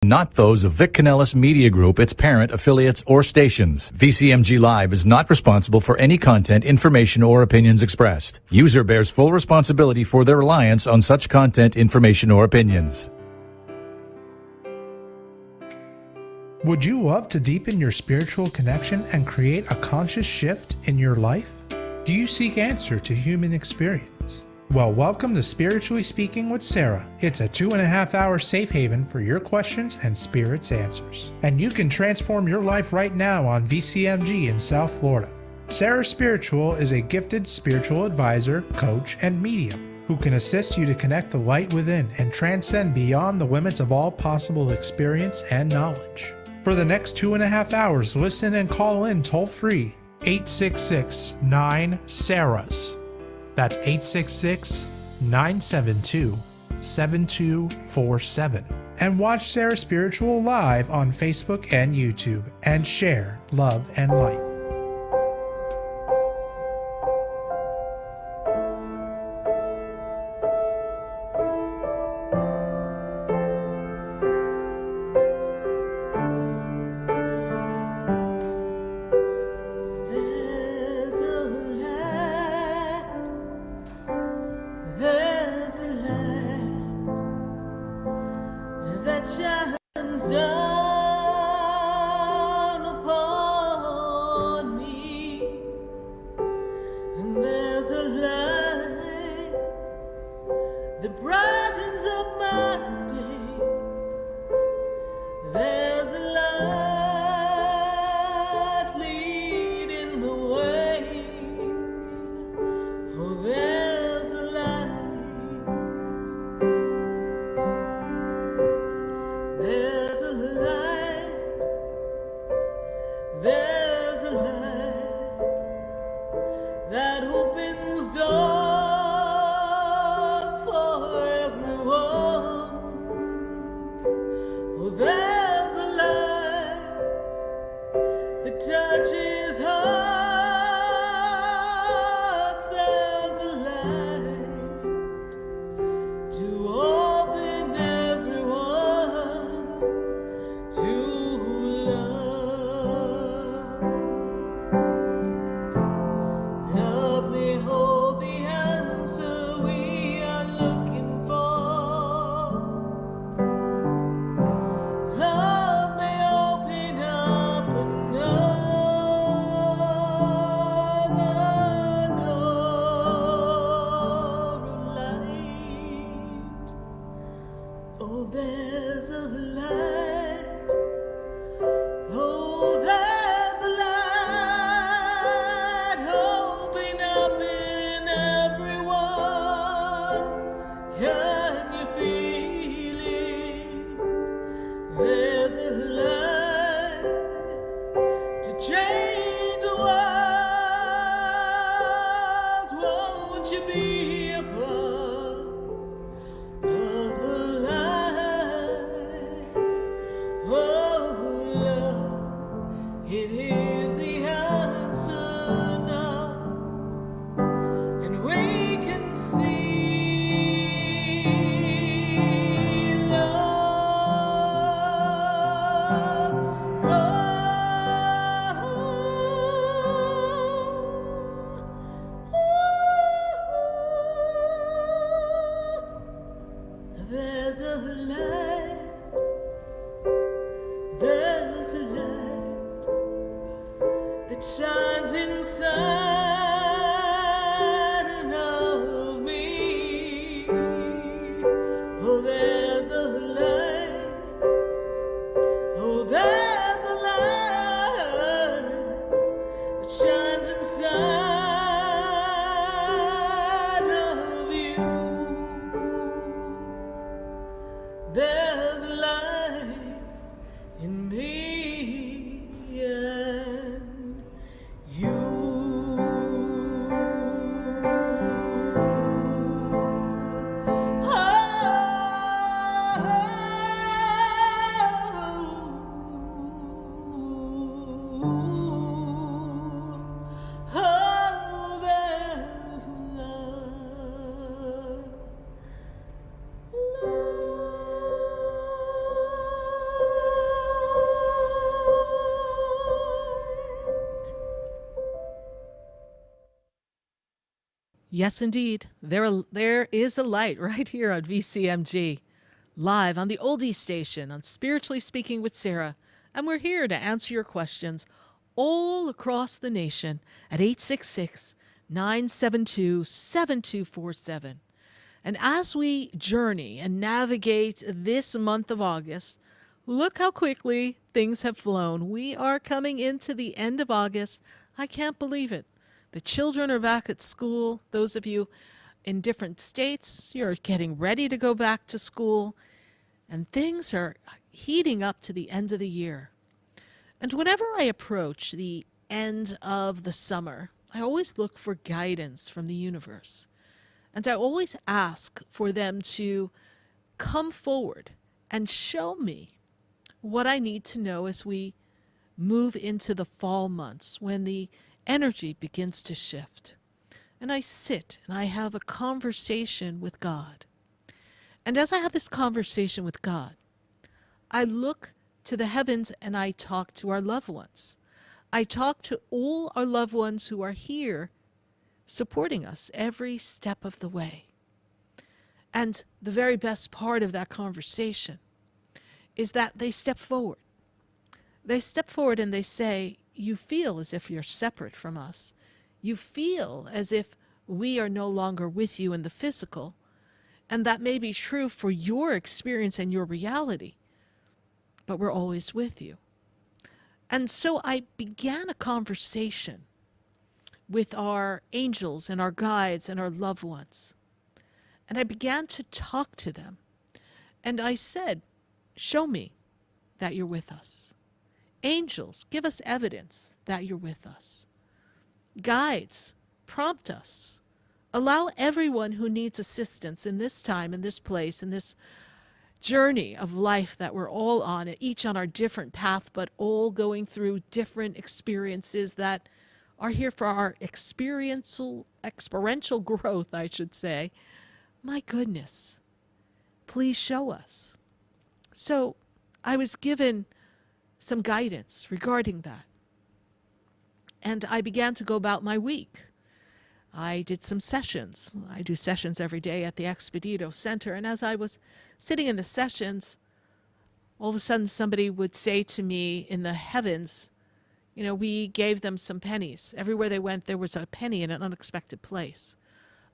Not those of Vic Canellis Media Group, its parent, affiliates, or stations. VCMG Live is not responsible for any content, information, or opinions expressed. User bears full responsibility for their reliance on such content, information, or opinions. Would you love to deepen your spiritual connection and create a conscious shift in your life? Do you seek answer to human experience? Well, welcome to Spiritually Speaking with Sarah. It's a 2.5-hour safe haven for your questions and Spirit's answers. And you can transform your life right now on VCMG in South Florida. Sarah Spiritual is a gifted spiritual advisor, coach, and medium who can assist you to connect the light within and transcend beyond the limits of all possible experience and knowledge. For the next 2.5 hours, listen and call in toll-free 866-9-SARAHS. That's 866-972-7247. And watch Sarah Spiritual live on Facebook and YouTube and share love and light. In me and you. Yes, indeed. There is a light right here on VCMG, live on the Oldie Station on Spiritually Speaking with Sarah. And we're here to answer your questions all across the nation at 866 972 7247. And as we journey and navigate this month of August, look how quickly things have flown. We are coming into the end of August. I can't believe it. The children are back at school. Those of you in different states, you're getting ready to go back to school. And things are heating up to the end of the year. And whenever I approach the end of the summer, I always look for guidance from the universe. And I always ask for them to come forward and show me what I need to know as we move into the fall months when the energy begins to shift. And I sit and I have a conversation with God. And as I have this conversation with God, I look to the heavens and I talk to our loved ones. I talk to all our loved ones who are here supporting us every step of the way. And the very best part of that conversation is that they step forward. They step forward and they say, you feel as if you're separate from us. You feel as if we are no longer with you in the physical. And that may be true for your experience and your reality, but we're always with you. And so I began a conversation with our angels and our guides and our loved ones. And I began to talk to them. And I said, show me that you're with us. Angels, give us evidence that you're with us. Guides, prompt us. Allow everyone who needs assistance in this time, in this place, in this journey of life that we're all on, each on our different path, but all going through different experiences that are here for our experiential growth, I should say. My goodness, please show us. So I was given some guidance regarding that. And I began to go about my week. I did some sessions. I do sessions every day at the Expedito Center. And as I was sitting in the sessions, all of a sudden somebody would say to me in the heavens, you know, we gave them some pennies. Everywhere they went, there was a penny in an unexpected place.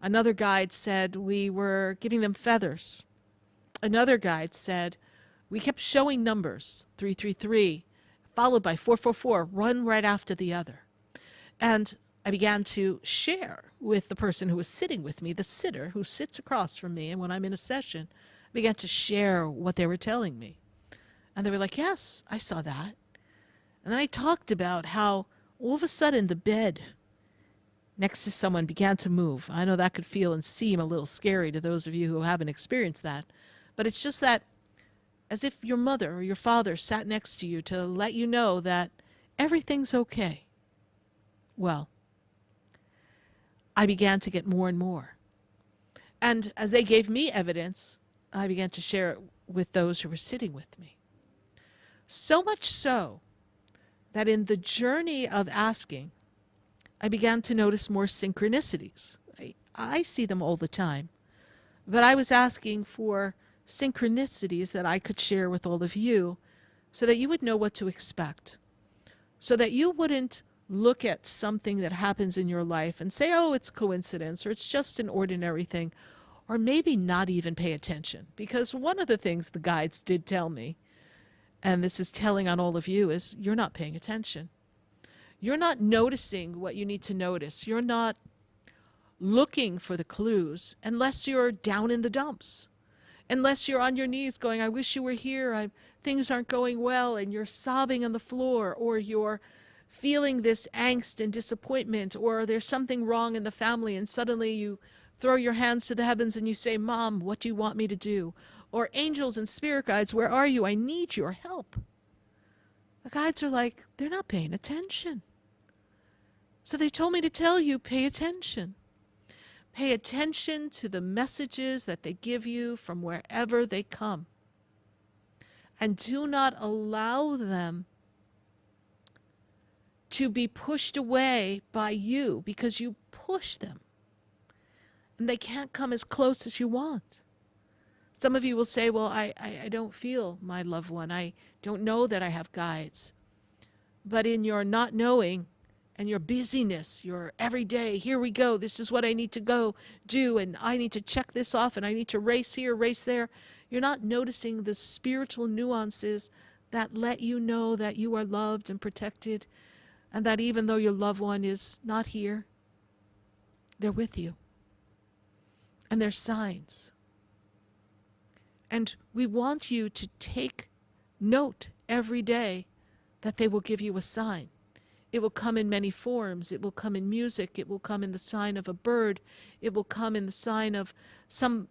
Another guide said we were giving them feathers. Another guide said we kept showing numbers, 333, followed by 444, one right after the other. And I began to share with the person who was sitting with me, the sitter who sits across from me, and when I'm in a session, I began to share what they were telling me. And they were like, yes, I saw that. And then I talked about how all of a sudden the bed next to someone began to move. I know that could feel and seem a little scary to those of you who haven't experienced that, but it's just that as if your mother or your father sat next to you to let you know that everything's okay. Well, I began to get more and more. And as they gave me evidence, I began to share it with those who were sitting with me. So much so that in the journey of asking, I began to notice more synchronicities. I see them all the time, but I was asking for synchronicities that I could share with all of you so that you would know what to expect, so that you wouldn't look at something that happens in your life and say, oh, it's coincidence, or it's just an ordinary thing, or maybe not even pay attention. Because one of the things the guides did tell me, and this is telling on all of you, is you're not paying attention. You're not noticing what you need to notice. You're not looking for the clues unless you're down in the dumps. Unless you're on your knees going, I wish you were here, things aren't going well, and you're sobbing on the floor, or you're feeling this angst and disappointment, or there's something wrong in the family, and suddenly you throw your hands to the heavens and you say, Mom, what do you want me to do? Or angels and spirit guides, where are you? I need your help. The guides are like, they're not paying attention. So they told me to tell you, pay attention. Pay attention to the messages that they give you from wherever they come. And do not allow them to be pushed away by you because you push them. and they can't come as close as you want. Some of you will say, well, I don't feel my loved one. I don't know that I have guides. But in your not knowing and your busyness, your everyday, here we go, this is what I need to go do, and I need to check this off, and I need to race here, race there, you're not noticing the spiritual nuances that let you know that you are loved and protected, and that even though your loved one is not here, they're with you. And there's signs. And we want you to take note every day that they will give you a sign. It will come in many forms. It will come in music. It will come in the sign of a bird. It will come in the sign of some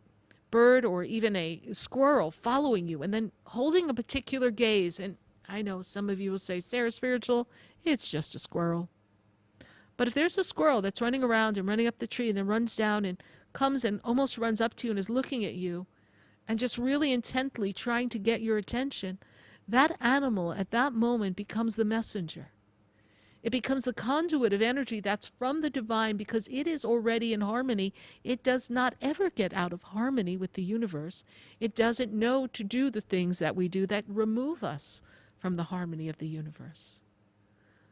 bird or even a squirrel following you and then holding a particular gaze. And I know some of you will say, Sarah Spiritual, it's just a squirrel. But if there's a squirrel that's running around and running up the tree and then runs down and comes and almost runs up to you and is looking at you and just really intently trying to get your attention, that animal at that moment becomes the messenger. It becomes the conduit of energy that's from the divine because it is already in harmony. It does not ever get out of harmony with the universe. It doesn't know to do the things that we do that remove us from the harmony of the universe.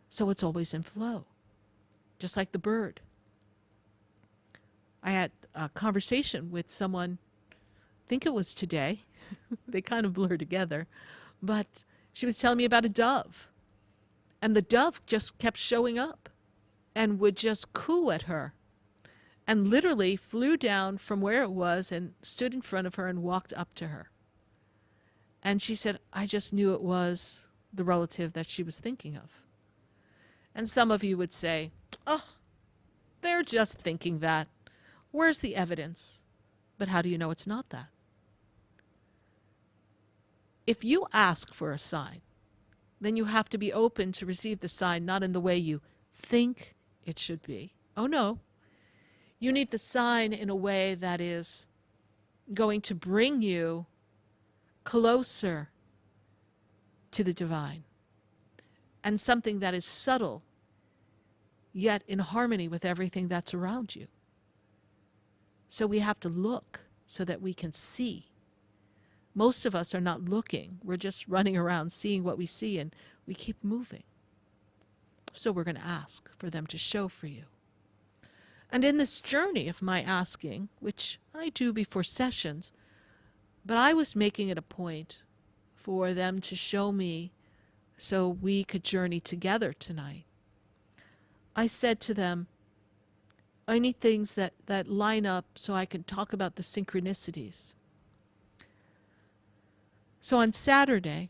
So it's always in flow, just like the bird. I had a conversation with someone, I think it was today. They kind of blur together. But she was telling me about a dove. And the dove just kept showing up and would just coo at her and literally flew down from where it was and stood in front of her and walked up to her. And she said, I just knew it was the relative that she was thinking of. And some of you would say, oh, they're just thinking that. Where's the evidence? But how do you know it's not that? If you ask for a sign, then you have to be open to receive the sign, not in the way you think it should be. Oh, no. You need the sign in a way that is going to bring you closer to the divine, and something that is subtle, yet in harmony with everything that's around you. So we have to look so that we can see. Most of us are not looking. We're just running around seeing what we see, and we keep moving. So we're going to ask for them to show for you. And in this journey of my asking, which I do before sessions, but I was making it a point for them to show me so we could journey together tonight. I said to them, I need things that line up so I can talk about the synchronicities. So on Saturday,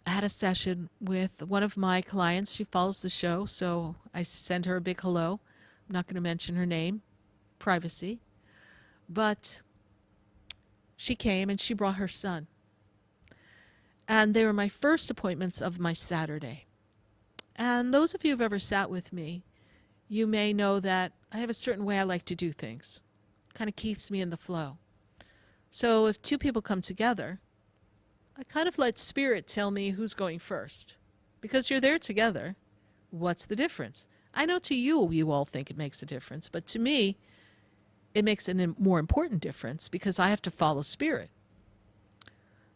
I had a session with one of my clients. She follows the show, so I send her a big hello. I'm not going to mention her name, privacy. But she came and she brought her son. And they were my first appointments of my Saturday. And those of you who've ever sat with me, you may know that I have a certain way I like to do things. Kind of keeps me in the flow. So if two people come together, I kind of let spirit tell me who's going first. Because you're there together, what's the difference? I know to you, you all think it makes a difference, but to me, it makes a more important difference because I have to follow spirit.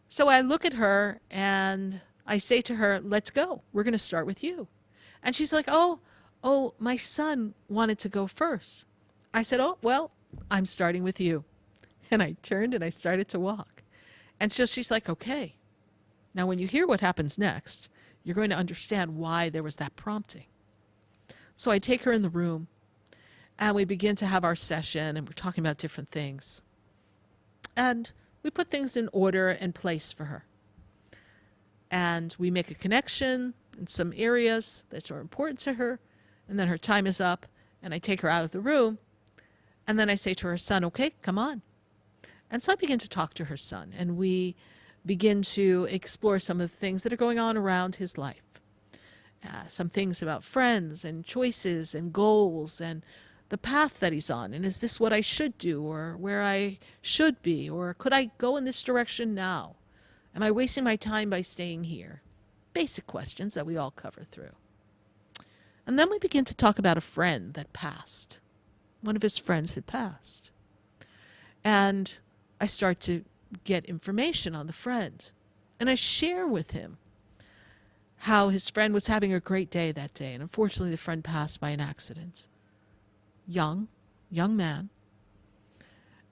So I look at her and I say to her, let's go. We're going to start with you. And she's like, oh, my son wanted to go first. I said, oh, well, I'm starting with you. And I turned and I started to walk. And so she's like, okay. Now, when you hear what happens next, you're going to understand why there was that prompting. So I take her in the room and we begin to have our session and we're talking about different things. And we put things in order and place for her. And we make a connection in some areas that are important to her. And then her time is up and I take her out of the room. And then I say to her son, okay, come on. And so I begin to talk to her son, and we begin to explore some of the things that are going on around his life. Some things about friends and choices and goals and the path that he's on. And is this what I should do or where I should be? Or could I go in this direction now? Am I wasting my time by staying here? Basic questions that we all cover through. And then we begin to talk about a friend that passed. one of his friends had passed. And I start to get information on the friend. And I share with him how his friend was having a great day that day. And unfortunately, the friend passed by an accident. Young man.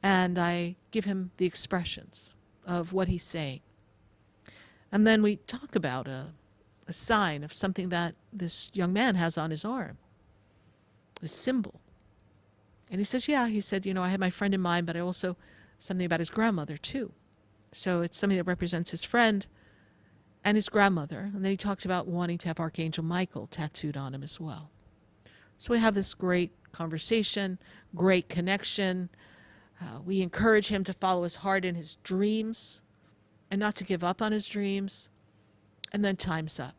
And I give him the expressions of what he's saying. And then we talk about a sign of something that this young man has on his arm, a symbol. And he says, yeah, he said, I had my friend in mind, but I also, something about his grandmother too. So it's something that represents his friend and his grandmother. And then he talked about wanting to have Archangel Michael tattooed on him as well. So we have this great conversation, great connection. We encourage him to follow his heart and his dreams and not to give up on his dreams. And then time's up.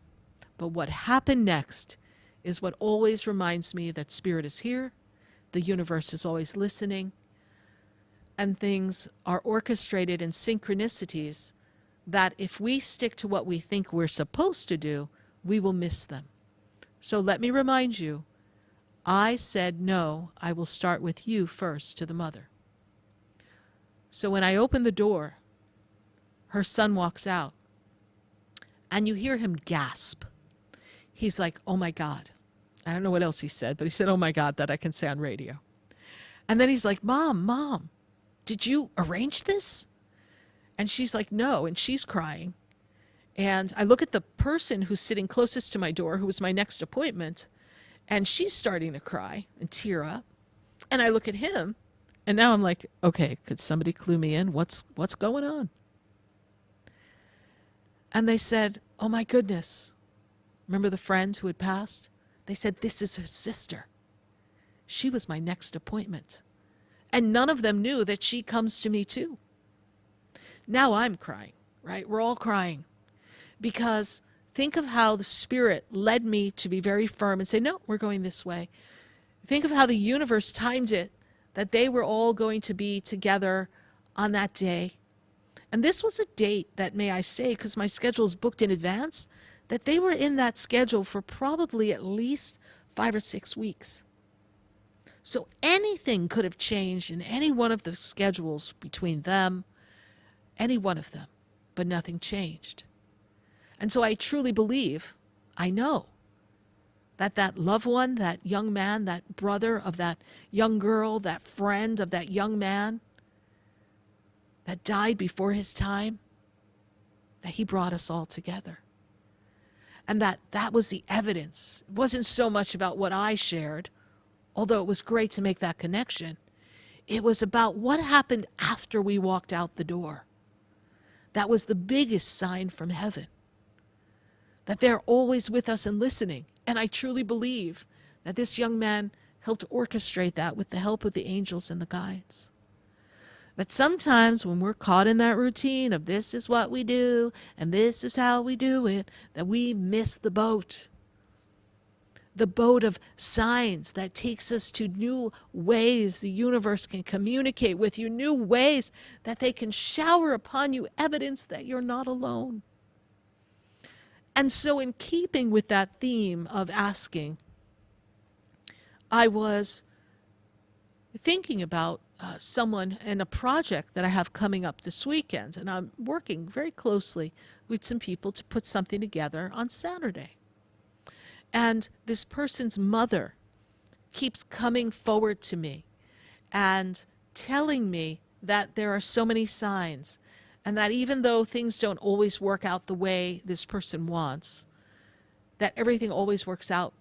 But what happened next is what always reminds me that spirit is here, the universe is always listening, and things are orchestrated in synchronicities that if we stick to what we think we're supposed to do, we will miss them. So let me remind you, I said, no, I will start with you first to the mother. So when I open the door, her son walks out, and you hear him gasp. He's like, oh my God. I don't know what else he said, but he said, oh my God, that I can say on radio. And then he's like, Mom, did you arrange this? And she's like, no, and she's crying. And I look at the person who's sitting closest to my door, who was my next appointment, and she's starting to cry and tear up. And I look at him, and now I'm like, okay, could somebody clue me in? What's going on? And they said, oh my goodness. Remember the friend who had passed? They said, this is his sister. She was my next appointment. And none of them knew that she comes to me too. Now I'm crying, right? We're all crying. Because think of how the spirit led me to be very firm and say, no, we're going this way. Think of how the universe timed it, that they were all going to be together on that day. And this was a date that, may I say, because my schedule is booked in advance, that they were in that schedule for probably at least 5 or 6 weeks. So anything could have changed in any one of the schedules between them, any one of them, but nothing changed. And so I truly believe, I know, that that loved one, that young man, that brother of that young girl, that friend of that young man that died before his time, that he brought us all together. And that was the evidence. It wasn't so much about what I shared, although it was great to make that connection. It was about what happened after we walked out the door. That was the biggest sign from heaven, that they're always with us and listening. And I truly believe that this young man helped orchestrate that with the help of the angels and the guides. But sometimes when we're caught in that routine of this is what we do and this is how we do it, that we miss the boat. The boat of signs that takes us to new ways the universe can communicate with you, new ways that they can shower upon you evidence that you're not alone. And so in keeping with that theme of asking, I was thinking about someone and a project that I have coming up this weekend. And I'm working very closely with some people to put something together on Saturday. And this person's mother keeps coming forward to me and telling me that there are so many signs, and that even though things don't always work out the way this person wants, that everything always works out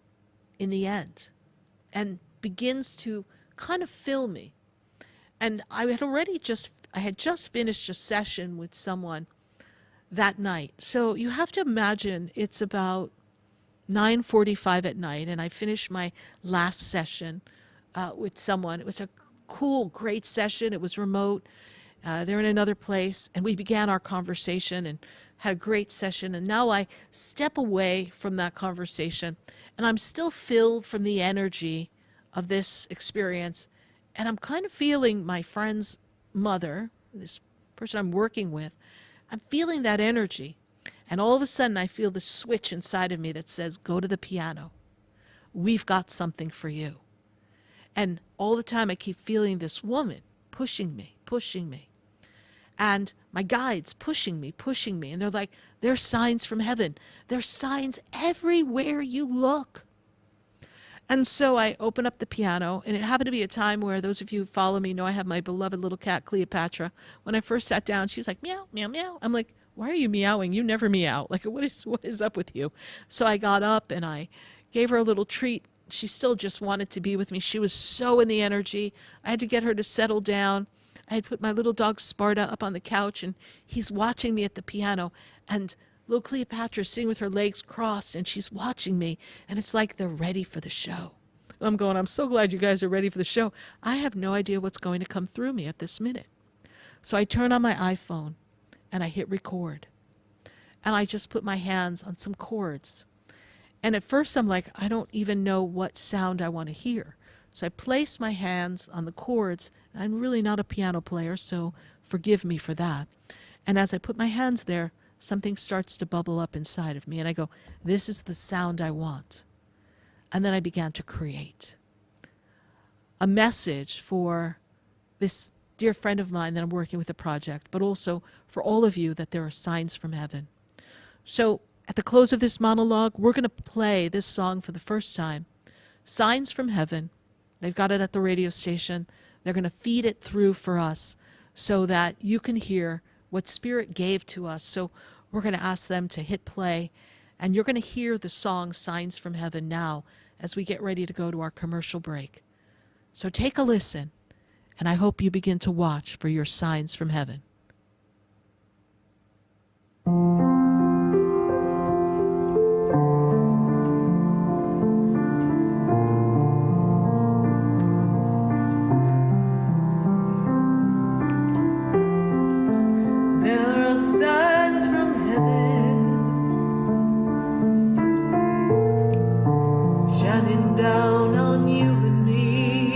in the end, and begins to kind of fill me. And I had just finished a session with someone that night. So you have to imagine it's about 9:45 at night, and I finished my last session with someone. It was a cool, great session. It was remote. They're in another place, and we began our conversation and had a great session. And now I step away from that conversation, and I'm still filled from the energy of this experience. And I'm kind of feeling my friend's mother, this person I'm working with, I'm feeling that energy. And all of a sudden I feel the switch inside of me that says, go to the piano. We've got something for you. And all the time I keep feeling this woman pushing me, pushing me. And my guides pushing me. And they're like, there's signs from heaven. There's signs everywhere you look. And so I open up the piano, and it happened to be a time where those of you who follow me know I have my beloved little cat, Cleopatra. When I first sat down, she was like, meow, meow, meow. I'm like, why are you meowing? You never meow. Like, what is up with you? So I got up and I gave her a little treat. She still just wanted to be with me. She was so in the energy. I had to get her to settle down. I had put my little dog Sparta up on the couch, and he's watching me at the piano. And little Cleopatra is sitting with her legs crossed, and she's watching me. And it's like they're ready for the show. And I'm going, I'm so glad you guys are ready for the show. I have no idea what's going to come through me at this minute. So I turn on my iPhone, and I hit record. And I just put my hands on some chords. And at first I'm like, I don't even know what sound I want to hear. So I place my hands on the chords. And I'm really not a piano player, so forgive me for that. And as I put my hands there, something starts to bubble up inside of me. And I go, this is the sound I want. And then I began to create a message for this dear friend of mine that I'm working with a project, but also for all of you that there are signs from heaven. So at the close of this monologue, we're going to play this song for the first time, Signs from Heaven. They've got it at the radio station. They're going to feed it through for us so that you can hear what Spirit gave to us. So we're going to ask them to hit play, and you're going to hear the song Signs from Heaven now as we get ready to go to our commercial break. So take a listen, and I hope you begin to watch for your signs from heaven. Down on you and me.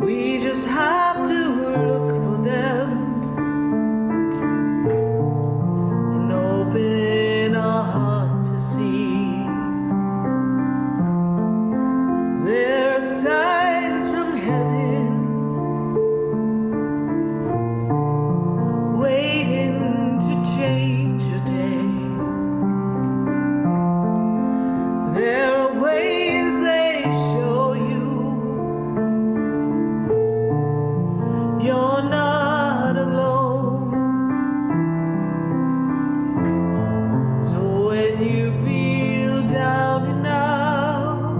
We just have to look for them and open our heart to see. There are signs from heaven waiting to change your day. There are ways they show you you're not alone. So when you feel down and out,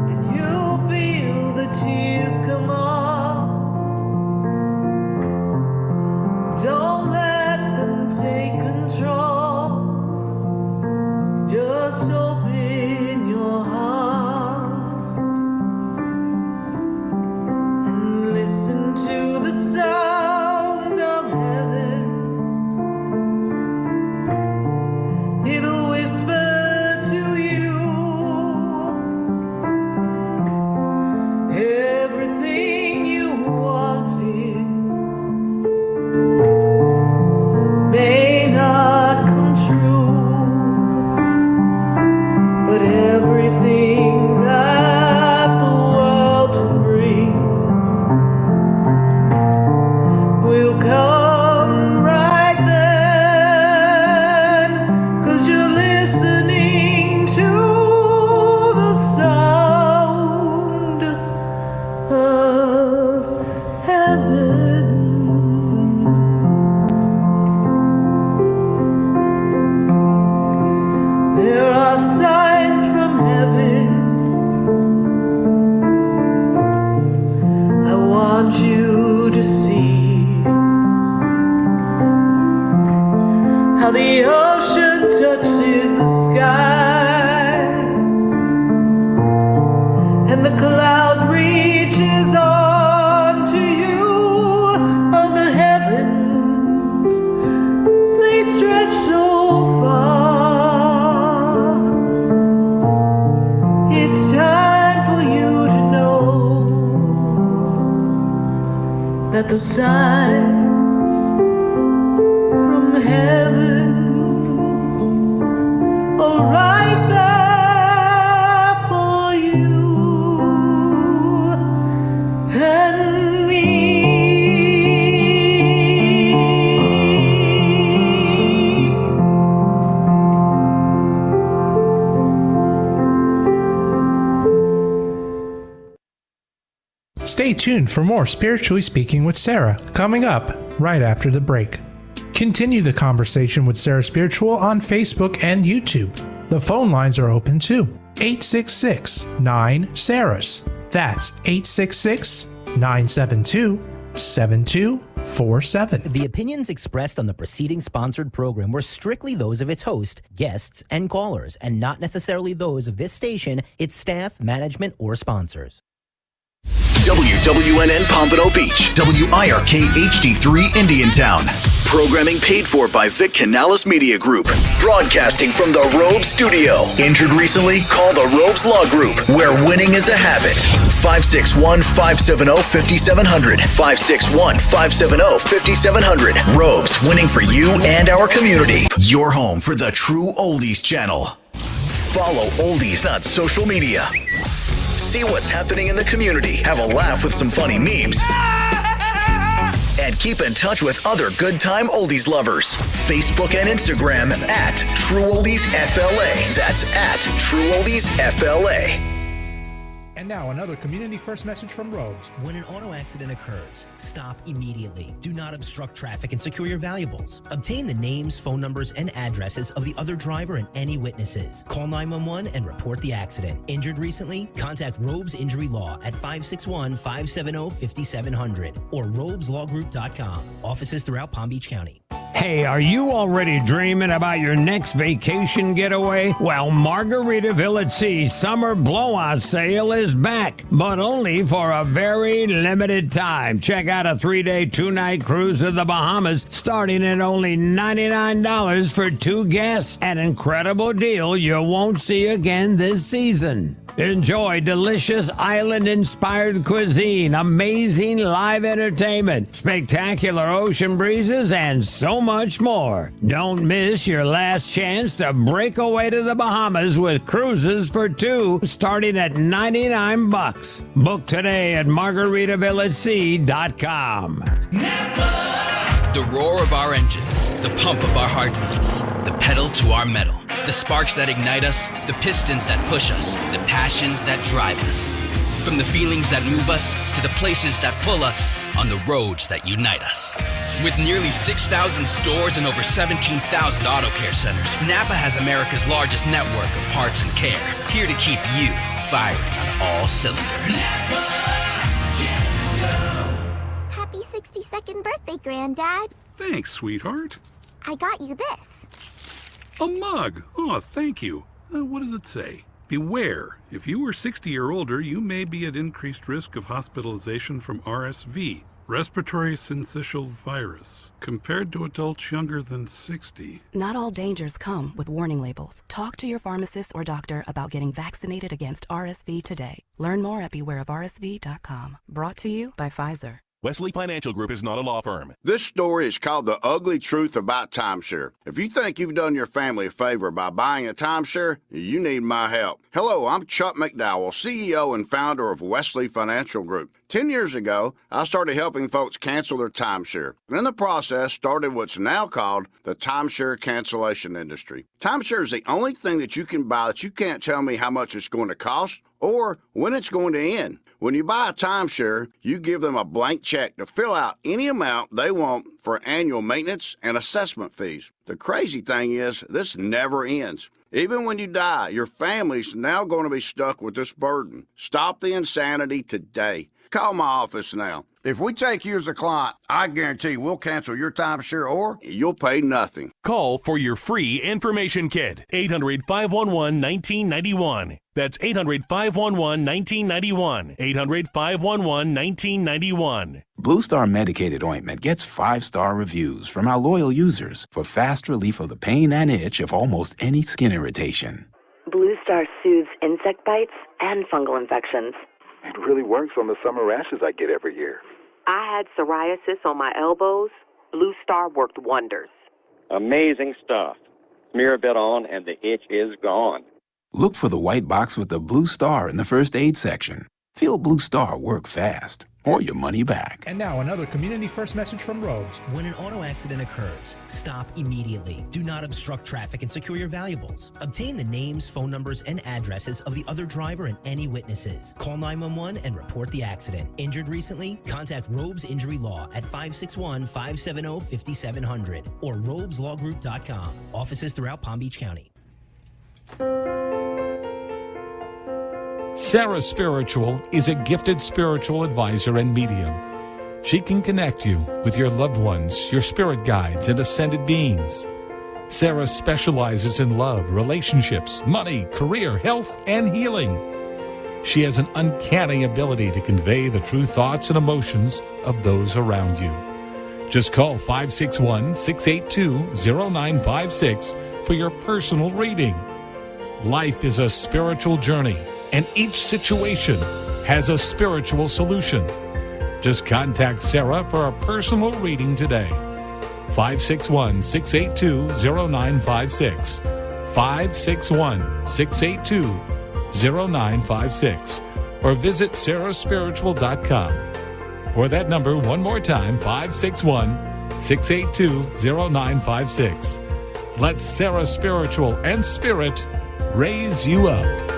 and you feel the tears come on, don't let them take control. Just open your heart and listen to the sound of heaven. It'll whisper to you everything you wanted may not come true. But everything that the world can bring will come right then, 'cause you're listening to the sound of heaven. There are signs from heaven. I want you to see how the ocean touches the sky, and the cloud reaches on to you. Of the heavens, they stretch so far. It's time for you to know that the signs from heaven are right there tuned for more Spiritually Speaking with Sarah, coming up right after the break. Continue the conversation with Sarah Spiritual on Facebook and YouTube. The phone lines are open too. 866-9-SARAHS. That's 866-972-7247. The opinions expressed on the preceding sponsored program were strictly those of its host, guests, and callers, and not necessarily those of this station, its staff, management, or sponsors. WWNN Pompano Beach, WIRK HD3 Indiantown. Programming paid for by Vic Canales Media Group. Broadcasting from the Robes Studio. Injured recently? Call the Robes Law Group, where winning is a habit. 561-570-5700. 561-570-5700. Robes, winning for you and our community. Your home for the True Oldies channel. Follow Oldies on social media. See what's happening in the community. Have a laugh with some funny memes. And keep in touch with other good time oldies lovers. Facebook and Instagram at True Oldies FLA. That's at True Oldies FLA. And now another community first message from Robes. When an auto accident occurs, stop immediately. Do not obstruct traffic and secure your valuables. Obtain the names, phone numbers, and addresses of the other driver and any witnesses. Call 911 and report the accident. Injured recently? Contact Robes Injury Law at 561-570-5700 or robeslawgroup.com. Offices throughout Palm Beach County. Hey, are you already dreaming about your next vacation getaway? Well, Margaritaville at Sea Summer Blowout Sale is back, but only for a very limited time. Check out a 3-day, 2-night cruise to the Bahamas starting at only $99 for 2 guests. An incredible deal you won't see again this season. Enjoy delicious island-inspired cuisine, amazing live entertainment, spectacular ocean breezes, and so much more. Don't miss your last chance to break away to the Bahamas with cruises for 2 starting at $99. Book today at margaritavillagesea.com. The roar of our engines, the pump of our heartbeats, the pedal to our metal, the sparks that ignite us, the pistons that push us, the passions that drive us. From the feelings that move us to the places that pull us on the roads that unite us. With nearly 6,000 stores and over 17,000 auto care centers, Napa has America's largest network of parts and care, here to keep you firing on all cylinders. Happy 62nd birthday, Granddad. Thanks, sweetheart. I got you this. A mug. Oh, thank you. What does it say? Beware. If you are 60 or older, you may be at increased risk of hospitalization from RSV, respiratory syncytial virus, compared to adults younger than 60. Not all dangers come with warning labels. Talk to your pharmacist or doctor about getting vaccinated against RSV today. Learn more at bewareofrsv.com. Brought to you by Pfizer. Wesley Financial Group is not a law firm. This story is called The Ugly Truth About Timeshare. If you think you've done your family a favor by buying a timeshare, you need my help. Hello, I'm Chuck McDowell, CEO and founder of Wesley Financial Group. 10 years ago, I started helping folks cancel their timeshare. And in the process, started what's now called the timeshare cancellation industry. Timeshare is the only thing that you can buy that you can't tell me how much it's going to cost or when it's going to end. When you buy a timeshare, you give them a blank check to fill out any amount they want for annual maintenance and assessment fees. The crazy thing is, this never ends. Even when you die, your family's now going to be stuck with this burden. Stop the insanity today. Call my office now. If we take you as a client, I guarantee we'll cancel your timeshare or you'll pay nothing. Call for your free information kit. 800-511-1991. That's 800-511-1991. 800-511-1991. Blue Star medicated ointment gets 5-star reviews from our loyal users for fast relief of the pain and itch of almost any skin irritation. Blue Star soothes insect bites and fungal infections. It really works on the summer rashes I get every year. I had psoriasis on my elbows. Blue Star worked wonders. Amazing stuff. Smear a bit on and the itch is gone. Look for the white box with the Blue Star in the first aid section. Feel Blue Star work fast. or your money back. And now another Community First message from Robes. When an auto accident occurs, stop immediately. Do not obstruct traffic and secure your valuables. Obtain the names, phone numbers, and addresses of the other driver and any witnesses. Call 911 and report the accident. Injured recently? Contact Robes Injury Law at 561-570-5700 or robeslawgroup.com. Offices throughout Palm Beach County. Sarah Spiritual is a gifted spiritual advisor and medium. She can connect you with your loved ones, your spirit guides, and ascended beings. Sarah specializes in love, relationships, money, career, health, and healing. She has an uncanny ability to convey the true thoughts and emotions of those around you. Just call 561-682-0956 for your personal reading. Life is a spiritual journey, and each situation has a spiritual solution. Just contact Sarah for a personal reading today. 561-682-0956. 561-682-0956. Or visit sarahspiritual.com. Or that number one more time, 561-682-0956. Let Sarah Spiritual and Spirit raise you up.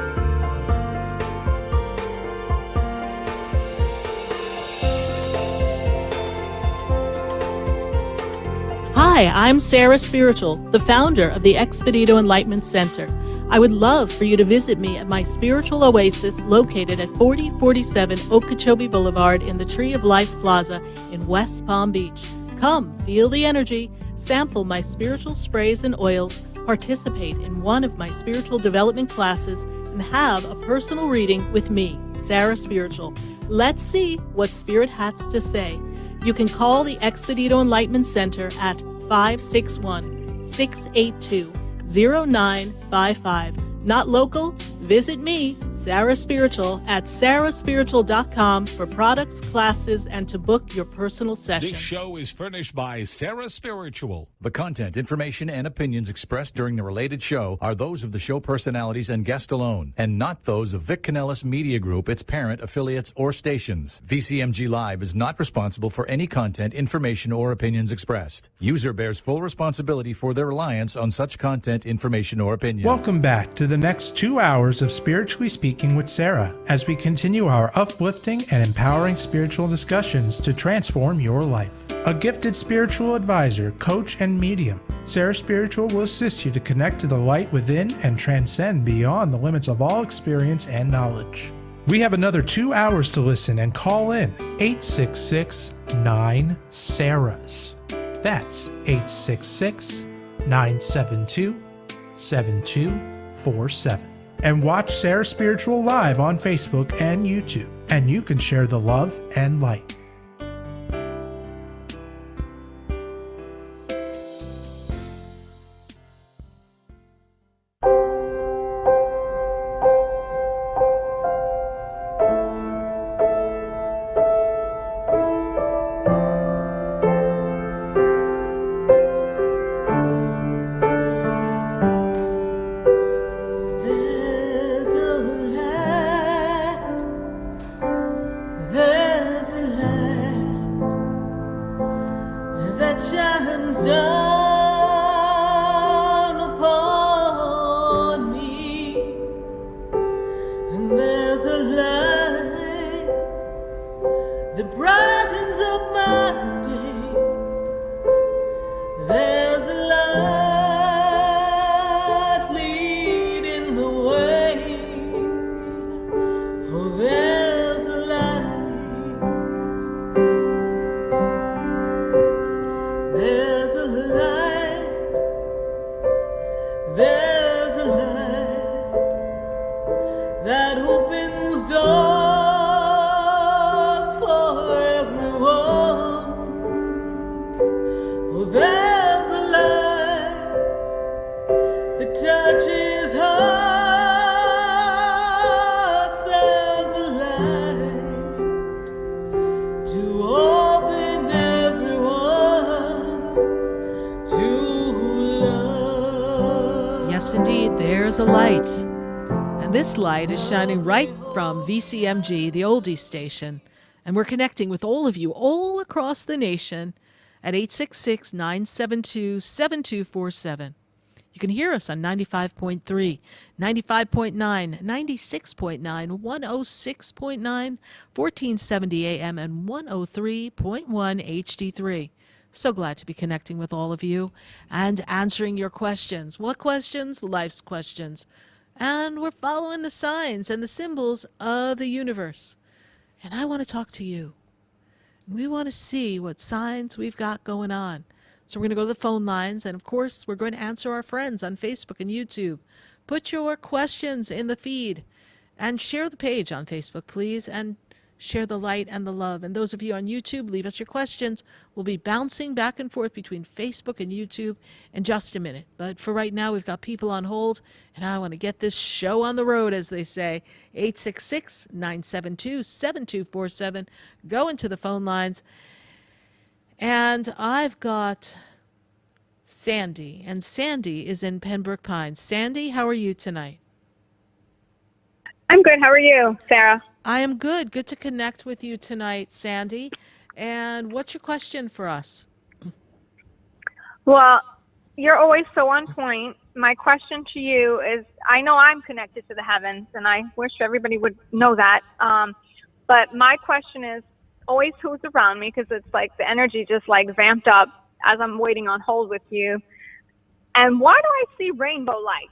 Hi, I'm Sarah Spiritual, the founder of the Expedito Enlightenment Center. I would love for you to visit me at my spiritual oasis located at 4047 Okeechobee Boulevard in the Tree of Life Plaza in West Palm Beach. Come, feel the energy, sample my spiritual sprays and oils, participate in one of my spiritual development classes, and have a personal reading with me, Sarah Spiritual. Let's see what Spirit has to say. You can call the Expedito Enlightenment Center at 561-682-0955. Not local? Visit me, Sarah Spiritual, at sarahspiritual.com for products, classes, and to book your personal session. This show is furnished by Sarah Spiritual. The content, information, and opinions expressed during the related show are those of the show personalities and guest alone, and not those of Vic Canellis Media Group, its parent, affiliates, or stations. VCMG Live is not responsible for any content, information, or opinions expressed. User bears full responsibility for their reliance on such content, information, or opinions. Welcome back to the next 2 hours of Spiritually Speaking with Sarah as we continue our uplifting and empowering spiritual discussions to transform your life. A gifted spiritual advisor, coach, and medium, Sarah Spiritual will assist you to connect to the light within and transcend beyond the limits of all experience and knowledge. We have another 2 hours to listen and call in 866-9-SARAHs. That's 866-972-7247. And watch Sarah Spiritual live on Facebook and YouTube, and you can share the love and light. There's a light. And this light is shining right from VCMG, the oldie station. And we're connecting with all of you all across the nation at 866-972-7247. You can hear us on 95.3, 95.9, 96.9, 106.9, 1470 AM, and 103.1 HD3. So glad to be connecting with all of you and answering your questions. What questions? Life's questions. And we're following the signs and the symbols of the universe. And I want to talk to you. We want to see what signs we've got going on. So we're going to go to the phone lines, and of course, we're going to answer our friends on Facebook and YouTube. Put your questions in the feed and share the page on Facebook, please, and share the light and the love. And those of you on YouTube, leave us your questions. We'll be bouncing back and forth between Facebook and YouTube in just a minute. But for right now, we've got people on hold, and I want to get this show on the road, as they say. 866-972-7247. Go into the phone lines. And I've got Sandy, and Sandy is in Pembroke Pines. Sandy, how are you tonight? I'm good. How are you, Sarah? I am good. Good to connect with you tonight, Sandy. And what's your question for us? Well, you're always so on point. My question to you is, I know I'm connected to the heavens, and I wish everybody would know that. But my question is, always who's around me, because it's like the energy just like vamped up as I'm waiting on hold with you. And why do I see rainbow lights?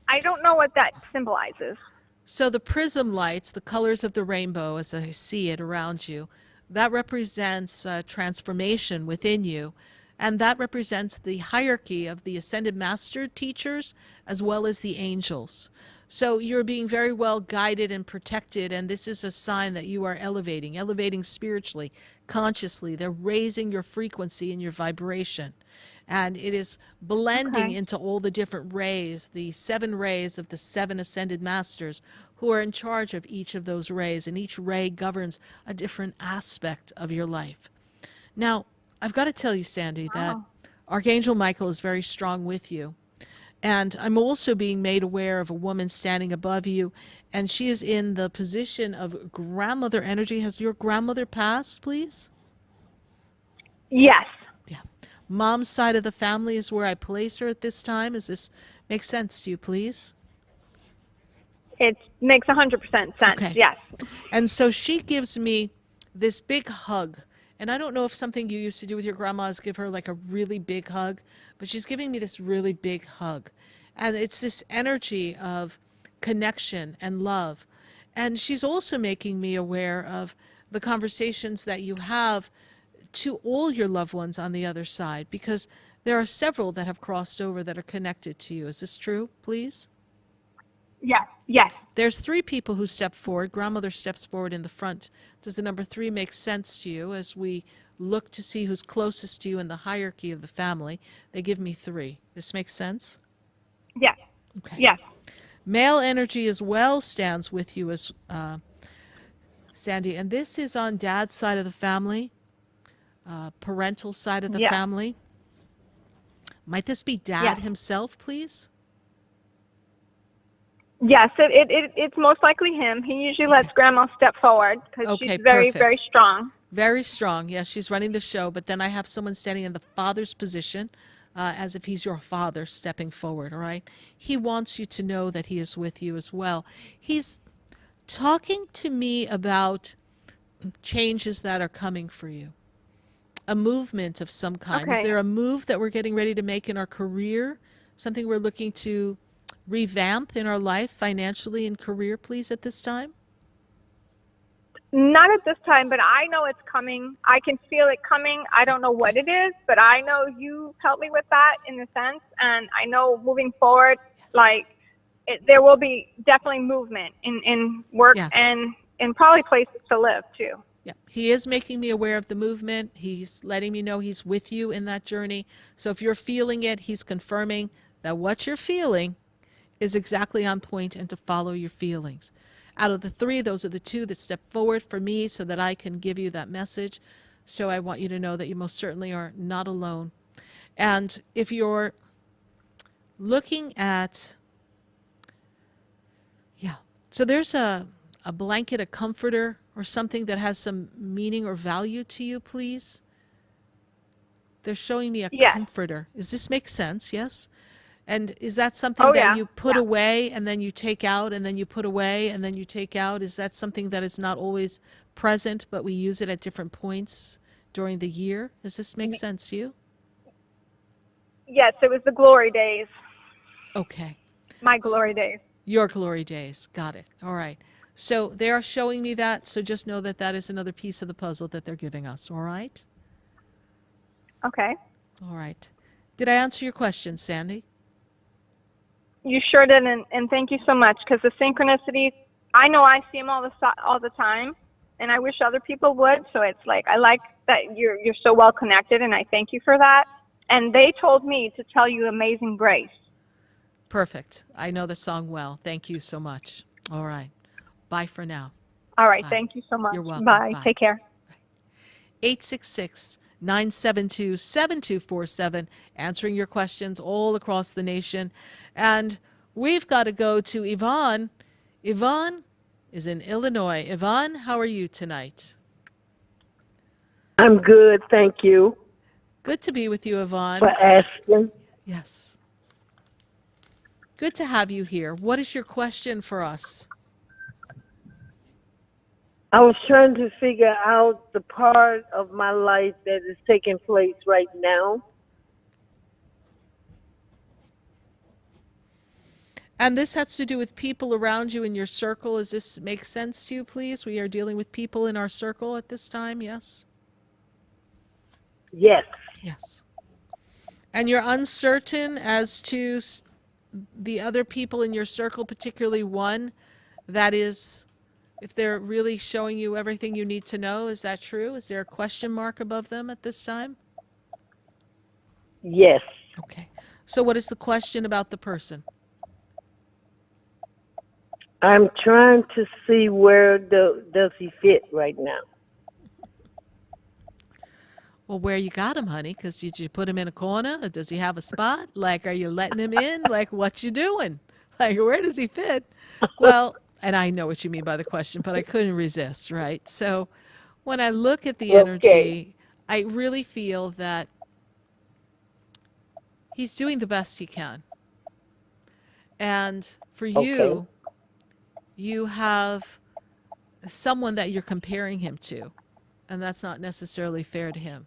I don't know what that symbolizes. So the prism lights, the colors of the rainbow as I see it around you, that represents transformation within you. And that represents the hierarchy of the Ascended Master teachers as well as the angels. So you're being very well guided and protected, and this is a sign that you are elevating spiritually, consciously. They're raising your frequency and your vibration. And it is blending into all the different rays, the 7 rays of the 7 Ascended Masters who are in charge of each of those rays, and each ray governs a different aspect of your life. Now, I've got to tell you, Sandy, that Archangel Michael is very strong with you. And I'm also being made aware of a woman standing above you, and she is in the position of grandmother energy. Has your grandmother passed, please? Yes. Yeah. Mom's side of the family is where I place her at this time. Does this make sense to you, please? It makes 100% sense, yes. And so she gives me this big hug. And I don't know if something you used to do with your grandma is give her like a really big hug, but she's giving me this really big hug. And it's this energy of connection and love. And she's also making me aware of the conversations that you have to all your loved ones on the other side, because there are several that have crossed over that are connected to you. Is this true, please? Yes, yes. There's 3 people who step forward. Grandmother steps forward in the front. Does the number 3 make sense to you as we look to see who's closest to you in the hierarchy of the family? They give me 3. This makes sense? Yes. Okay. Yes. Male energy as well stands with you as Sandy. And this is on Dad's side of the family, parental side of the family. Might this be Dad himself, please? Yes, it's most likely him. He usually lets Grandma step forward because she's very, very strong. Very strong. Yes, she's running the show. But then I have someone standing in the father's position, as if he's your father stepping forward, all right? He wants you to know that he is with you as well. He's talking to me about changes that are coming for you, a movement of some kind. Is there a move that we're getting ready to make in our career, something we're looking to revamp in our life financially and career, please, at this time? Not at this time, but I know it's coming. I can feel it coming. I don't know what it is, but I know you helped me with that in a sense. And I know moving forward, there will be definitely movement in work and in probably places to live too. Yeah, he is making me aware of the movement. He's letting me know he's with you in that journey. So if you're feeling it, he's confirming that what you're feeling is exactly on point and to follow your feelings. Out of the 3, those are the 2 that step forward for me so that I can give you that message. So I want you to know that you most certainly are not alone. And if you're looking at, so there's a blanket, a comforter or something that has some meaning or value to you, please? They're showing me a comforter. Does this make sense? Yes? And is that something that you put away and then you take out and then you put away and then you take out? Is that something that is not always present, but we use it at different points during the year? Does this make sense to you? Yes, it was the glory days. Okay. My glory days. Your glory days. Got it. All right. So they are showing me that. So just know that that is another piece of the puzzle that they're giving us. All right? Okay. All right. Did I answer your question, Sandy? You sure did, and thank you so much, because the synchronicities, I know I see them all the time, and I wish other people would. So it's like, I like that you're so well connected, and I thank you for that. And they told me to tell you Amazing Grace. Perfect. I know the song well. Thank you so much. All right. Bye for now. All right. Bye. Thank you so much. You're welcome. Bye. Bye. Take care. 866-972-7247, answering your questions all across the nation. And we've got to go to Yvonne. Yvonne is in Illinois. Yvonne, how are you tonight? I'm good, thank you. Good to be with you, Yvonne. For asking. Yes. Good to have you here. What is your question for us? I was trying to figure out the part of my life that is taking place right now. And this has to do with people around you in your circle. Does this make sense to you, please? We are dealing with people in our circle at this time, yes? Yes. Yes. And you're uncertain as to the other people in your circle, particularly one that is, if they're really showing you everything you need to know. Is that true? Is there a question mark above them at this time? Yes. Okay. So what is the question about the person? I'm trying to see where does he fit right now. Well, where you got him, honey? Because did you put him in a corner? Or does he have a spot? Like, are you letting him in? Like, what you doing? Like, where does he fit? Well, and I know what you mean by the question, but I couldn't resist, right? So when I look at the energy, I really feel that he's doing the best he can. And for you, you have someone that you're comparing him to, and that's not necessarily fair to him.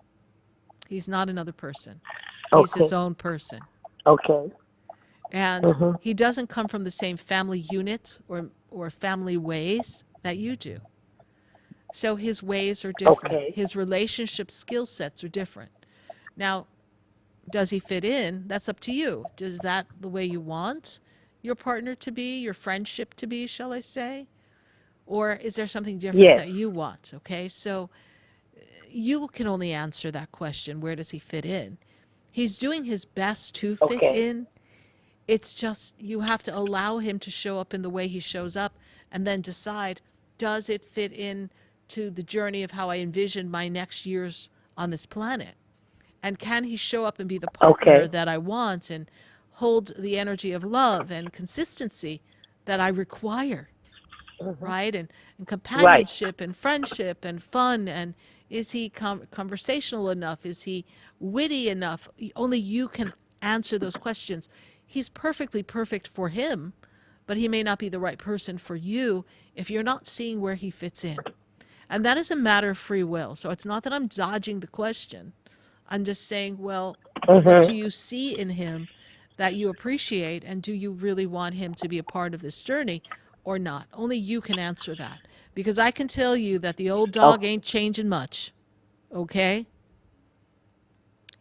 He's not another person. He's his own person. Okay. And he doesn't come from the same family unit or family ways that you do. So his ways are different. Okay. His relationship skill sets are different. Now, does he fit in? That's up to you. Is that the way you want your partner to be, your friendship to be, shall I say? Or is there something different that you want? Okay, so you can only answer that question. Where does he fit in? He's doing his best to fit in. It's just you have to allow him to show up in the way he shows up and then decide, does it fit in to the journey of how I envision my next years on this planet? And can he show up and be the partner that I want and hold the energy of love and consistency that I require, right? And companionship and friendship and fun. And is he conversational enough? Is he witty enough? Only you can answer those questions. He's perfectly perfect for him, but he may not be the right person for you if you're not seeing where he fits in. And that is a matter of free will. So it's not that I'm dodging the question. I'm just saying, well, what do you see in him that you appreciate, and do you really want him to be a part of this journey or not? Only you can answer that, because I can tell you that the old dog ain't changing much, okay?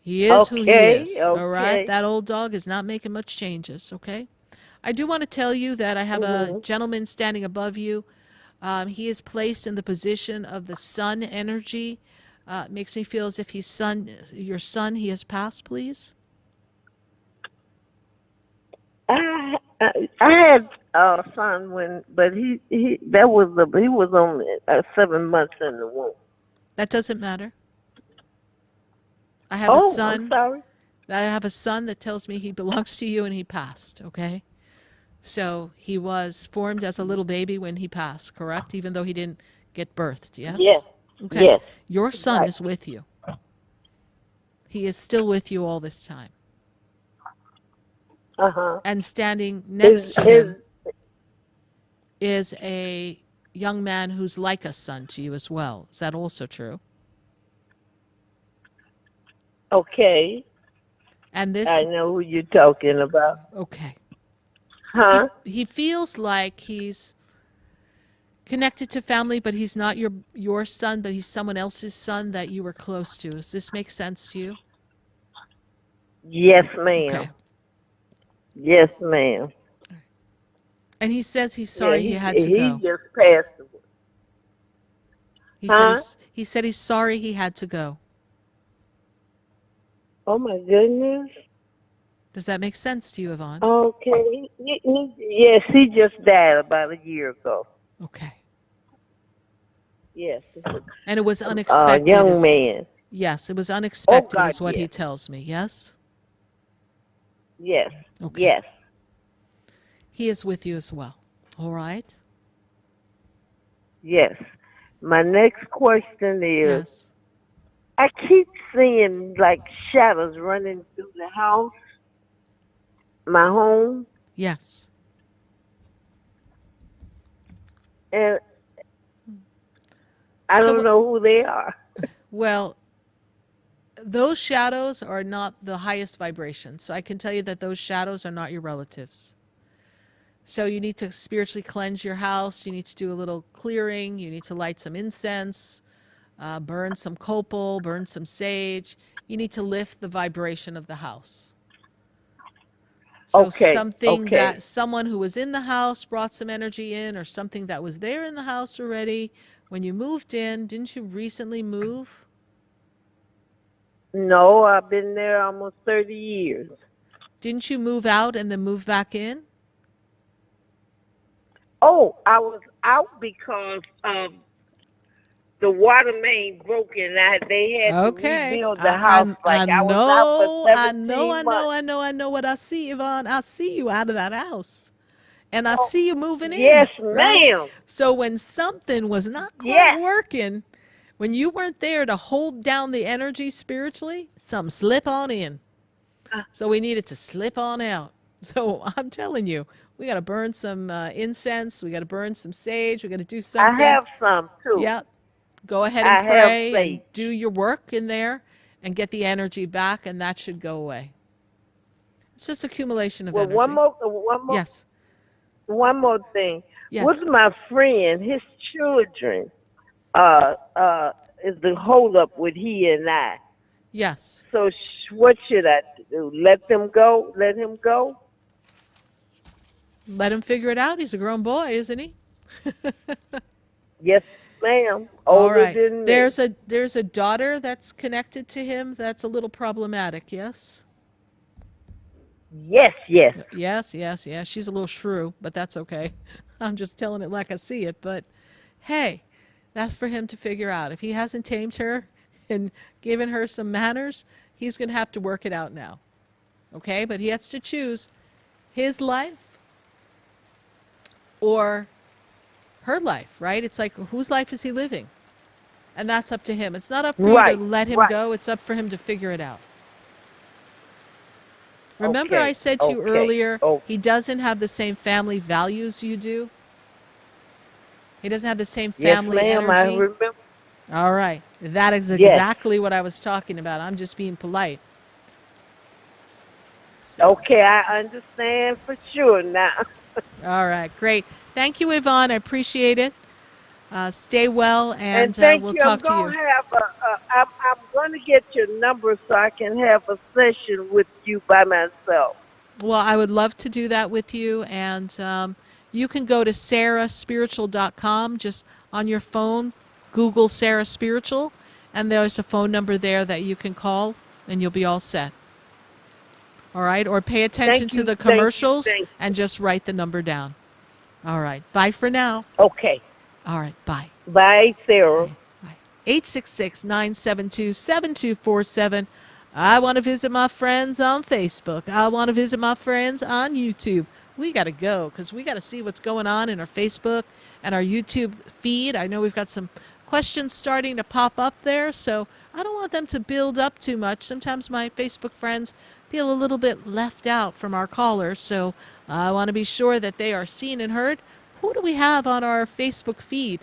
He is who he is, all right? That old dog is not making much changes, okay? I do want to tell you that I have a gentleman standing above you. He is placed in the position of the sun energy. It makes me feel as if he's your son. He has passed, please. I had a son but he was only 7 months in the womb. That doesn't matter. I have a son. I'm sorry. I have a son that tells me he belongs to you and he passed, okay? So he was formed as a little baby when he passed, correct? Even though he didn't get birthed, yes? Yes. Okay. Yes. Your son Right. is with you. He is still with you all this time. Uh-huh. And standing next to him is a young man who's like a son to you as well. Is that also true? Okay. And this, I know who you're talking about. okay. Huh? He feels like he's connected to family, but he's not your son, but he's someone else's son that you were close to. Does this make sense to you? Yes, ma'am. Okay. Yes, ma'am. And he says he's sorry he had to he go. just passed away. He said he's sorry he had to go. Oh, my goodness. Does that make sense to you, Yvonne? Okay. Yes, he just died about a year ago. Okay. Yes. And it was unexpected. Young man. Yes, it was unexpected God, is what he yes. tells me, yes? Yes. Okay. Yes. He is with you as well. All right? Yes. My next question is, Yes. I keep seeing like shadows running through the house, my home, Yes. and I So don't know who they are. Well, those shadows are not the highest vibration. So I can tell you that those shadows are not your relatives. So you need to spiritually cleanse your house. You need to do a little clearing. You need to light some incense, burn some copal, burn some sage. You need to lift the vibration of the house. So something that someone who was in the house brought some energy in, or something that was there in the house already. When you moved in, didn't you recently move? No, I've been there almost 30 years. Didn't you move out and then move back in? Oh, I was out because the water main broke and they had to rebuild the house. I I was out for 17 months. I know what I see, Yvonne. I see you out of that house. And I see you moving in. Yes, right? ma'am. So when something was not quite working, when you weren't there to hold down the energy spiritually, something slip on in. So we needed to slip on out. So I'm telling you, we got to burn some incense. We got to burn some sage. We got to do something. I have some too. Yep. Go ahead and pray and do your work in there and get the energy back, and that should go away. It's just accumulation of energy. One more. Yes. One more thing. Yes. With my friend, his children, is the holdup with he and I. Yes. So what should I do? Let them go? Let him go? Let him figure it out. He's a grown boy, isn't he? Yes, ma'am. All Older right. than me. There's a daughter that's connected to him that's a little problematic, yes? Yes. Yes. She's a little shrew, but that's okay. I'm just telling it like I see it. But hey, that's for him to figure out. If he hasn't tamed her and given her some manners, he's going to have to work it out now. Okay? But he has to choose his life or her life, right? It's like, whose life is he living? And that's up to him. It's not up for you to let him go. It's up for him to figure it out. Remember I said to you earlier, he doesn't have the same family values you do? He doesn't have the same family energy? I remember. All right. That is exactly what I was talking about. I'm just being polite. So. Okay, I understand for sure now. All right, great. Thank you, Yvonne. I appreciate it. Stay well, and we'll talk to you. I'm going to get your number so I can have a session with you by myself. Well, I would love to do that with you, and you can go to sarahspiritual.com. Just on your phone, Google Sarah Spiritual, and there's a phone number there that you can call, and you'll be all set. All right? Or pay attention to the commercials and just write the number down. All right. Bye for now. Okay. All right. Bye. Bye, Sarah. Bye. 866-972-7247. I want to visit my friends on Facebook. I want to visit my friends on YouTube. we got to go because we got to see what's going on in our Facebook and our YouTube feed. I know we've got some questions starting to pop up there, so I don't want them to build up too much. Sometimes my Facebook friends feel a little bit left out from our callers, so I want to be sure that they are seen and heard. Who do we have on our Facebook feed?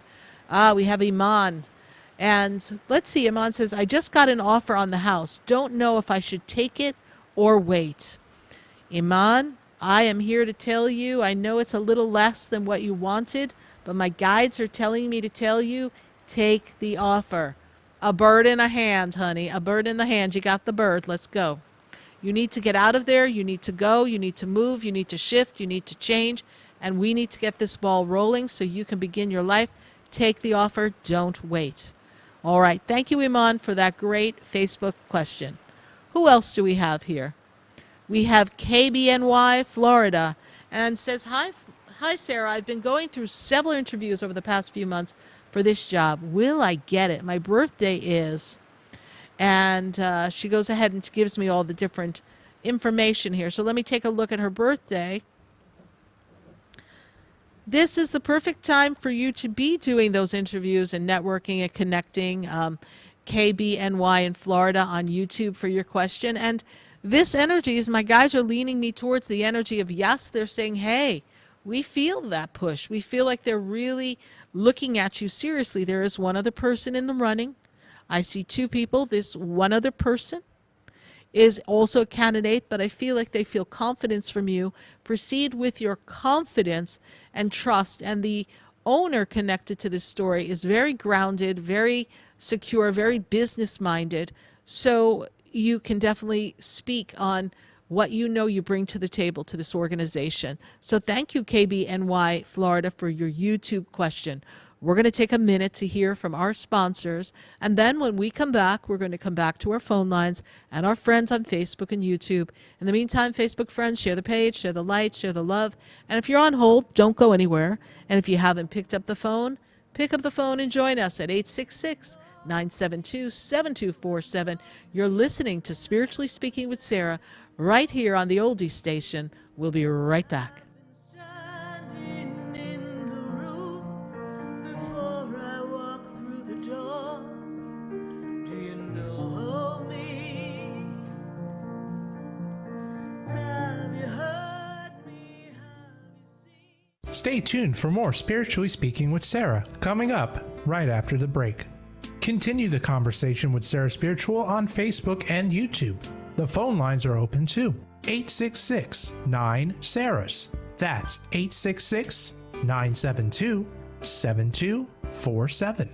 We have Iman. And let's see, Iman says, I just got an offer on the house. Don't know if I should take it or wait. Iman, I am here to tell you, I know it's a little less than what you wanted, but my guides are telling me to tell you, take the offer. A bird in a hand, honey. A bird in the hand. You got the bird. Let's go. You need to get out of there. You need to go. You need to move. You need to shift. You need to change. And we need to get this ball rolling so you can begin your life. Take the offer. Don't wait. All right. Thank you, Iman, for that great Facebook question. Who else do we have here? We have KBNY, Florida, and says, Hi, Sarah. I've been going through several interviews over the past few months for this job. Will I get it? My birthday is. And she goes ahead and gives me all the different information here. So let me take a look at her birthday. This is the perfect time for you to be doing those interviews and networking and connecting. KBNY in Florida on YouTube for your question. And this energy is, my guys are leaning me towards the energy of yes. They're saying, hey, we feel that push. We feel like they're really looking at you seriously. There is one other person in the running. I see two people. This one other person is also a candidate, but I feel like they feel confidence from you. Proceed with your confidence and trust. And the owner connected to this story is very grounded, very secure, very business-minded. So you can definitely speak on what you know you bring to the table to this organization. So thank you, KBNY Florida, for your YouTube question. We're going to take a minute to hear from our sponsors, and then when we come back, we're going to come back to our phone lines and our friends on Facebook and YouTube. In the meantime, Facebook friends, share the page, share the light, share the love, and if you're on hold, don't go anywhere. And if you haven't picked up the phone, pick up the phone and join us at 866-972-7247. You're listening to Spiritually Speaking with Sarah right here on the Oldie Station. We'll be right back. Stay tuned for more Spiritually Speaking with Sarah, coming up right after the break. Continue the conversation with Sarah Spiritual on Facebook and YouTube. The phone lines are open too. 866-9-SARAHS. That's 866-972-7247.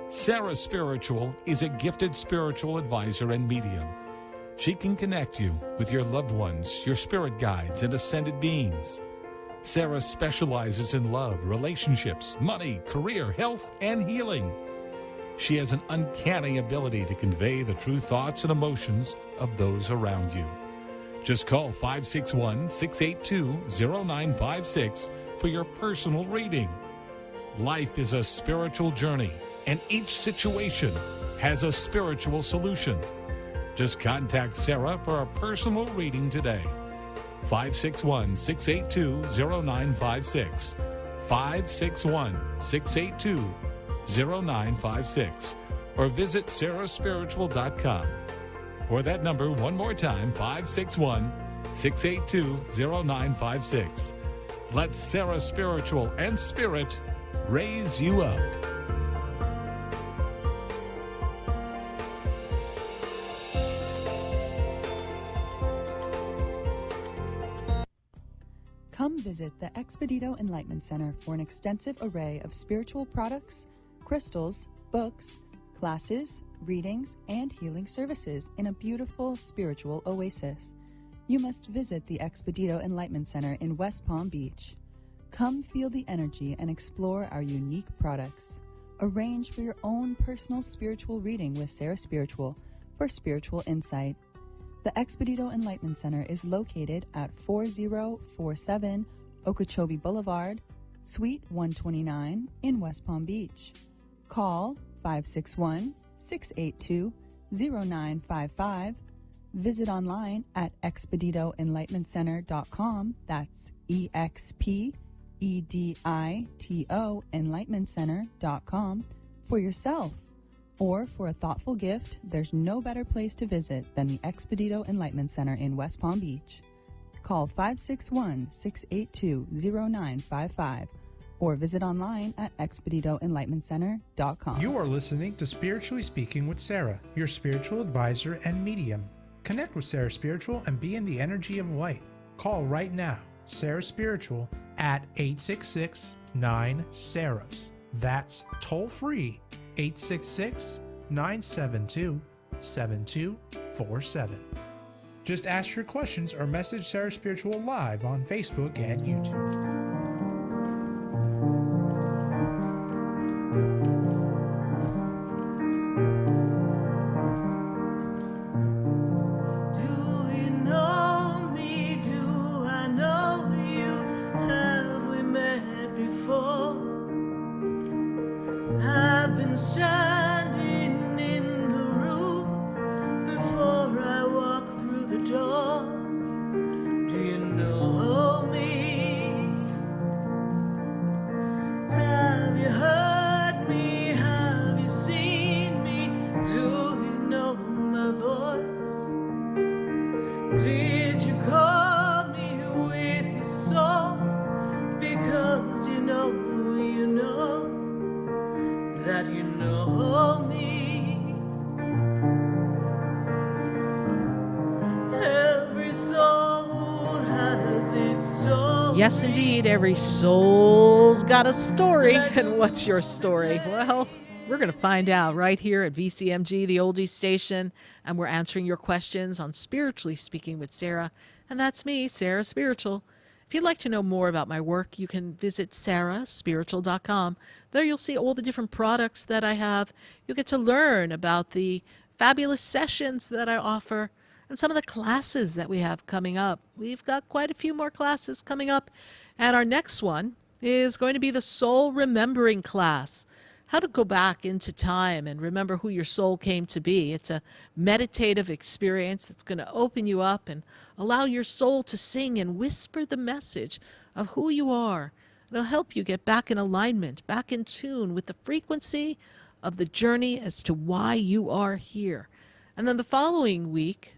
Sarah Spiritual is a gifted spiritual advisor and medium. She can connect you with your loved ones, your spirit guides, and ascended beings. Sarah specializes in love, relationships, money, career, health, and healing. She has an uncanny ability to convey the true thoughts and emotions of those around you. Just call 561-682-0956 for your personal reading. Life is a spiritual journey, and each situation has a spiritual solution. Just contact Sarah for a personal reading today. 561-682-0956. 561-682-0956. Or visit sarahspiritual.com. Or that number one more time, 561-682-0956. Let Sarah Spiritual and Spirit raise you up. Come visit the Expedito Enlightenment Center for an extensive array of spiritual products, crystals, books, classes, readings, and healing services in a beautiful spiritual oasis. You must visit the Expedito Enlightenment Center in West Palm Beach. Come feel the energy and explore our unique products. Arrange for your own personal spiritual reading with Sarah Spiritual for spiritual insight. The Expedito Enlightenment Center is located at 4047 Okeechobee Boulevard, Suite 129 in West Palm Beach. Call 561-682-0955, Visit online at expeditoenlightenmentcenter.com. That's EXPEDITO enlightenmentcenter.com for yourself. Or for a thoughtful gift, there's no better place to visit than the Expedito Enlightenment Center in West Palm Beach. Call 561-682-0955 or visit online at expeditoenlightenmentcenter.com. You are listening to Spiritually Speaking with Sarah, your spiritual advisor and medium. Connect with Sarah Spiritual and be in the energy of light. Call right now, Sarah Spiritual, at 866-9-SARAHS. That's toll free, 866-972-7247. Just ask your questions or message Sarah Spiritual live on Facebook and YouTube. Did you call me with your soul? Because you know that you know me. Every soul has its soul. Yes, indeed, every soul's got a story. And what's your story? Well, we're going to find out right here at VCMG, the oldies station, and we're answering your questions on Spiritually Speaking with Sarah, and that's me, Sarah Spiritual. If you'd like to know more about my work, you can visit sarahspiritual.com. There you'll see all the different products that I have. You'll get to learn about the fabulous sessions that I offer and some of the classes that we have coming up. We've got quite a few more classes coming up, and our next one is going to be the Soul Remembering class. How to go back into time and remember who your soul came to be. It's a meditative experience that's going to open you up and allow your soul to sing and whisper the message of who you are. It'll help you get back in alignment, back in tune with the frequency of the journey as to why you are here. And then the following week,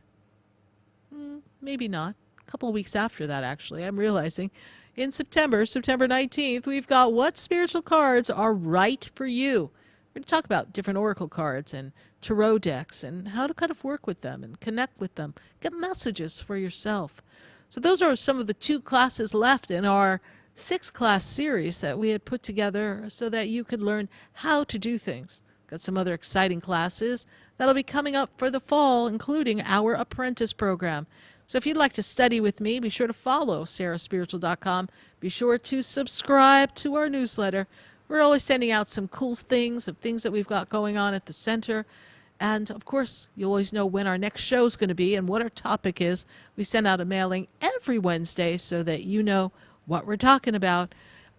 maybe not, a couple of weeks after that actually, I'm realizing, in September 19th, we've got what spiritual cards are right for you. We're going to talk about different oracle cards and tarot decks and how to kind of work with them and connect with them, get messages for yourself. So those are some of the 2 classes left in our 6-class series that we had put together so that you could learn how to do things. Got some other exciting classes that'll be coming up for the fall, including our apprentice program. So if you'd like to study with me, be sure to follow sarahspiritual.com. Be sure to subscribe to our newsletter. We're always sending out some cool things of things that we've got going on at the center. And, of course, you always know when our next show is going to be and what our topic is. We send out a mailing every Wednesday so that you know what we're talking about.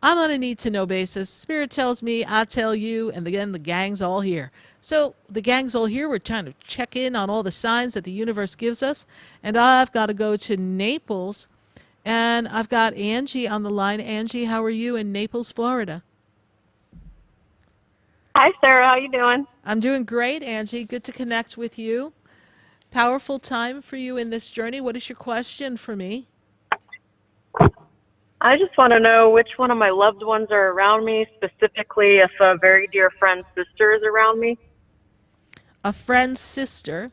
I'm on a need-to-know basis. Spirit tells me, I tell you, and again, the gang's all here. So the gang's all here. We're trying to check in on all the signs that the universe gives us. And I've got to go to Naples. And I've got Angie on the line. Angie, how are you in Naples, Florida? Hi, Sarah. How you doing? I'm doing great, Angie. Good to connect with you. Powerful time for you in this journey. What is your question for me? I just want to know which one of my loved ones are around me, specifically if a very dear friend's sister is around me. A friend's sister.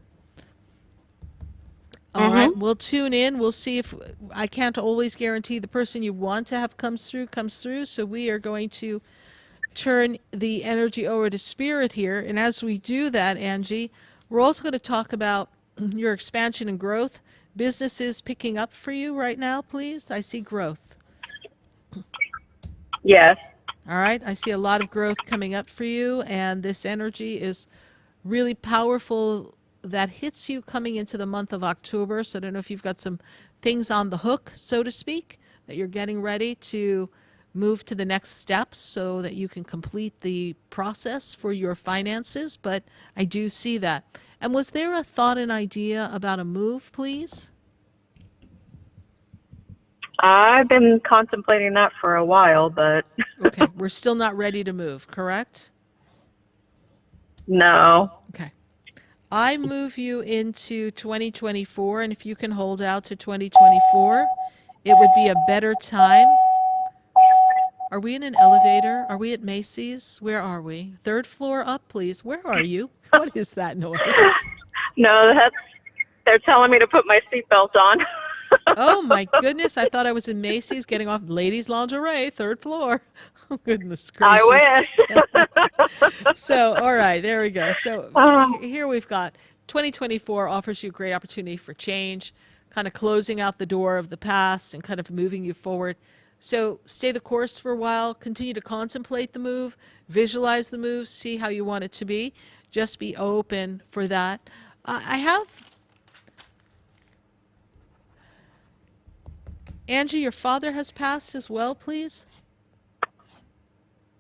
All right, we'll tune in. We'll see if I can't always guarantee the person you want to have comes through. So we are going to turn the energy over to Spirit here. And as we do that, Angie, we're also going to talk about your expansion and growth. Businesses picking up for you right now, please. I see growth. Yes. All right. I see a lot of growth coming up for you, and this energy is really powerful that hits you coming into the month of October. So I don't know if you've got some things on the hook, so to speak, that you're getting ready to move to the next steps so that you can complete the process for your finances, but I do see that. And was there a thought and idea about a move, please? I've been contemplating that for a while, but Okay, we're still not ready to move, correct? no. Okay. I move you into 2024, and if you can hold out to 2024, it would be a better time. Are we in an elevator? Are we at Macy's? Where are we? Third floor up, please. Where are you? What is that noise? No, they're telling me to put my seatbelt on. Oh my goodness, I thought I was in Macy's getting off ladies' lingerie, third floor. Oh, goodness gracious. I wish. So, all right, there we go. So here we've got 2024 offers you a great opportunity for change, kind of closing out the door of the past and kind of moving you forward. So stay the course for a while, continue to contemplate the move, visualize the move, see how you want it to be. Just be open for that. I have Angie, your father has passed as well, please?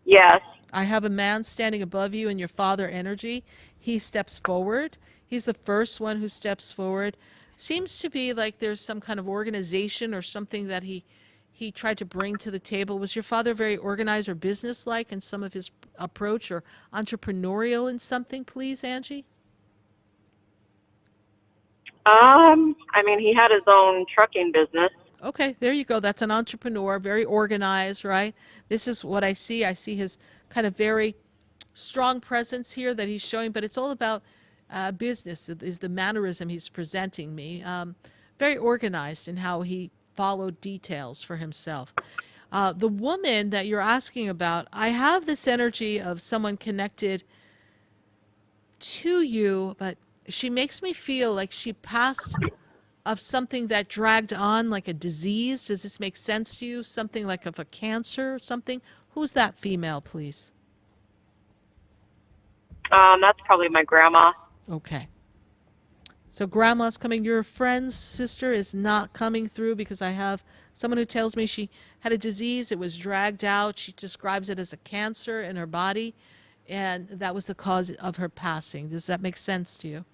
Yes. I have a man standing above you in your father energy. He steps forward. He's the first one who steps forward. Seems to be like there's some kind of organization or something that he tried to bring to the table. Was your father very organized or businesslike in some of his approach or entrepreneurial in something, please, Angie? I mean, he had his own trucking business. Okay, there you go. That's an entrepreneur, very organized, right? This is what I see. I see his kind of very strong presence here that he's showing, but it's all about business, is the mannerism he's presenting me. Very organized in how he followed details for himself. The woman that you're asking about, I have this energy of someone connected to you, but she makes me feel like she passed of something that dragged on, like a disease. Does this make sense to you? Something like of a cancer or something? Who's that female, please? That's probably my grandma. Okay. So grandma's coming. Your friend's sister is not coming through because I have someone who tells me she had a disease. It was dragged out. She describes it as a cancer in her body, and that was the cause of her passing. Does that make sense to you?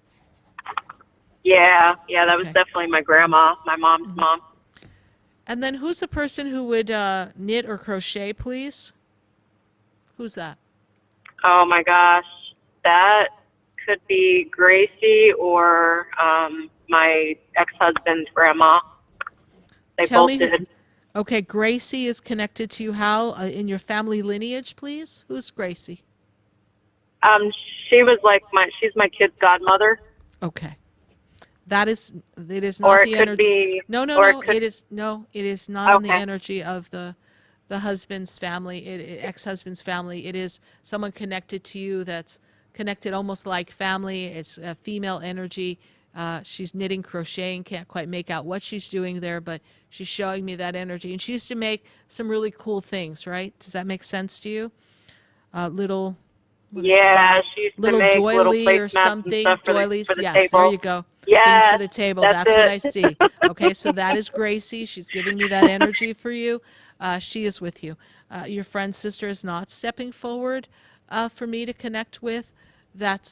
Yeah, that was definitely my grandma, my mom's mom. And then who's the person who would knit or crochet, please? Who's that? Oh my gosh, that could be Gracie or my ex-husband's grandma. They Tell both me. did. Okay, Gracie is connected to you how in your family lineage, please? Who's Gracie? She was like she's my kid's godmother. Okay. It is not Or the it could energy. be. No, or it it is not on the Okay. energy of the husband's family, ex-husband's family. It is someone connected to you that's connected almost like family. It's a female energy. She's knitting, crocheting, can't quite make out what she's doing there, but she's showing me that energy. And she used to make some really cool things, right? Does that make sense to you? Little Yeah, she used to little make doily little or placemats and something. stuff for Doilies, the yes, table. there you go. Yes, Things for the table. that's What I it. see. Okay, so that is Gracie. She's giving me that energy for you. She is with you. Your friend's sister is not stepping forward for me to connect with. That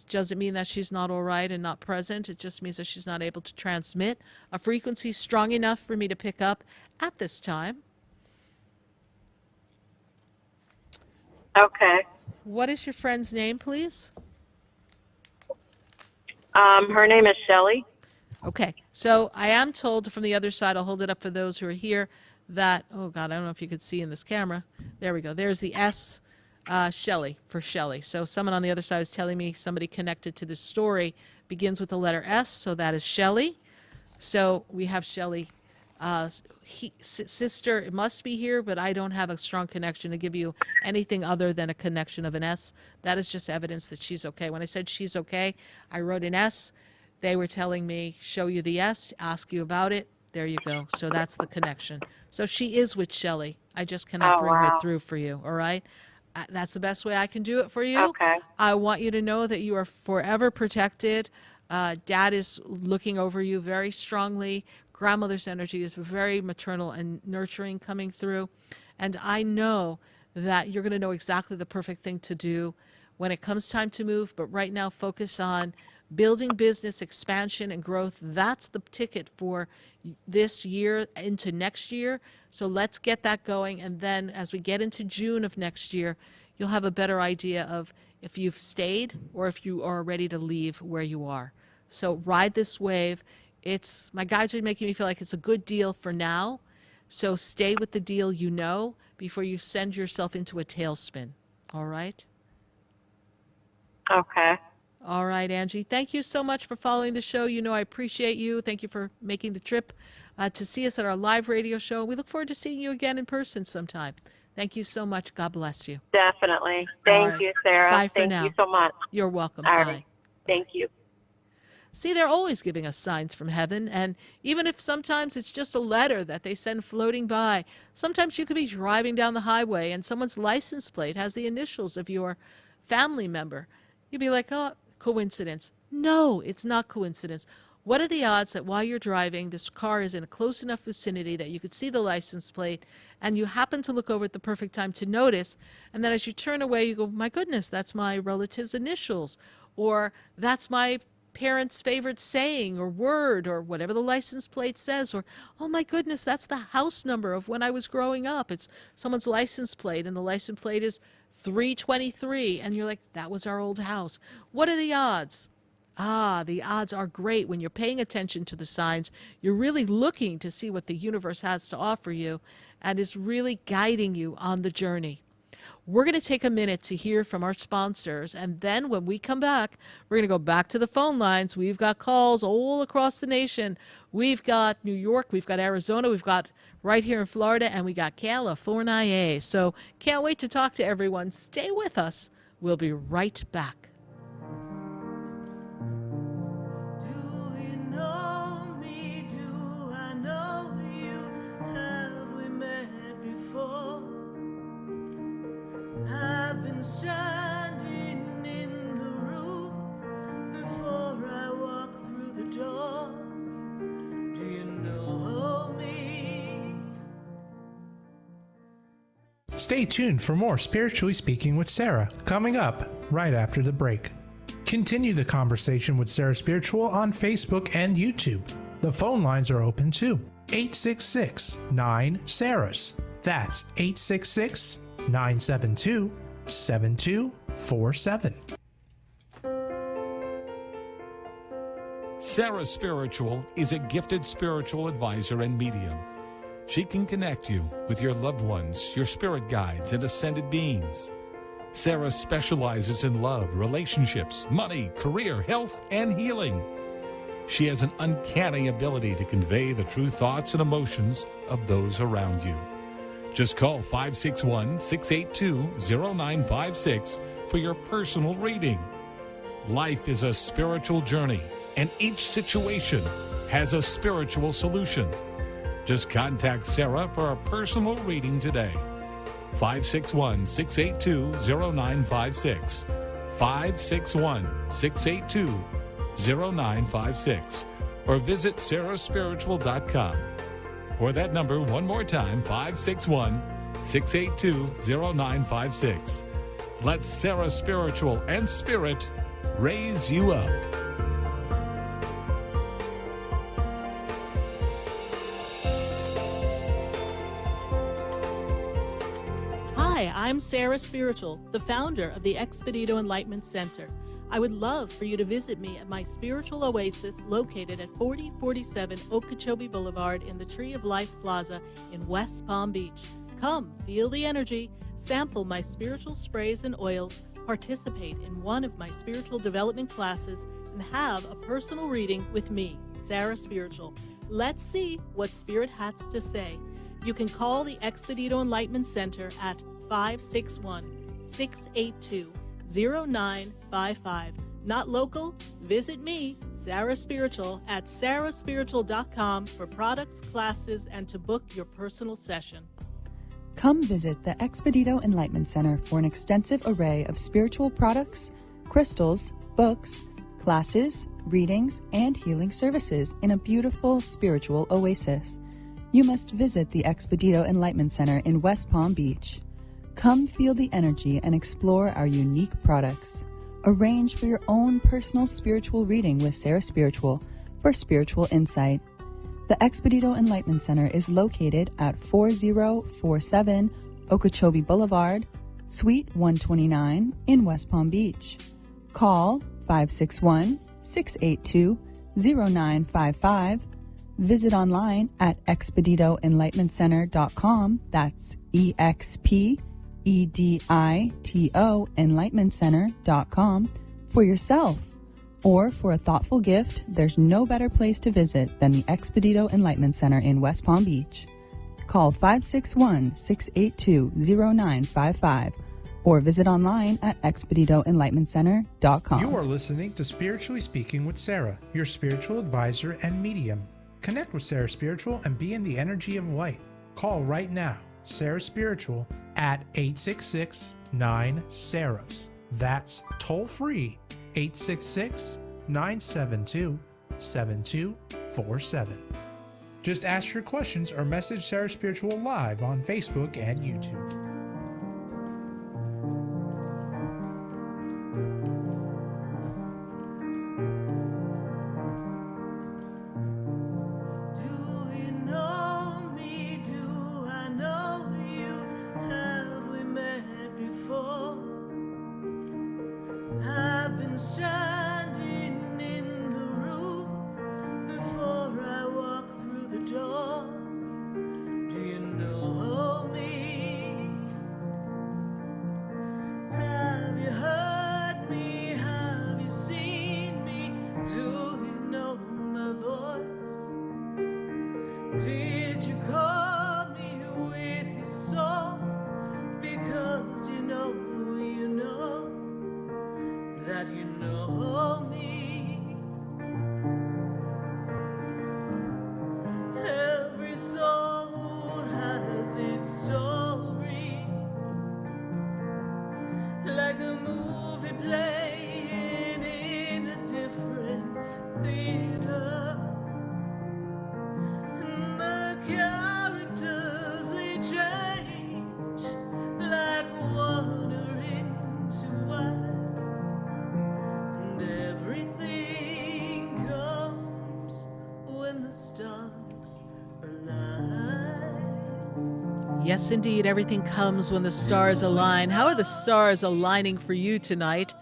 doesn't mean that she's not all right and not present. It just means that she's not able to transmit a frequency strong enough for me to pick up at this time. Okay. What is your friend's name, please? Her name is Shelley. Okay, so I am told from the other side, I'll hold it up for those who are here, that, oh God, I don't know if you could see in this camera. There we go. There's the S, Shelley, for Shelley. So someone on the other side is telling me somebody connected to this story begins with the letter S, so that is Shelley. So we have Shelley. Sister, it must be here, but I don't have a strong connection to give you anything other than a connection of an S. That is just evidence that she's okay. When I said she's okay, I wrote an S. They were telling me, show you the S, ask you about it. There you go. So that's the connection. So she is with Shelley. I just cannot bring her through for you, all right? That's the best way I can do it for you. Okay. I want you to know that you are forever protected. Dad is looking over you very strongly. Grandmother's energy is very maternal and nurturing coming through. And I know that you're going to know exactly the perfect thing to do when it comes time to move. But right now, focus on building business expansion and growth. That's the ticket for this year into next year. So let's get that going. And then as we get into June of next year, you'll have a better idea of if you've stayed or if you are ready to leave where you are. So ride this wave. My guides are making me feel like it's a good deal for now. So stay with the deal you know before you send yourself into a tailspin. All right? Okay. All right, Angie. Thank you so much for following the show. You know I appreciate you. Thank you for making the trip to see us at our live radio show. We look forward to seeing you again in person sometime. Thank you so much. God bless you. Definitely. Thank you, Sarah. Bye for Thank now. you so much. You're welcome. All Bye. right. Thank you. See, they're always giving us signs from heaven, and even if sometimes it's just a letter that they send floating by, sometimes you could be driving down the highway and someone's license plate has the initials of your family member. You'd be like, oh, coincidence. No, it's not coincidence. What are the odds that while you're driving, this car is in a close enough vicinity that you could see the license plate, and you happen to look over at the perfect time to notice, and then as you turn away, you go, my goodness, that's my relative's initials, or that's my parents' favorite saying or word or whatever the license plate says, or, oh my goodness, that's the house number of when I was growing up. It's someone's license plate, and the license plate is 323, and you're like, that was our old house. What are the odds? The odds are great when you're paying attention to the signs. You're really looking to see what the universe has to offer you and is really guiding you on the journey. We're going to take a minute to hear from our sponsors, and then when we come back, we're going to go back to the phone lines. We've got calls all across the nation. We've got New York, we've got Arizona, we've got right here in Florida, and we got California. So can't wait to talk to everyone. Stay with us. We'll be right back. I've been standing in the room before I walk through the door. Do you know me? Stay tuned for more Spiritually Speaking with Sarah, coming up right after the break. Continue the conversation with Sarah Spiritual on Facebook and YouTube. The phone lines are open too. 866-9-SARAHS. That's 866-972-7247. Sarah Spiritual is a gifted spiritual advisor and medium. She can connect you with your loved ones, your spirit guides, and ascended beings. Sarah specializes in love, relationships, money, career, health, and healing. She has an uncanny ability to convey the true thoughts and emotions of those around you. Just call 561-682-0956 for your personal reading. Life is a spiritual journey, and each situation has a spiritual solution. Just contact Sarah for a personal reading today. 561-682-0956. 561-682-0956. Or visit sarahspiritual.com. Or that number one more time, 561-682-0956. Let Sarah Spiritual and Spirit raise you up. Hi, I'm Sarah Spiritual, the founder of the Expedito Enlightenment Center. I would love for you to visit me at my spiritual oasis located at 4047 Okeechobee Boulevard in the Tree of Life Plaza in West Palm Beach. Come, feel the energy, sample my spiritual sprays and oils, participate in one of my spiritual development classes, and have a personal reading with me, Sarah Spiritual. Let's see what Spirit has to say. You can call the Expedito Enlightenment Center at 561-682-0955. Not local? Visit me, Sarah Spiritual, at sarahspiritual.com for products, classes, and to book your personal session. Come visit the Expedito Enlightenment Center for an extensive array of spiritual products, crystals, books, classes, readings, and healing services in a beautiful spiritual oasis. You must visit the Expedito Enlightenment Center in West Palm Beach. Come feel the energy and explore our unique products. Arrange for your own personal spiritual reading with Sarah Spiritual for spiritual insight. The Expedito Enlightenment Center is located at 4047 Okeechobee Boulevard, Suite 129 in West Palm Beach. Call 561-682-0955. Visit online at expeditoenlightenmentcenter.com. That's EXPEDITO enlightenmentcenter.com for yourself. Or for a thoughtful gift, there's no better place to visit than the Expedito Enlightenment Center in West Palm Beach. Call 561-682-0955 or visit online at expeditoenlightenmentcenter.com. You are listening to Spiritually Speaking with Sarah, your spiritual advisor and medium. Connect with Sarah Spiritual and be in the energy of light. Call right now, Sarah Spiritual, at 866-9-SARAHS. That's toll free, 866-972-7247. Just ask your questions or message Sarah Spiritual live on Facebook and YouTube. Did you call me with your song? Because you know that you know me. Every soul has its story, like a movie playing in a different theater. Characters, they change like water into wine, and everything comes when the stars align. Yes, indeed, everything comes when the stars align. How are the stars aligning for you tonight?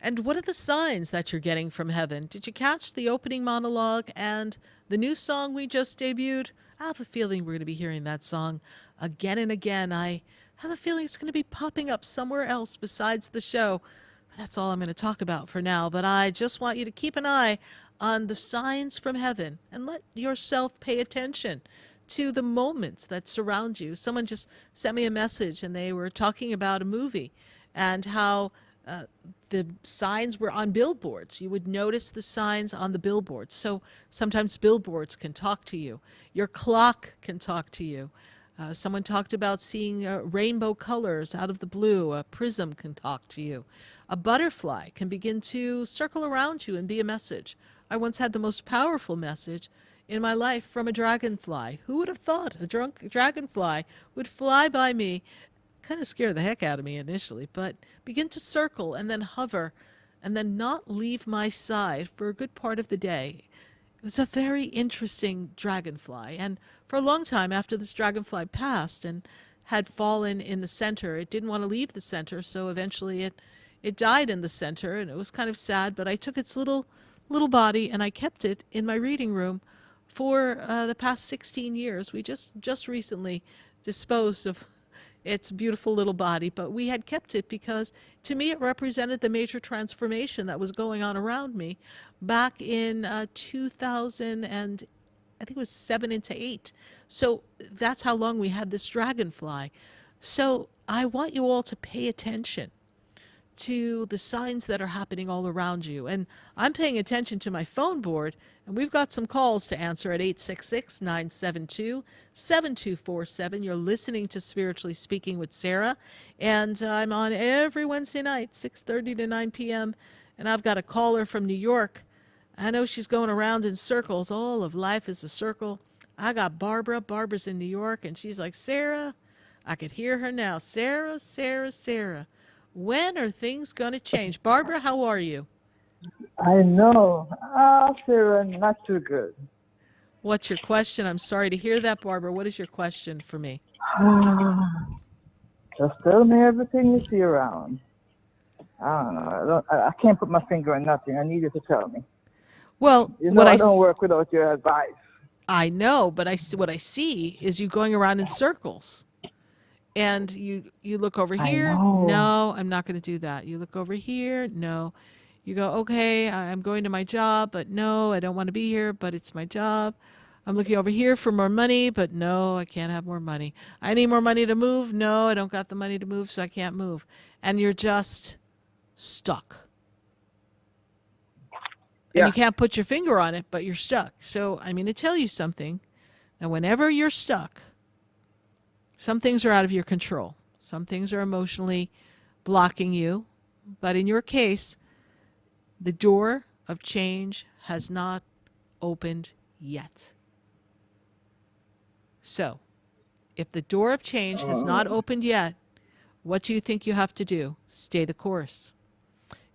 And what are the signs that you're getting from heaven? Did you catch the opening monologue and the new song we just debuted? I have a feeling we're going to be hearing that song again and again. I have a feeling it's going to be popping up somewhere else besides the show. That's all I'm going to talk about for now. But I just want you to keep an eye on the signs from heaven and let yourself pay attention to the moments that surround you. Someone just sent me a message and they were talking about a movie and how the signs were on billboards. You would notice the signs on the billboards. So sometimes billboards can talk to you. Your clock can talk to you. Someone talked about seeing rainbow colors out of the blue. A prism can talk to you. A butterfly can begin to circle around you and be a message. I once had the most powerful message in my life from a dragonfly. Who would have thought a dragonfly would fly by me? Kind of scared the heck out of me initially, but begin to circle and then hover and then not leave my side for a good part of the day. It was a very interesting dragonfly, and for a long time after this dragonfly passed and had fallen in the center, it didn't want to leave the center, so eventually it died in the center, and it was kind of sad, but I took its little body and I kept it in my reading room for the past 16 years. We just recently disposed of its beautiful little body, but we had kept it because to me it represented the major transformation that was going on around me back in 2000 and I think it was 7 into 8. So that's how long we had this dragonfly. So I want you all to pay attention to the signs that are happening all around you. And I'm paying attention to my phone board, and we've got some calls to answer at 866-972-7247. You're listening to Spiritually Speaking with Sarah, and I'm on every Wednesday night, 6:30 to 9 p.m., and I've got a caller from New York. I know she's going around in circles. All of life is a circle. I got Barbara. Barbara's in New York, and she's like, Sarah, I could hear her now. Sarah, Sarah, Sarah. When are things going to change? Barbara, how are you? I know. Sarah, not too good. What's your question? I'm sorry to hear that, Barbara. What is your question for me? Just tell me everything you see around. I don't know. I can't put my finger on nothing. I need you to tell me. Well, you know I don't work without your advice. I know, but what I see is you going around in circles. And you look over here. No, I'm not going to do that. You look over here. No. You go, okay, I'm going to my job, but no, I don't want to be here, but it's my job. I'm looking over here for more money, but no, I can't have more money. I need more money to move. No, I don't got the money to move, so I can't move. And you're just stuck. And you can't put your finger on it, but you're stuck. So I'm going to tell you something. Now, whenever you're stuck, some things are out of your control. Some things are emotionally blocking you. But in your case, the door of change has not opened yet. So, if the door of change has not opened yet, what do you think you have to do? Stay the course.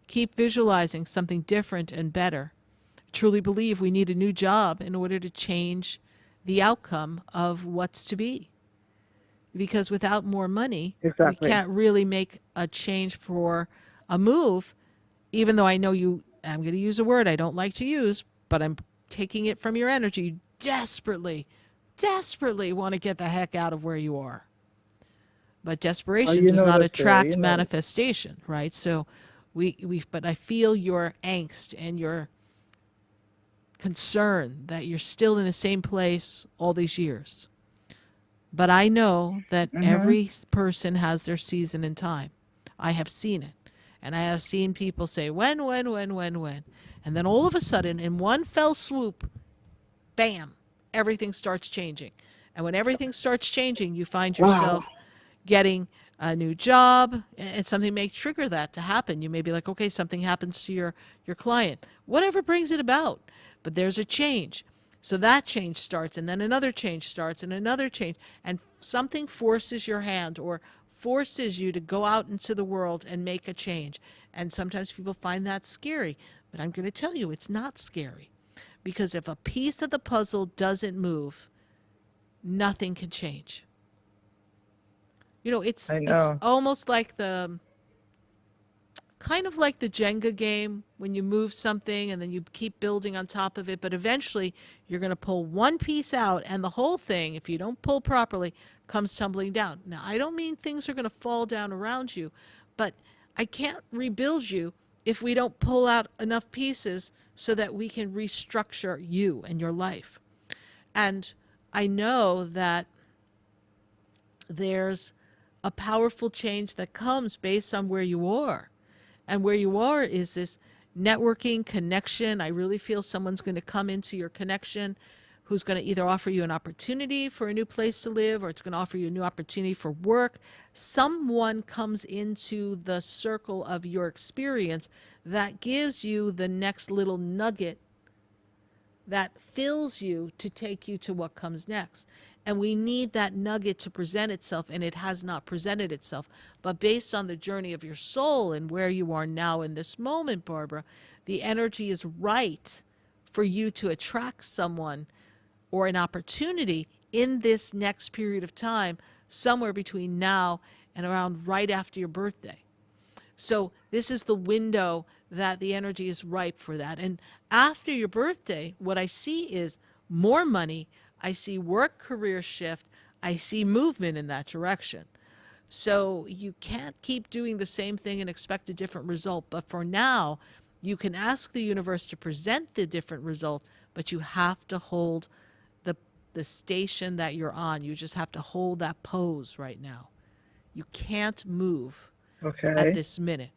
Keep visualizing something different and better. I truly believe we need a new job in order to change the outcome of what's to be. Because without more money, we can't really make a change for a move, even though I know I'm going to use a word I don't like to use, but I'm taking it from your energy. You desperately want to get the heck out of where you are. But desperation does not attract manifestation, right? So but I feel your angst and your concern that you're still in the same place all these years. But I know that every person has their season in time. I have seen it. And I have seen people say, when. And then all of a sudden, in one fell swoop, bam, everything starts changing. And when everything starts changing, you find yourself getting a new job, and something may trigger that to happen. You may be like, okay, something happens to your client. Whatever brings it about. But there's a change. So that change starts, and then another change starts, and another change. And something forces your hand or forces you to go out into the world and make a change. And sometimes people find that scary. But I'm going to tell you, it's not scary. Because if a piece of the puzzle doesn't move, nothing can change. You know, it's almost like kind of like the Jenga game when you move something and then you keep building on top of it, but eventually you're going to pull one piece out and the whole thing, if you don't pull properly, comes tumbling down. Now, I don't mean things are going to fall down around you, but I can't rebuild you if we don't pull out enough pieces so that we can restructure you and your life. And I know that there's a powerful change that comes based on where you are. And where you are is this networking connection. I really feel someone's going to come into your connection who's going to either offer you an opportunity for a new place to live, or it's going to offer you a new opportunity for work. Someone comes into the circle of your experience that gives you the next little nugget that fills you to take you to what comes next. And we need that nugget to present itself, and it has not presented itself. But based on the journey of your soul and where you are now in this moment, Barbara, the energy is right for you to attract someone or an opportunity in this next period of time, somewhere between now and around right after your birthday. So this is the window that the energy is ripe for that. And after your birthday, what I see is more money. I see work career shift. I see movement in that direction. So you can't keep doing the same thing and expect a different result. But for now, you can ask the universe to present the different result, but you have to hold the station that you're on. You just have to hold that pose right now. You can't move at this minute.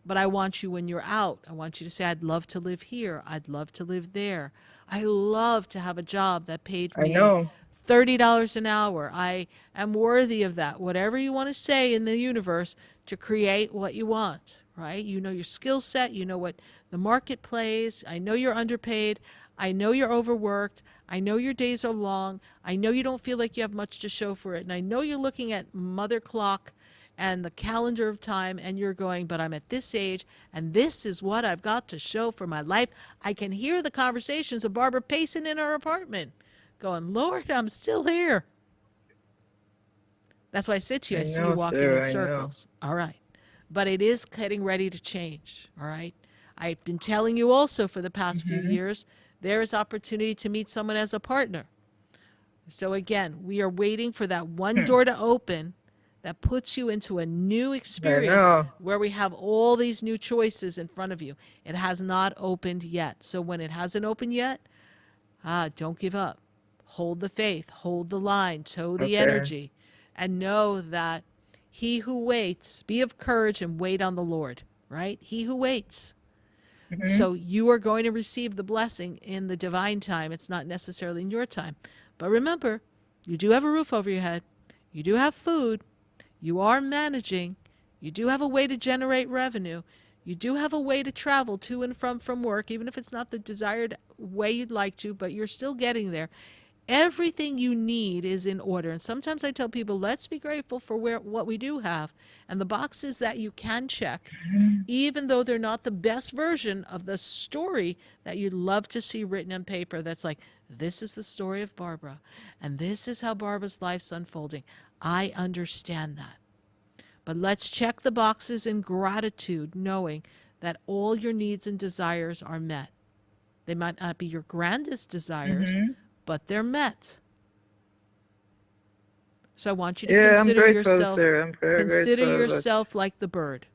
But I want you, when you're out, I want you to say, I'd love to live here. I'd love to live there. I love to have a job that paid me $30 an hour. I am worthy of that. Whatever you want to say in the universe to create what you want, right? You know your skill set. You know what the market plays. I know you're underpaid. I know you're overworked. I know your days are long. I know you don't feel like you have much to show for it. And I know you're looking at mother clock and the calendar of time, and you're going, but I'm at this age, and this is what I've got to show for my life. I can hear the conversations of Barbara pacing in her apartment, going, Lord, I'm still here. That's why I said to you, I see you walking in circles. All right. But it is getting ready to change. All right. I've been telling you also for the past few years, there is opportunity to meet someone as a partner. So again, we are waiting for that one door to open that puts you into a new experience where we have all these new choices in front of you. It has not opened yet. So when it hasn't opened yet, don't give up. Hold the faith, hold the line, toe the energy, and know that he who waits, be of courage and wait on the Lord, right? He who waits. So you are going to receive the blessing in the divine time. It's not necessarily in your time. But remember, you do have a roof over your head. You do have food. You are managing. You do have a way to generate revenue. You do have a way to travel to and from work, even if it's not the desired way you'd like to, but you're still getting there. Everything you need is in order. And sometimes I tell people, let's be grateful for what we do have. And the boxes that you can check, even though they're not the best version of the story that you'd love to see written on paper, that's like, this is the story of Barbara, and this is how Barbara's life's unfolding. I understand that. But let's check the boxes in gratitude, knowing that all your needs and desires are met. They might not be your grandest desires, but they're met. So I want you to consider yourself like the bird.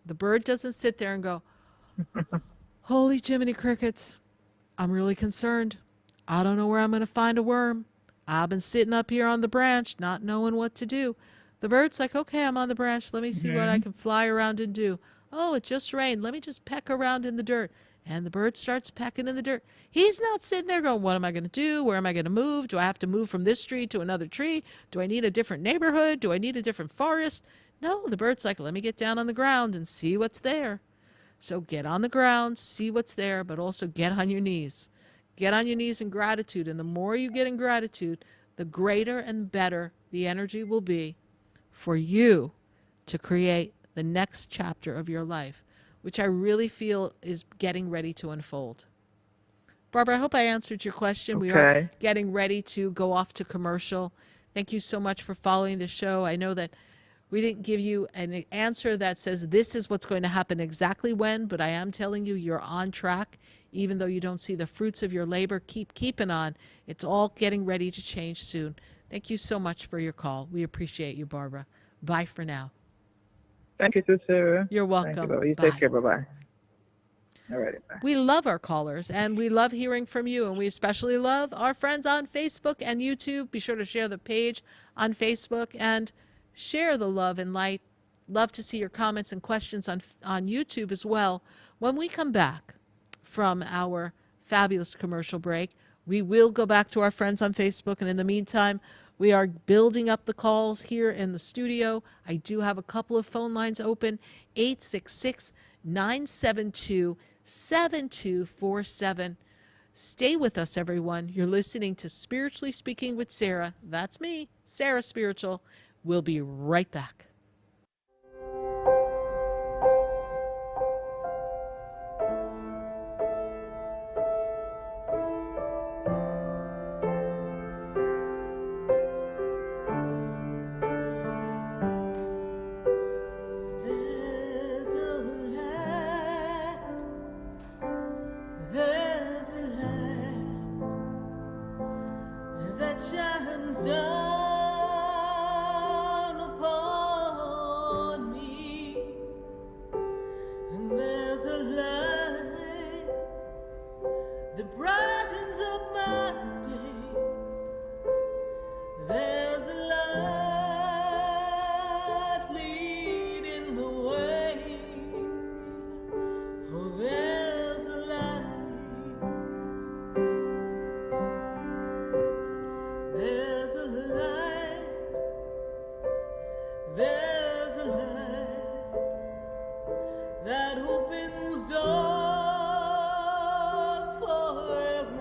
The bird doesn't sit there and go, holy Jiminy Crickets, I'm really concerned. I don't know where I'm going to find a worm. I've been sitting up here on the branch not knowing what to do. The bird's like, okay, I'm on the branch. Let me see what I can fly around and do. Oh, it just rained. Let me just peck around in the dirt. And the bird starts pecking in the dirt. He's not sitting there going, what am I going to do? Where am I going to move? Do I have to move from this tree to another tree? Do I need a different neighborhood? Do I need a different forest? No, the bird's like, let me get down on the ground and see what's there. So get on the ground, see what's there, but also get on your knees. Get on your knees in gratitude. And the more you get in gratitude, the greater and better the energy will be for you to create the next chapter of your life, which I really feel is getting ready to unfold. Barbara, I hope I answered your question. We are getting ready to go off to commercial. Thank you so much for following the show. I know that we didn't give you an answer that says this is what's going to happen exactly when, but I am telling you you're on track. Even though you don't see the fruits of your labor, keep keeping on. It's all getting ready to change soon. Thank you so much for your call. We appreciate you, Barbara. Bye for now. Thank you, Sarah. You're welcome. Thank you, you take care. Bye-bye. All right. Bye. We love our callers, and we love hearing from you, and we especially love our friends on Facebook and YouTube. Be sure to share the page on Facebook and share the love and light. Love to see your comments and questions on YouTube as well. When we come back from our fabulous commercial break, we will go back to our friends on Facebook, and in the meantime, we are building up the calls here in the studio. I do have a couple of phone lines open, 866-972-7247. Stay with us, everyone. You're listening to Spiritually Speaking with Sarah. That's me, Sarah Spiritual. We'll be right back. Shines down upon me, and there's a light that brightens up my day. There's a light leading the way. Oh, there's a light. There's a light, there's a light that opens doors for everyone.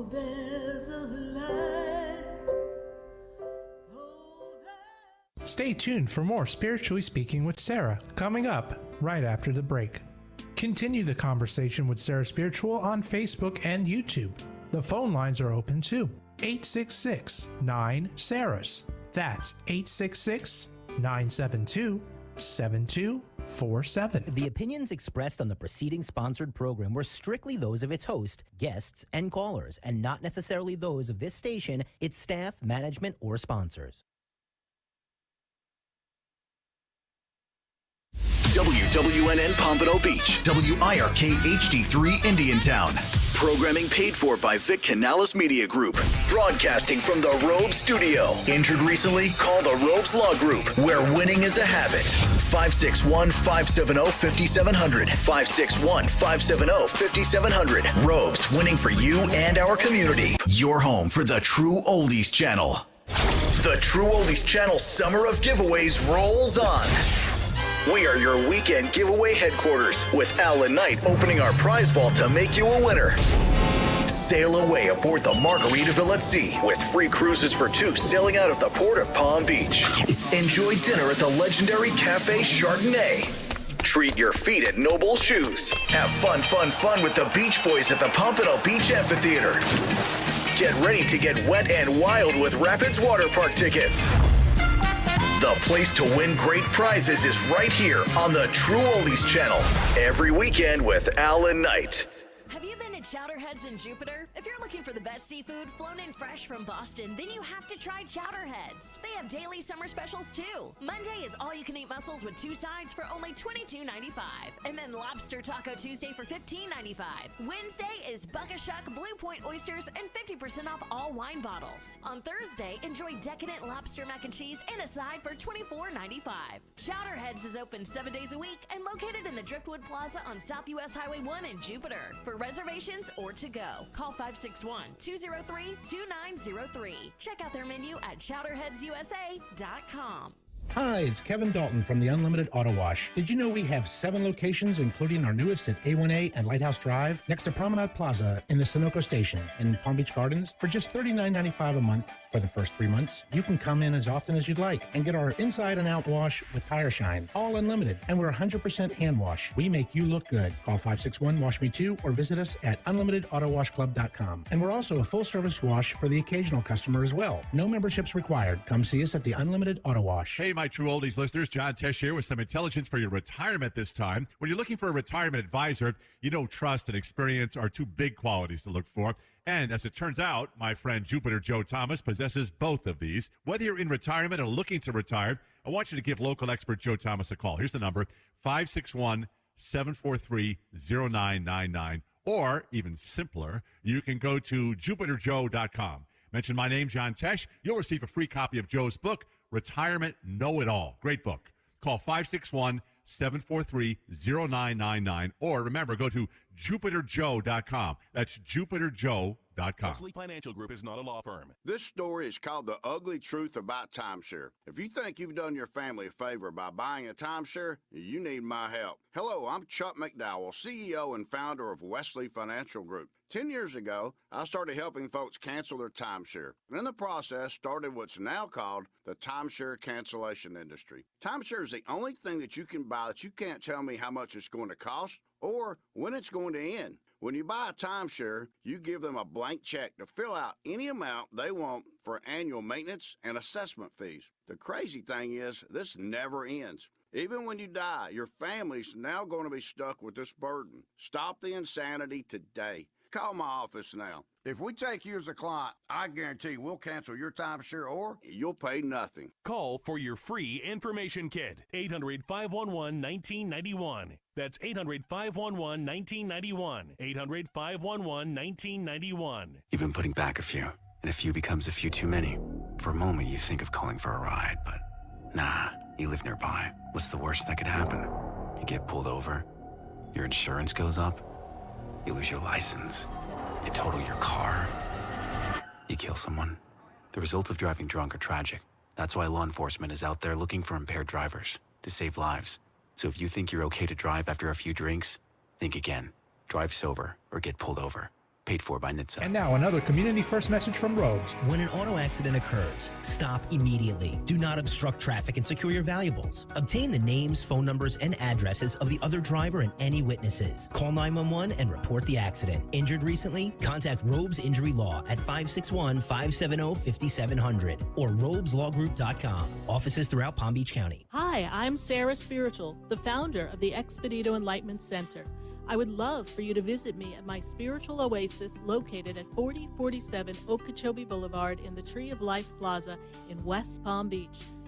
Oh, there's a light. Stay tuned for more Spiritually Speaking with Sarah, coming up right after the break. Continue the conversation with Sarah Spiritual on Facebook and YouTube. The phone lines are open too. 866-9-SARAHS. That's 866-972-7247. The opinions expressed on the preceding sponsored program were strictly those of its host, guests, and callers, and not necessarily those of this station, its staff, management, or sponsors. WWNN Pompano Beach, WIRK HD3 Indiantown. Programming paid for by Vic Canales Media Group. Broadcasting from the Robe Studio. Injured recently? Call the Robes Law Group, where winning is a habit. 561-570-5700. 561-570-5700. Robes, winning for you and our community. Your home for the True Oldies Channel. The True Oldies Channel Summer of Giveaways rolls on. We are your weekend giveaway headquarters, with Alan Knight opening our prize vault to make you a winner. Sail away aboard the Margaritaville at Sea with free cruises for two sailing out of the port of Palm Beach. Enjoy dinner at the legendary Cafe Chardonnay. Treat your feet at Noble Shoes. Have fun with the Beach Boys at the Pompano Beach Amphitheater. Get ready to get wet and wild with Rapids Water Park tickets. The place to win great prizes is right here on the True Oldies Channel. Every weekend with Alan Knight. Have you been at Chowderheads in Jupiter? If you're looking for the best seafood flown in fresh from Boston, then you have to try Chowderheads. They have daily summer specials too. Monday is all-you-can-eat mussels with two sides for only $22.95. And then Lobster Taco Tuesday for $15.95. Wednesday is Buck-a-Shuck Blue Point oysters and 50% off all wine bottles. On Thursday, enjoy decadent lobster mac and cheese and a side for $24.95. Chowderheads is open 7 days a week and located in the Driftwood Plaza on South US Highway 1 in Jupiter. For reservations or to go, call 561-203-2903. Check out their menu at chowderheadsusa.com. Hi, it's Kevin Dalton from the Unlimited Auto Wash. Did you know we have 7 locations, including our newest at A1A and Lighthouse Drive, next to Promenade Plaza in the Sunoco Station in Palm Beach Gardens? For just $39.95 a month for the first 3 months, you can come in as often as you'd like and get our inside and out wash with Tire Shine, all unlimited, and we're 100% hand wash. We make you look good. Call 561-WASH-ME-TOO or visit us at unlimitedautoWashClub.com. And we're also a full-service wash for the occasional customer as well. No memberships required. Come see us at the Unlimited Auto Wash. Hey, my True Oldies listeners, John Tesh here with some intelligence for your retirement this time. When you're looking for a retirement advisor, you know trust and experience are two big qualities to look for. And as it turns out, my friend Jupiter Joe Thomas possesses both of these. Whether you're in retirement or looking to retire, I want you to give local expert Joe Thomas a call. Here's the number, 561-743-0999. Or, even simpler, you can go to JupiterJoe.com. Mention my name, John Tesh. You'll receive a free copy of Joe's book, Retirement Know-It-All. Great book. Call 561-743-0999. Or remember, go to JupiterJoe.com. That's JupiterJoe.com. Wesley Financial Group is not a law firm. This story is called The Ugly Truth About Timeshare. If you think you've done your family a favor by buying a timeshare, you need my help. Hello, I'm Chuck McDowell, CEO and founder of Wesley Financial Group. 10 years ago, I started helping folks cancel their timeshare, and in the process started what's now called the timeshare cancellation industry. Timeshare is the only thing that you can buy that you can't tell me how much it's going to cost or when it's going to end. When you buy a timeshare, you give them a blank check to fill out any amount they want for annual maintenance and assessment fees. The crazy thing is, this never ends. Even when you die, your family's now going to be stuck with this burden. Stop the insanity today. Call my office now. If we take you as a client, I guarantee we'll cancel your timeshare or you'll pay nothing. Call for your free information kit. 800-511-1991. That's 800-511-1991. 800-511-1991. You've been putting back a few, and a few becomes a few too many. For a moment, you think of calling for a ride, but nah, you live nearby. What's the worst that could happen? You get pulled over, your insurance goes up, you lose your license, you total your car, you kill someone. The results of driving drunk are tragic. That's why law enforcement is out there looking for impaired drivers to save lives. So if you think you're okay to drive after a few drinks, think again. Drive sober or get pulled over. Paid for by NHTSA. And now another Community First message from Robes. When an auto accident occurs, stop immediately. Do not obstruct traffic and secure your valuables. Obtain the names, phone numbers, and addresses of the other driver and any witnesses. Call 911 and report the accident. Injured recently? Contact Robes Injury Law at 561-570-5700 or robeslawgroup.com. Offices throughout Palm Beach County. Hi, I'm Sarah Spiritual, the founder of the Expedito Enlightenment Center. I would love for you to visit me at my spiritual oasis located at 4047 Okeechobee Boulevard in the Tree of Life Plaza in West Palm Beach.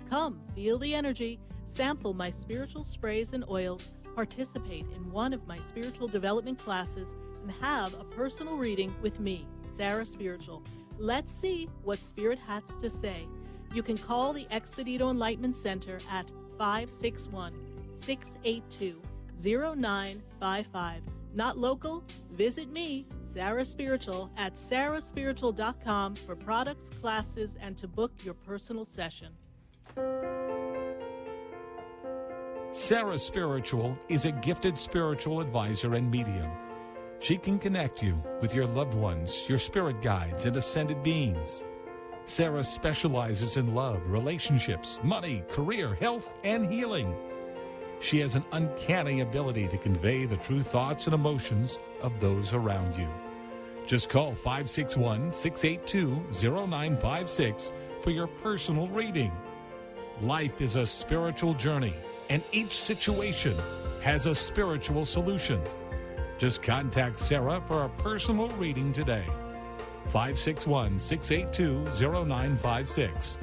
Come, feel the energy, sample my spiritual sprays and oils, participate in one of my spiritual development classes, and have a personal reading with me, Sarah Spiritual. Let's see what Spirit has to say. You can call the Expedito Enlightenment Center at 561-682-0955. Not local? Visit me, Sarah Spiritual, at sarahspiritual.com for products, classes, and to book your personal session. Sarah Spiritual is a gifted spiritual advisor and medium. She can connect you with your loved ones, your spirit guides, and ascended beings. Sarah specializes in love, relationships, money, career, health, and healing. She has an uncanny ability to convey the true thoughts and emotions of those around you. Just call 561-682-0956 for your personal reading. Life is a spiritual journey, and each situation has a spiritual solution. Just contact Sarah for a personal reading today. 561-682-0956.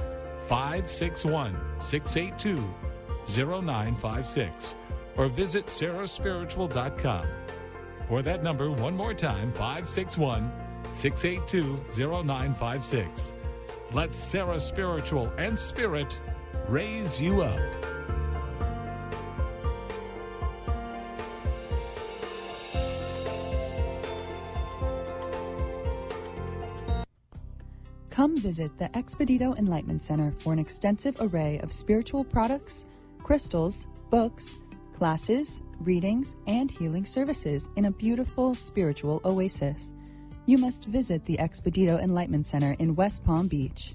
561-682-0956. Or visit sarahspiritual.com. Or that number one more time, 561-682-0956. Let Sarah Spiritual and Spirit raise you up. Come visit the Expedito Enlightenment Center for an extensive array of spiritual products, crystals, books, classes, readings, and healing services in a beautiful spiritual oasis. You must visit the Expedito Enlightenment Center in West Palm Beach.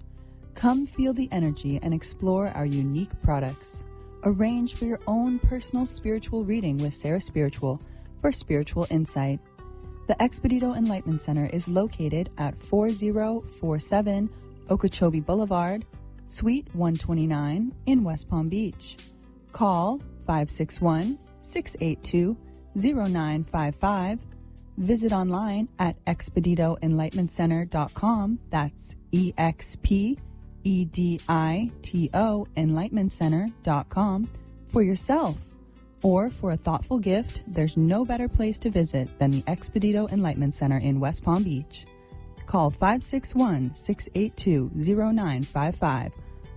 Come feel the energy and explore our unique products. Arrange for your own personal spiritual reading with Sarah Spiritual for spiritual insight. The Expedito Enlightenment Center is located at 4047 Okeechobee Boulevard, Suite 129 in West Palm Beach. Call 561-682-0955. Visit online at expeditoenlightenmentcenter.com. That's EXPEDITO enlightenmentcenter.com for yourself. Or for a thoughtful gift, there's no better place to visit than the Expedito Enlightenment Center in West Palm Beach. Call 561-682-0955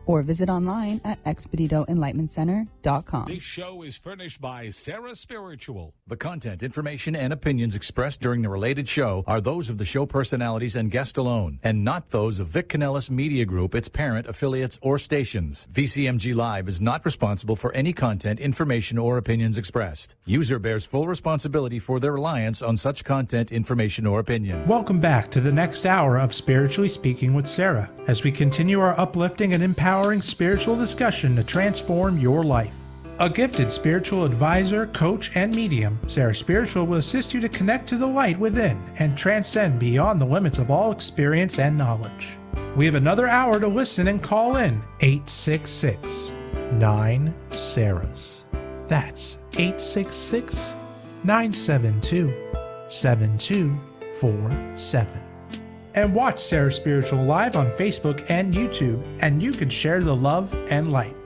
or visit online at expeditoenlightenmentcenter.com. This show is furnished by Sarah Spiritual. The content, information, and opinions expressed during the related show are those of the show personalities and guest alone, and not those of Vic Canellis Media Group, its parent, affiliates, or stations. VCMG Live is not responsible for any content, information, or opinions expressed. User bears full responsibility for their reliance on such content, information, or opinions. Welcome back to the next hour of Spiritually Speaking with Sarah, as we continue our uplifting and empowering spiritual discussion to transform your life. A gifted spiritual advisor, coach, and medium, Sarah Spiritual will assist you to connect to the light within and transcend beyond the limits of all experience and knowledge. We have another hour to listen and call in 866-9-SARAHs. That's 866-972-7247. And watch Sarah Spiritual live on Facebook and YouTube, and you can share the love and light.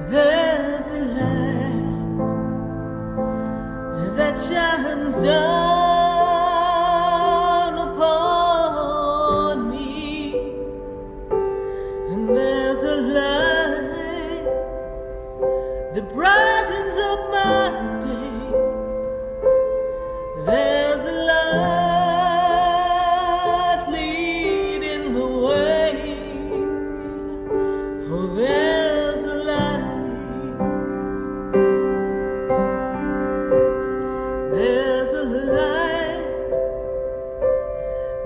There's a light And there's a light that brightens up my day. There's a light leading the way. Oh, there's a light. There's a light.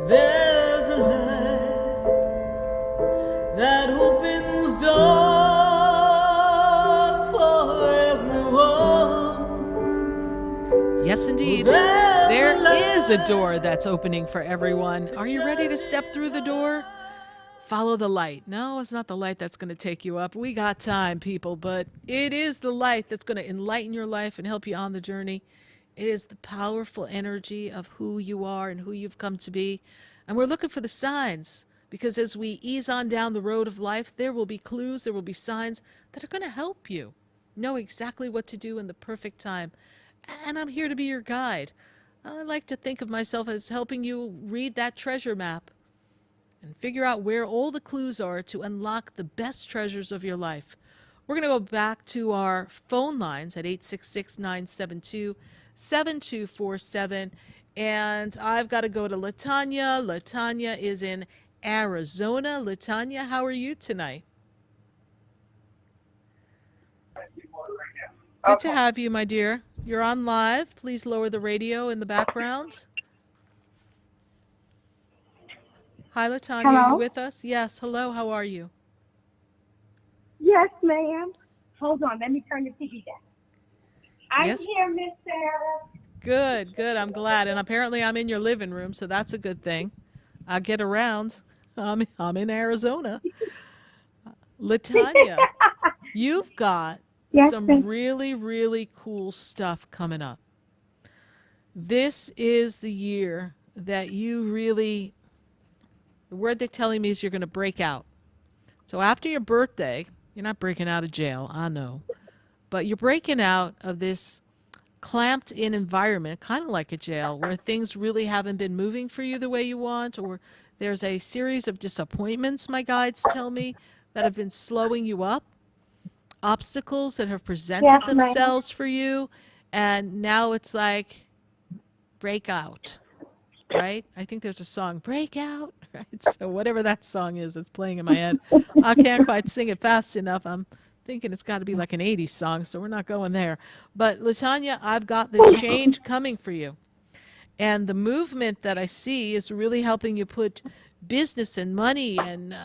There's a light that opens doors for everyone. Yes, indeed. There is a door that's opening for everyone. Are you ready to step through the door? Follow the light. No, it's not the light that's going to take you up. We got time, people, but it is the light that's going to enlighten your life and help you on the journey. It is the powerful energy of who you are and who you've come to be. And we're looking for the signs, because as we ease on down the road of life, there will be clues, there will be signs that are going to help you know exactly what to do in the perfect time. And I'm here to be your guide. I like to think of myself as helping you read that treasure map and figure out where all the clues are to unlock the best treasures of your life. We're going to go back to our phone lines at 866-972-7247. And I've got to go to Latanya. Latanya is in Arizona. Latanya, how are you tonight? Good to have you, my dear. You're on live. Please lower the radio in the background. Hi, Latanya. Are Hello? you with us? Yes. Hello. How are you? Yes, ma'am. Hold on. Let me turn the TV down. I'm Yes. here, Miss Sarah. Good, good. I'm glad. And apparently I'm in your living room, so that's a good thing. I'll get around. I'm in Arizona. Latanya, you've got Yes, some ma'am. really, really cool stuff coming up. This is the year that you really, the word they're telling me is you're going to break out. So after your birthday, you're not breaking out of jail, I know, but you're breaking out of this clamped in environment, kind of like a jail, where things really haven't been moving for you the way you want, or there's a series of disappointments, my guides tell me, that have been slowing you up, obstacles that have presented Yes, ma'am. themselves for you, and now it's like, break out, right? I think there's a song, Break Out, right? So whatever that song is, it's playing in my head. I can't quite sing it fast enough. I'm thinking it's got to be like an 80s song, so we're not going there. But Latanya, I've got this change coming for you. And the movement that I see is really helping you put business and money and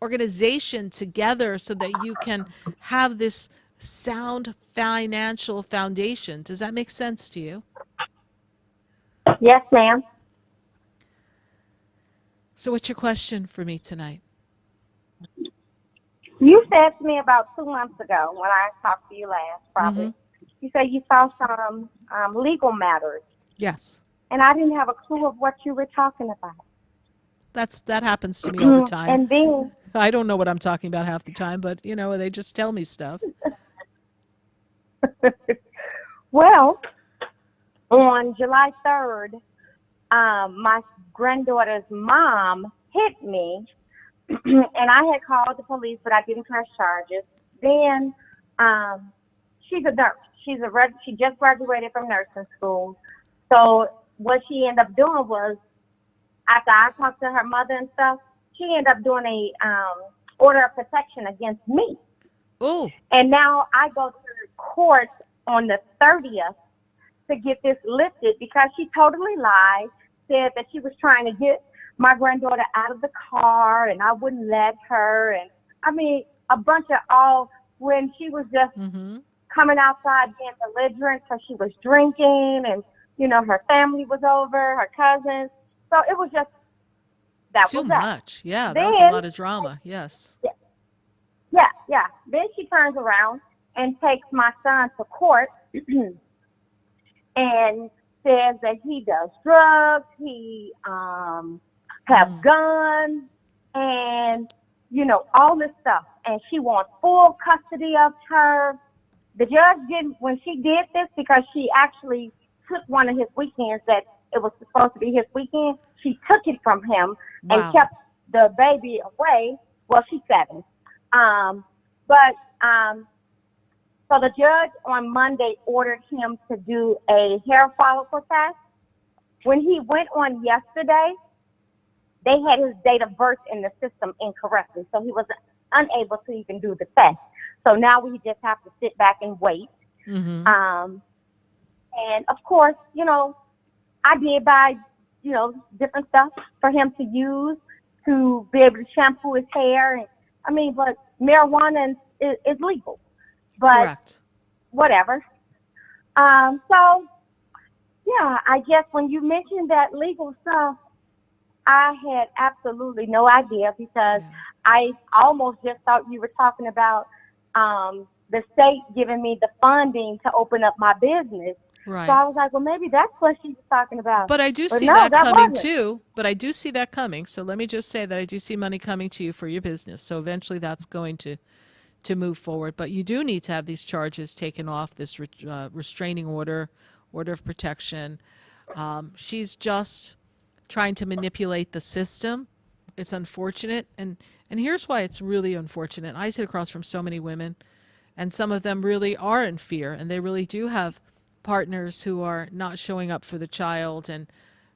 organization together so that you can have this sound financial foundation. Does that make sense to you? Yes, ma'am. So what's your question for me tonight? You said to me about 2 months ago when I talked to you last, probably. Mm-hmm. You said you saw some legal matters, Yes. and I didn't have a clue of what you were talking about. That happens to me all the time. And then, I don't know what I'm talking about half the time, but you know, they just tell me stuff. well, on July 3rd, my granddaughter's mom hit me, and I had called the police, but I didn't press charges. Then she's a nurse. She just graduated from nursing school. So what she ended up doing was, after I talked to her mother and stuff, she ended up doing a order of protection against me. Ooh. And now I go to court on the 30th to get this lifted because she totally lied, said that she was trying to get my granddaughter out of the car and I wouldn't let her. And I mean, a bunch of when she was just coming outside being belligerent because she was drinking and, you know, her family was over, her cousins. So it was just, that Too was that. much. Yeah, Then, that was a lot of drama. Yes. Yeah. Then she turns around and takes my son to court and says that he does drugs, he have guns, and, you know, all this stuff. And she wants full custody of her. The judge didn't, when she did this, because she actually took one of his weekends that it was supposed to be his weekend, she took it from him Wow. and kept the baby away. Well, she's 7. So the judge on Monday ordered him to do a hair follicle test. When he went on yesterday, they had his date of birth in the system incorrectly, so he was unable to even do the test. So now we just have to sit back and wait. Mm-hmm. And of course, I did buy, different stuff for him to use to be able to shampoo his hair. But marijuana is legal. But Correct. whatever. So, yeah, I guess when you mentioned that legal stuff, I had absolutely no idea because I almost just thought you were talking about the state giving me the funding to open up my business. Right. So I was like, well, maybe that's what she was talking about. But I do see no, that coming wasn't. too. But I do see that coming. So let me just say that I do see money coming to you for your business. So eventually that's going to move forward. But you do need to have these charges taken off, this restraining order of protection. She's just trying to manipulate the system. It's unfortunate. And here's why it's really unfortunate. I sit across from so many women, and some of them really are in fear, and they really do have partners who are not showing up for the child and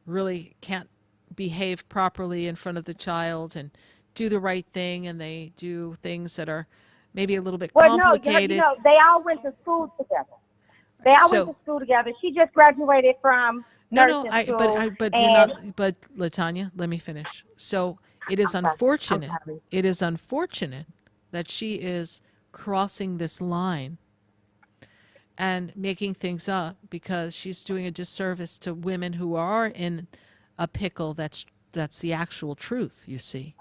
really can't behave properly in front of the child and do the right thing, and they do things that are maybe a little bit complicated. No, they all went to school together. Went to school together. She just graduated from nursing school. But you're not. But Latanya, let me finish. So it is unfortunate. It is unfortunate that she is crossing this line and making things up because she's doing a disservice to women who are in a pickle. That's the actual truth, you see.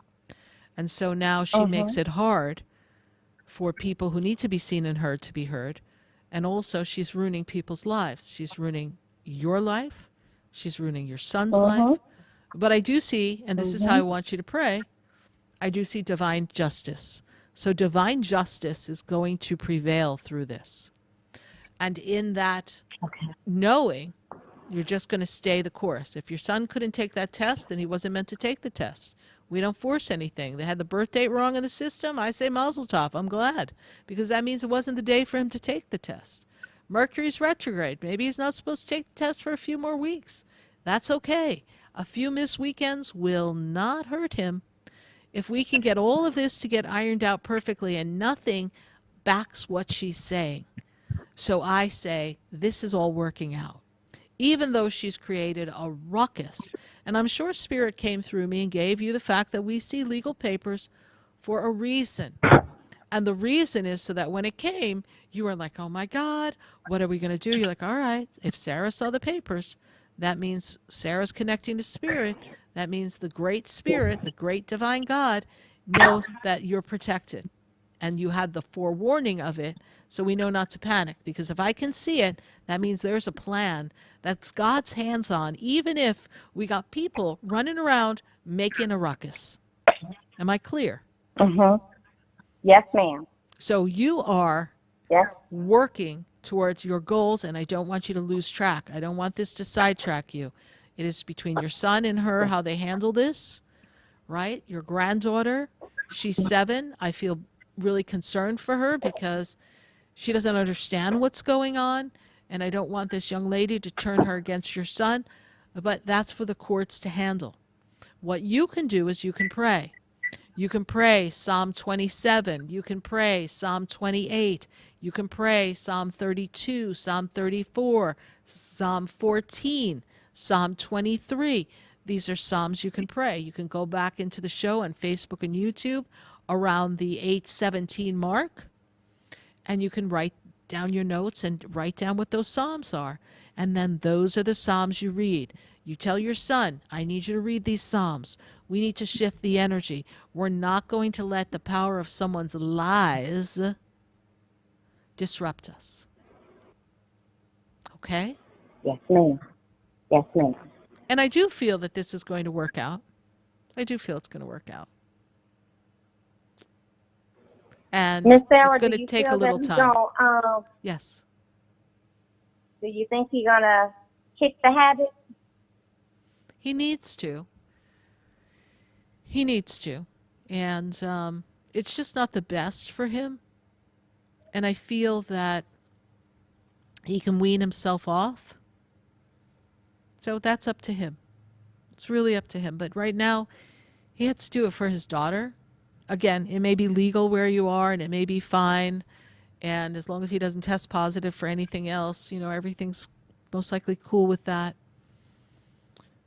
And so now she makes it hard for people who need to be seen and heard to be heard. And also she's ruining people's lives. She's ruining your life. She's ruining your son's life. But I do see, and this is how I want you to pray, I do see divine justice. So divine justice is going to prevail through this. And in that knowing, you're just going to stay the course. If your son couldn't take that test, then he wasn't meant to take the test. We don't force anything. They had the birth date wrong in the system. I say mazel tov. I'm glad, because that means it wasn't the day for him to take the test. Mercury's retrograde. Maybe he's not supposed to take the test for a few more weeks. That's okay. A few missed weekends will not hurt him. If we can get all of this to get ironed out perfectly, and nothing backs what she's saying. So I say this is all working out. Even though she's created a ruckus. And I'm sure Spirit came through me and gave you the fact that we see legal papers for a reason. And the reason is so that when it came, you were like, oh my God, what are we going to do? You're like, all right, if Sarah saw the papers, that means Sarah's connecting to Spirit. That means the great Spirit, the great divine God, knows that you're protected. And you had the forewarning of it, so we know not to panic. Because if I can see it, that means there's a plan that's God's hands on, even if we got people running around making a ruckus. Am I clear? Yes, ma'am. So you are working towards your goals, and I don't want you to lose track. I don't want this to sidetrack you. It is between your son and her, how they handle this, right? Your granddaughter, she's 7. I feel really concerned for her because she doesn't understand what's going on, and I don't want this young lady to turn her against your son, but that's for the courts to handle. What you can do is you can pray. You can pray Psalm 27. You can pray Psalm 28. You can pray Psalm 32, Psalm 34, Psalm 14, Psalm 23. These are Psalms you can pray. You can go back into the show on Facebook and YouTube around the 8:17 mark, and you can write down your notes and write down what those Psalms are. And then those are the Psalms you read. You tell your son, I need you to read these Psalms. We need to shift the energy. We're not going to let the power of someone's lies disrupt us. Okay? Yes, ma'am. Yes, ma'am. And I do feel that this is going to work out. I do feel it's going to work out. And Miss Sarah, it's going to take a little time. Yes. Do you think he's going to kick the habit? He needs to. He needs to. And it's just not the best for him. And I feel that he can wean himself off. So that's up to him. It's really up to him. But right now, he has to do it for his daughter. Again, it may be legal where you are, and it may be fine. And as long as he doesn't test positive for anything else, everything's most likely cool with that.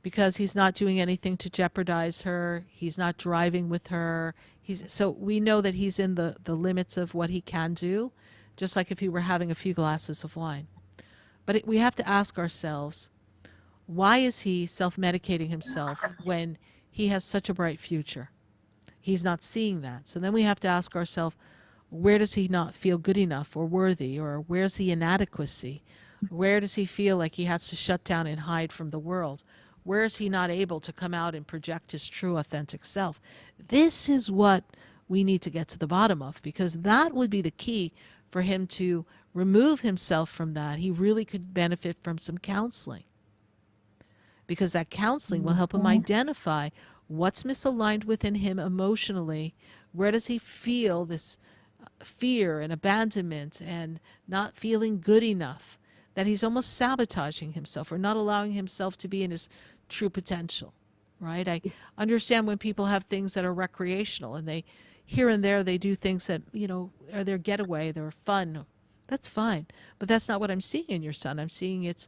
Because he's not doing anything to jeopardize her. He's not driving with her. So we know that he's in the limits of what he can do, just like if he were having a few glasses of wine. But we have to ask ourselves, why is he self-medicating himself when he has such a bright future? He's not seeing that. So then we have to ask ourselves, where does he not feel good enough or worthy? Or where's the inadequacy? Where does he feel like he has to shut down and hide from the world? Where is he not able to come out and project his true, authentic self? This is what we need to get to the bottom of, because that would be the key for him to remove himself from that. He really could benefit from some counseling, because that counseling will help him identify what's misaligned within him emotionally. Where does he feel this fear and abandonment and not feeling good enough, that he's almost sabotaging himself or not allowing himself to be in his true potential, right? I understand when people have things that are recreational and they, here and there, they do things that, are their getaway, they're fun. That's fine. But that's not what I'm seeing in your son. I'm seeing it's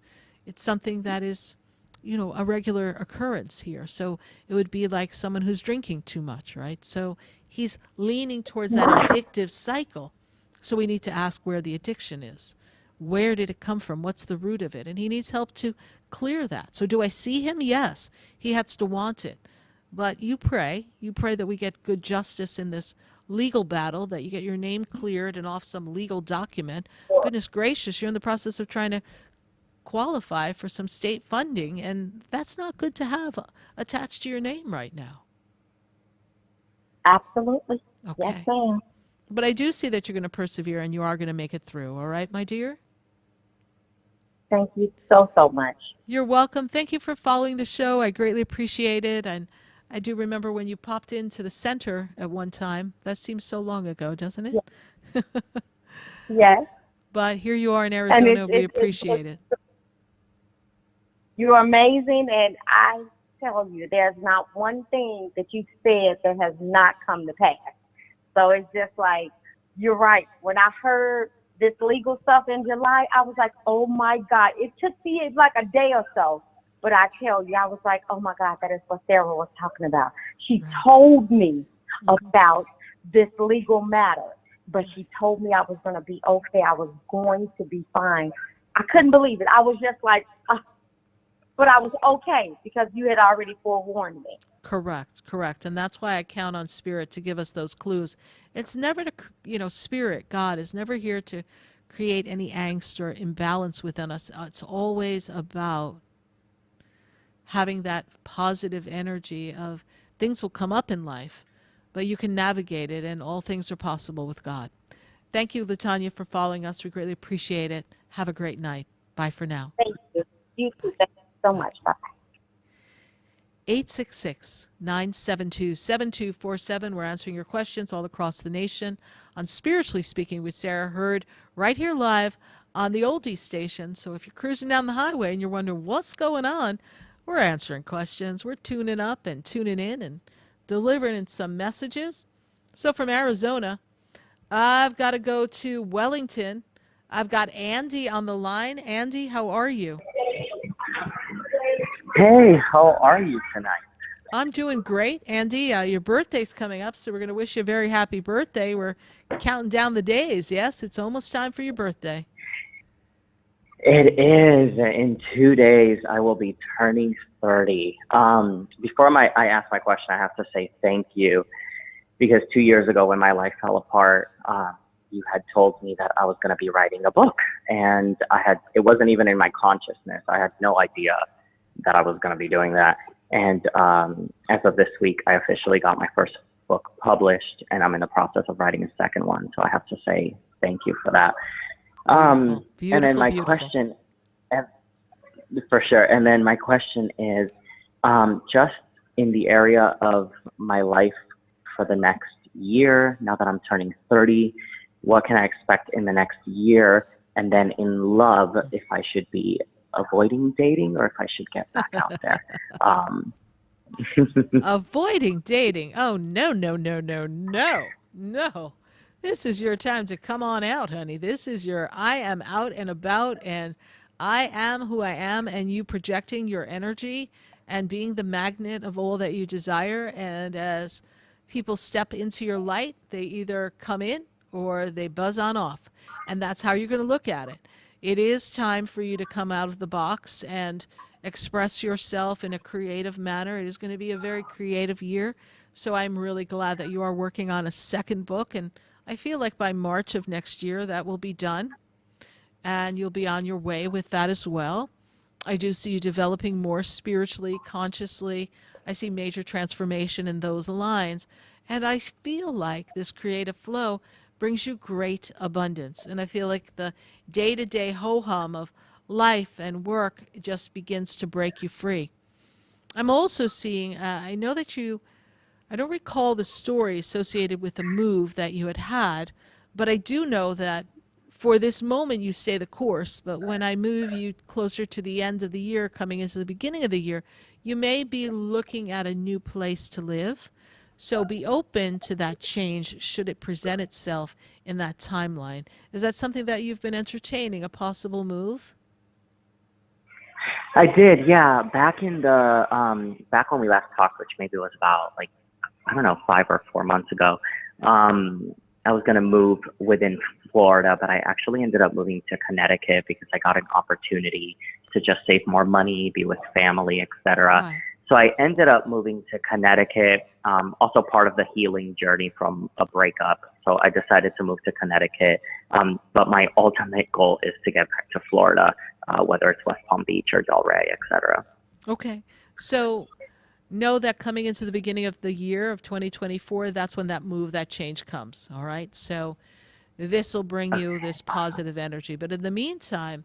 something that is, a regular occurrence here. So it would be like someone who's drinking too much, right? So he's leaning towards that addictive cycle. So we need to ask where the addiction is. Where did it come from? What's the root of it? And he needs help to clear that. So do I see him? Yes. He has to want it. But you pray that we get good justice in this legal battle, that you get your name cleared and off some legal document. Goodness gracious, you're in the process of trying to qualify for some state funding, and that's not good to have attached to your name right now. Absolutely. Okay. Yes, ma'am. But I do see that you're going to persevere and you are going to make it through. All right, my dear? Thank you so, so much. You're welcome. Thank you for following the show. I greatly appreciate it. And I do remember when you popped into the center at one time. That seems so long ago, doesn't it? Yes. Yes. But here you are in Arizona. We appreciate it. You're amazing, and I tell you, there's not one thing that you said that has not come to pass. So it's just like, you're right. When I heard this legal stuff in July, I was like, oh my God. It took me like a day or so. But I tell you, I was like, oh my God, that is what Sarah was talking about. She told me about this legal matter, but she told me I was going to be okay. I was going to be fine. I couldn't believe it. I was just like, but I was okay because you had already forewarned me. Correct. And that's why I count on Spirit to give us those clues. It's never to, Spirit, God, is never here to create any angst or imbalance within us. It's always about having that positive energy of things will come up in life, but you can navigate it, and all things are possible with God. Thank you, LaTanya, for following us. We greatly appreciate it. Have a great night. Bye for now. Thank you. You too. Thank you so much. Bye. 866-972-7247. We're answering your questions all across the nation on Spiritually Speaking with Sarah, heard right here live on the Oldies station. So if you're cruising down the highway and you're wondering what's going on, we're answering questions. We're tuning up and tuning in and delivering some messages. So from Arizona, I've got to go to Wellington. I've got Andy on the line. Andy, how are you? Hey, how are you tonight? I'm doing great, Andy. Your birthday's coming up, so we're going to wish you a very happy birthday. We're counting down the days. Yes, it's almost time for your birthday. It is. In 2 days, I will be turning 30. Before I ask my question, I have to say thank you, because 2 years ago when my life fell apart, you had told me that I was going to be writing a book, and it wasn't even in my consciousness. I had no idea that I was going to be doing that. And as of this week, I officially got my first book published, and I'm in the process of writing a second one. So I have to say thank you for that. And then my question, for sure. And then my question is, just in the area of my life for the next year now that I'm turning 30? What can I expect in the next year? And then in love, if I should be avoiding dating or if I should get back out there. Avoiding dating. Oh, no, no, no, no, no, no. This is your time to come on out, honey. This is your I am out and about and I am who I am, and you projecting your energy and being the magnet of all that you desire. And as people step into your light, they either come in or they buzz on off. And that's how you're going to look at it. It is time for you to come out of the box and express yourself in a creative manner. It is going to be a very creative year. So I'm really glad that you are working on a second book. And I feel like by March of next year, that will be done. And you'll be on your way with that as well. I do see you developing more spiritually, consciously. I see major transformation in those lines. And I feel like this creative flow brings you great abundance. And I feel like the day-to-day ho-hum of life and work just begins to break you free. I'm also seeing, I know that I don't recall the story associated with the move that you had, but I do know that for this moment you stay the course, but when I move you closer to the end of the year, coming into the beginning of the year, you may be looking at a new place to live. So be open to that change should it present itself in that timeline. Is that something that you've been entertaining, a possible move? I did, yeah. Back in the back when we last talked, which maybe was about 5 or 4 months ago, I was going to move within Florida, but I actually ended up moving to Connecticut because I got an opportunity to just save more money, be with family, etc. Right. So I ended up moving to Connecticut, also part of the healing journey from a breakup. So I decided to move to Connecticut. But my ultimate goal is to get back to Florida, whether it's West Palm Beach or Delray, etc. Okay. So know that coming into the beginning of the year of 2024, that's when that change comes. All right. So this will bring you this positive energy. But in the meantime,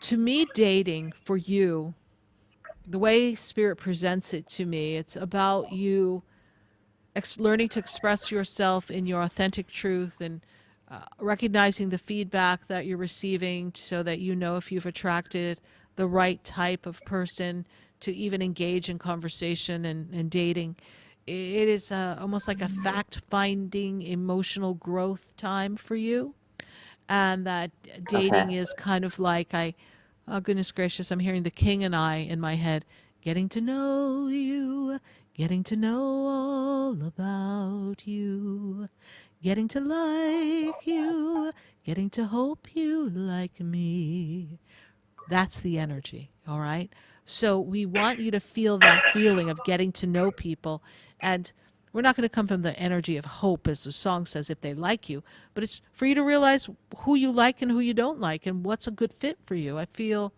to me, dating for you, the way Spirit presents it to me, it's about you learning to express yourself in your authentic truth and recognizing the feedback that you're receiving so that you know if you've attracted the right type of person to even engage in conversation and dating. It is almost like a fact-finding, emotional growth time for you. And that dating is kind of like oh, goodness gracious, I'm hearing The King and I in my head. Getting to know you, getting to know all about you, getting to like you, getting to hope you like me. That's the energy, all right? So we want you to feel that feeling of getting to know people. And we're not going to come from the energy of hope, as the song says, if they like you. But it's for you to realize who you like and who you don't like and what's a good fit for you. I feel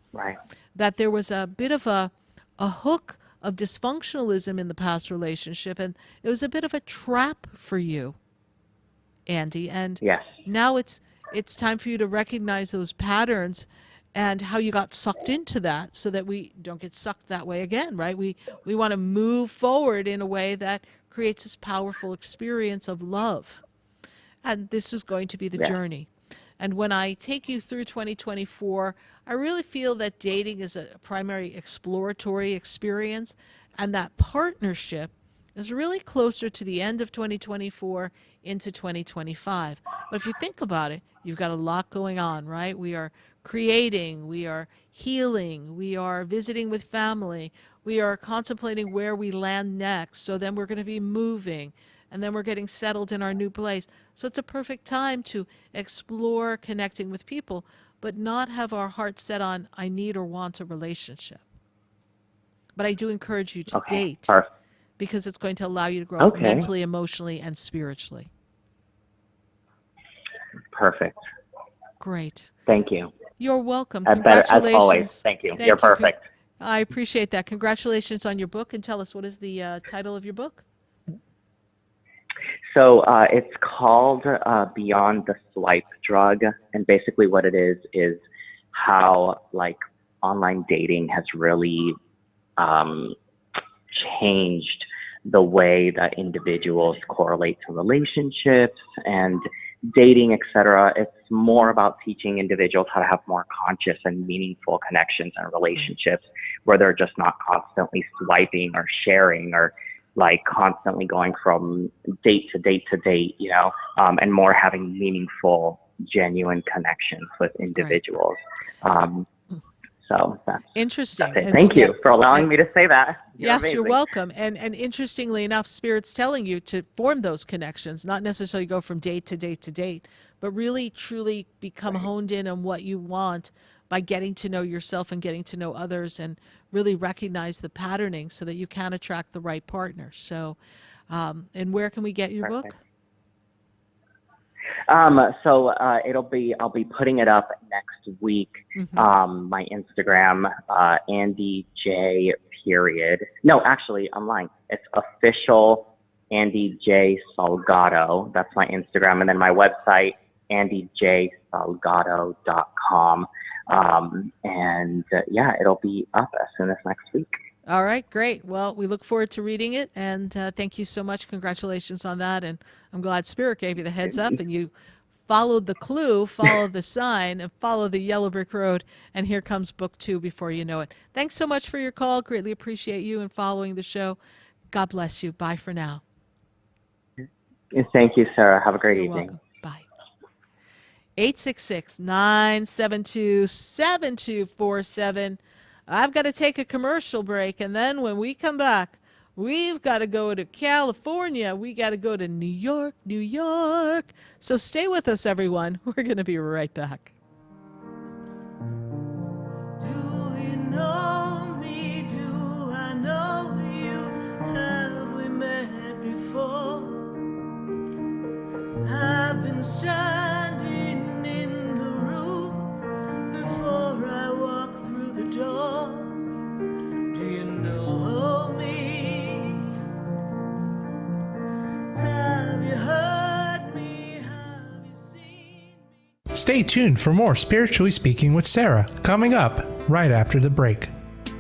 that there was a bit of a hook of dysfunctionalism in the past relationship, and it was a bit of a trap for you, Andy. And now it's time for you to recognize those patterns and how you got sucked into that so that we don't get sucked that way again, right? We want to move forward in a way that creates this powerful experience of love. And this is going to be the journey. And when I take you through 2024, I really feel that dating is a primary exploratory experience, and that partnership is really closer to the end of 2024 into 2025. But if you think about it, you've got a lot going on, right? We are creating, we are healing, we are visiting with family, we are contemplating where we land next. So then we're going to be moving, and then we're getting settled in our new place. So it's a perfect time to explore connecting with people, but not have our heart set on, I need or want a relationship. But I do encourage you to date because it's going to allow you to grow mentally, emotionally, and spiritually. Perfect. Great. Thank you. You're welcome. As Congratulations. always, thank you. You're perfect. I appreciate that. Congratulations on your book. And tell us, what is the title of your book? So it's called Beyond the Swipe Drug. And basically what it is how online dating has really changed the way that individuals correlate to relationships and dating, etc. It's more about teaching individuals how to have more conscious and meaningful connections and relationships where they're just not constantly swiping or sharing or like constantly going from date to date to date, and more having meaningful, genuine connections with individuals. So that's interesting. That's it. Thank you for allowing me to say that. Yes, you're welcome. And interestingly enough, Spirit's telling you to form those connections, not necessarily go from date to date to date, but really truly become honed in on what you want by getting to know yourself and getting to know others and really recognize the patterning so that you can attract the right partner. So, and where can we get your book? I'll be putting it up next week. My Instagram, Andy J. No, actually, I'm lying. It's official Andy J. Salgado. That's my Instagram. And then my website, andyjsalgado.com. It'll be up as soon as next week. All right, great. Well, we look forward to reading it, and thank you so much. Congratulations on that, and I'm glad Spirit gave you the heads up, and you followed the clue, followed the sign, and followed the yellow brick road, and here comes book 2 before you know it. Thanks so much for your call. Greatly appreciate you and following the show. God bless you. Bye for now. Thank you, Sarah. Have a great evening. Welcome. Bye. 866-972-7247. I've got to take a commercial break, and then when we come back, we've got to go to California. We got to go to New York, New York. So stay with us, everyone. We're going to be right back. Do you know me? Do I know you? Have we met before? I've been standing in the room before I walk through the door. Do you know me? Have you heard me? Have you seen me? Stay tuned for more Spiritually Speaking with Sarah, coming up right after the break.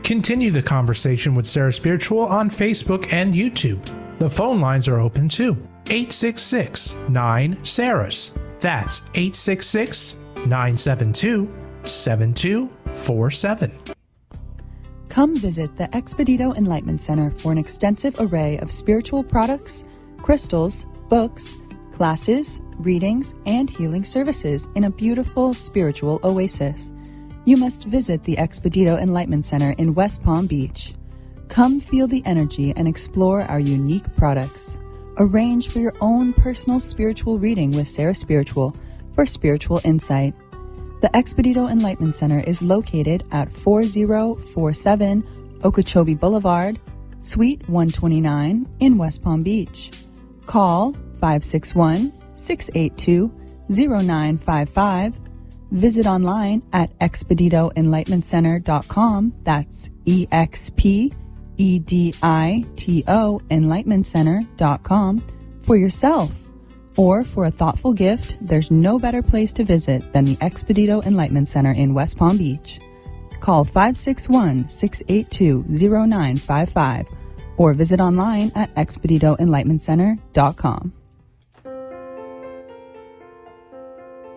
Continue the conversation with Sarah Spiritual on Facebook and YouTube. The phone lines are open too. 866-9-SARAHS. That's 866-972-7247. Come visit the Expedito Enlightenment Center for an extensive array of spiritual products, crystals, books, classes, readings, and healing services in a beautiful spiritual oasis. You must visit the Expedito Enlightenment Center in West Palm Beach. Come feel the energy and explore our unique products. Arrange for your own personal spiritual reading with Sarah Spiritual for spiritual insight. The Expedito Enlightenment Center is located at 4047 Okeechobee Boulevard, Suite 129 in West Palm Beach. Call 561-682-0955. Visit online at expeditoenlightenmentcenter.com. That's EXPEDITO enlightenmentcenter.com for yourself. Or for a thoughtful gift, there's no better place to visit than the Expedito Enlightenment Center in West Palm Beach. Call 561-682-0955 or visit online at expeditoenlightenmentcenter.com.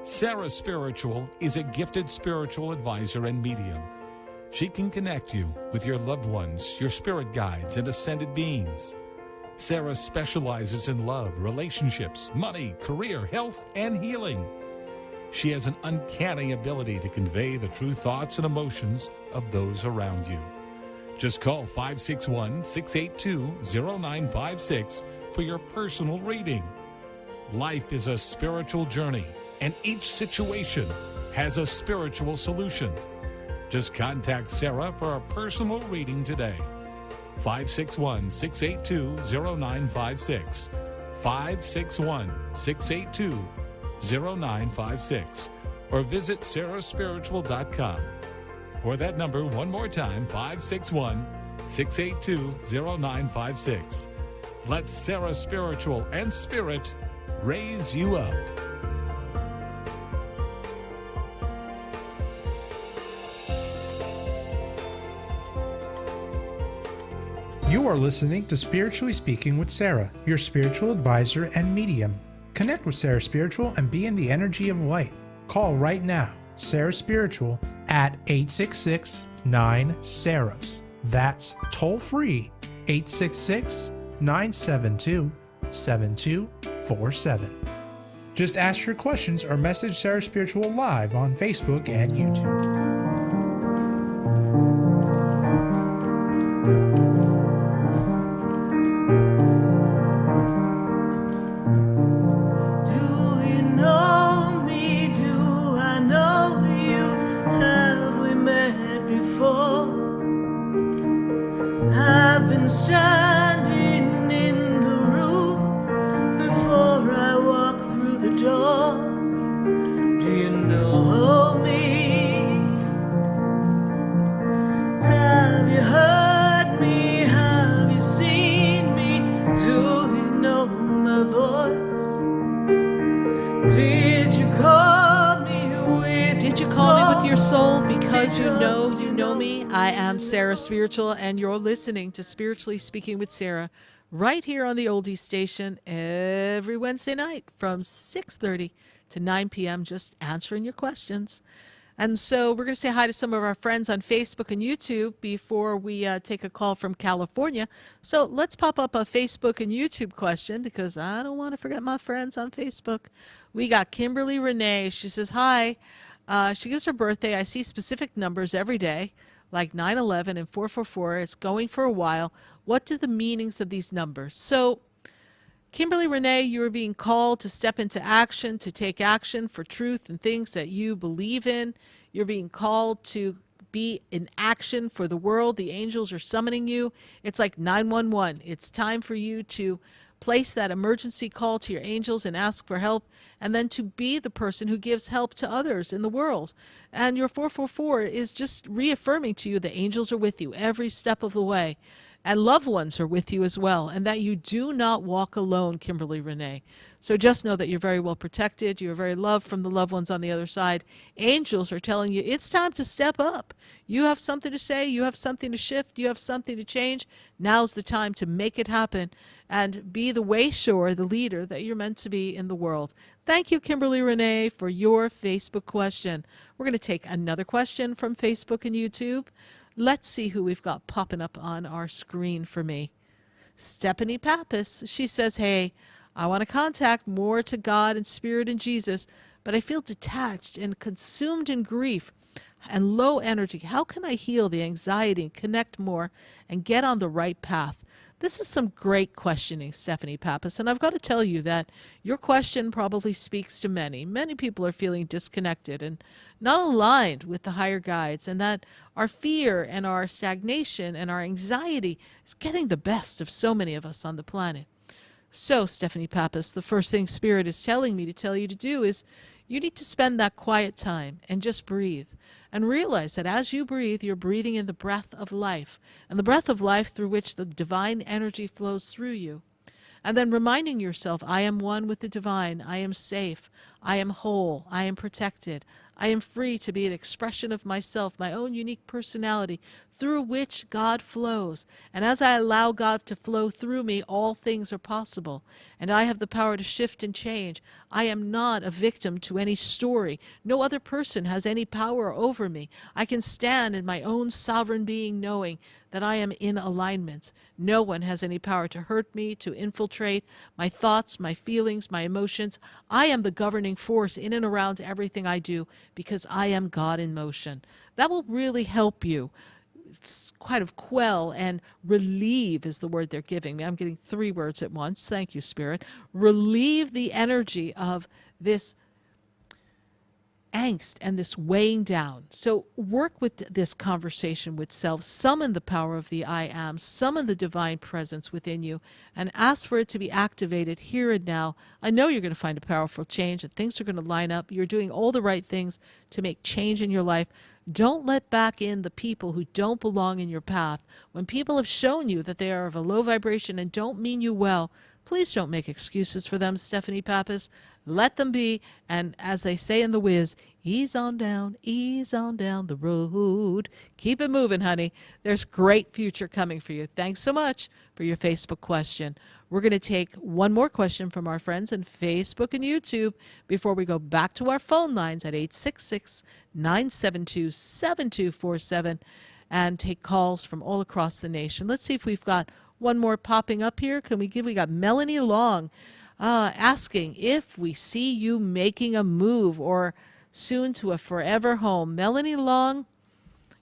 Sarah Spiritual is a gifted spiritual advisor and medium. She can connect you with your loved ones, your spirit guides, and ascended beings. Sarah specializes in love, relationships, money, career, health, and healing. She has an uncanny ability to convey the true thoughts and emotions of those around you. Just call 561-682-0956 for your personal reading. Life is a spiritual journey, and each situation has a spiritual solution. Just contact Sarah for a personal reading today. 561-682-0956. 561-682-0956. Or visit sarahspiritual.com. Or that number one more time, 561-682-0956. Let Sarah Spiritual and Spirit raise you up. You are listening to Spiritually Speaking with Sarah, your spiritual advisor and medium. Connect with Sarah Spiritual and be in the energy of light. Call right now, Sarah Spiritual, at 866-9-SARAHS. That's toll free, 866-972-7247. Just ask your questions or message Sarah Spiritual live on Facebook and YouTube. Do you know me? Do I know you? Have we met before? I've been standing in the room before I walk through the door. Do you know me? Have you heard me? Have you seen me? Do you know my voice? Did you call me with Did you your call me with soul? your soul? Because you know me. I am Sarah Spiritual, and you're listening to Spiritually Speaking with Sarah right here on the Oldies Station every Wednesday night from 6:30 to 9 p.m. just answering your questions. And so we're going to say hi to some of our friends on Facebook and YouTube before we take a call from California. So let's pop up a Facebook and YouTube question because I don't want to forget my friends on Facebook. We got Kimberly Renee. She says, hi. She gives her birthday. I see specific numbers every day, like 9/11 and 444. It's going for a while. What do the meanings of these numbers? So Kimberly Renee, you are being called to step into action, to take action for truth and things that you believe in. You're being called to be in action for the world. The angels are summoning you. It's like 911. It's time for you to place that emergency call to your angels and ask for help, and then to be the person who gives help to others in the world. And your 444 is just reaffirming to you the angels are with you every step of the way. And loved ones are with you as well, and that you do not walk alone, Kimberly Renee. So just know that you're very well protected. You're very loved from the loved ones on the other side. Angels are telling you it's time to step up. You have something to say. You have something to shift. You have something to change. Now's the time to make it happen and be the way shower, the leader that you're meant to be in the world. Thank you, Kimberly Renee, for your Facebook question. We're going to take another question from Facebook and YouTube. Let's see who we've got popping up on our screen for me. Stephanie Pappas. She says, hey, I want to contact more to God and Spirit and Jesus, but I feel detached and consumed in grief and low energy. How can I heal the anxiety and connect more and get on the right path? This is some great questioning, Stephanie Pappas, and I've got to tell you that your question probably speaks to many. Many people are feeling disconnected and not aligned with the higher guides, and that our fear and our stagnation and our anxiety is getting the best of so many of us on the planet. So, Stephanie Pappas, the first thing Spirit is telling me to tell you to do is you need to spend that quiet time and just breathe. And realize that as you breathe, you're breathing in the breath of life, and the breath of life through which the divine energy flows through you. And then reminding yourself, I am one with the divine, I am safe, I am whole, I am protected, I am free to be an expression of myself, my own unique personality, through which God flows. And as I allow God to flow through me, all things are possible. And I have the power to shift and change. I am not a victim to any story. No other person has any power over me. I can stand in my own sovereign being, knowing that I am in alignment. No one has any power to hurt me, to infiltrate my thoughts, my feelings, my emotions. I am the governing force in and around everything I do because I am God in motion. That will really help you kind of quell and relieve is the word they're giving me. I'm getting 3 words at once. Thank you, Spirit. Relieve the energy of this angst and this weighing down. So work with this conversation with self. Summon the power of the I am. Summon the divine presence within you and ask for it to be activated here and now. I know you're going to find a powerful change and things are going to line up. You're doing all the right things to make change in your life. Don't let back in the people who don't belong in your path. When people have shown you that they are of a low vibration and don't mean you well, Please don't make excuses for them, Stephanie Pappas. Let them be. And as they say in The Wiz, ease on down the road. Keep it moving, honey. There's great future coming for you. Thanks so much for your Facebook question. We're going to take one more question from our friends on Facebook and YouTube before we go back to our phone lines at 866-972-7247 and take calls from all across the nation. Let's see if we've got one more popping up here. We got Melanie Long asking if we see you making a move or soon to a forever home. Melanie Long,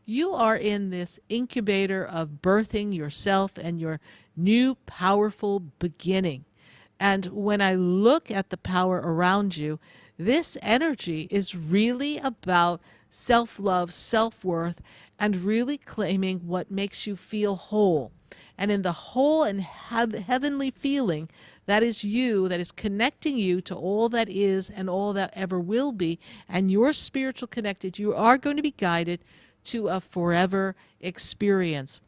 you are in this incubator of birthing yourself and your new powerful beginning. And when I look at the power around you, this energy is really about self-love, self-worth, and really claiming what makes you feel whole. And in the whole and heavenly feeling, that is you, that is connecting you to all that is and all that ever will be, and you're spiritual connected, you are going to be guided to a forever experience.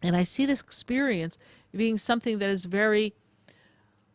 And I see this experience being something that is very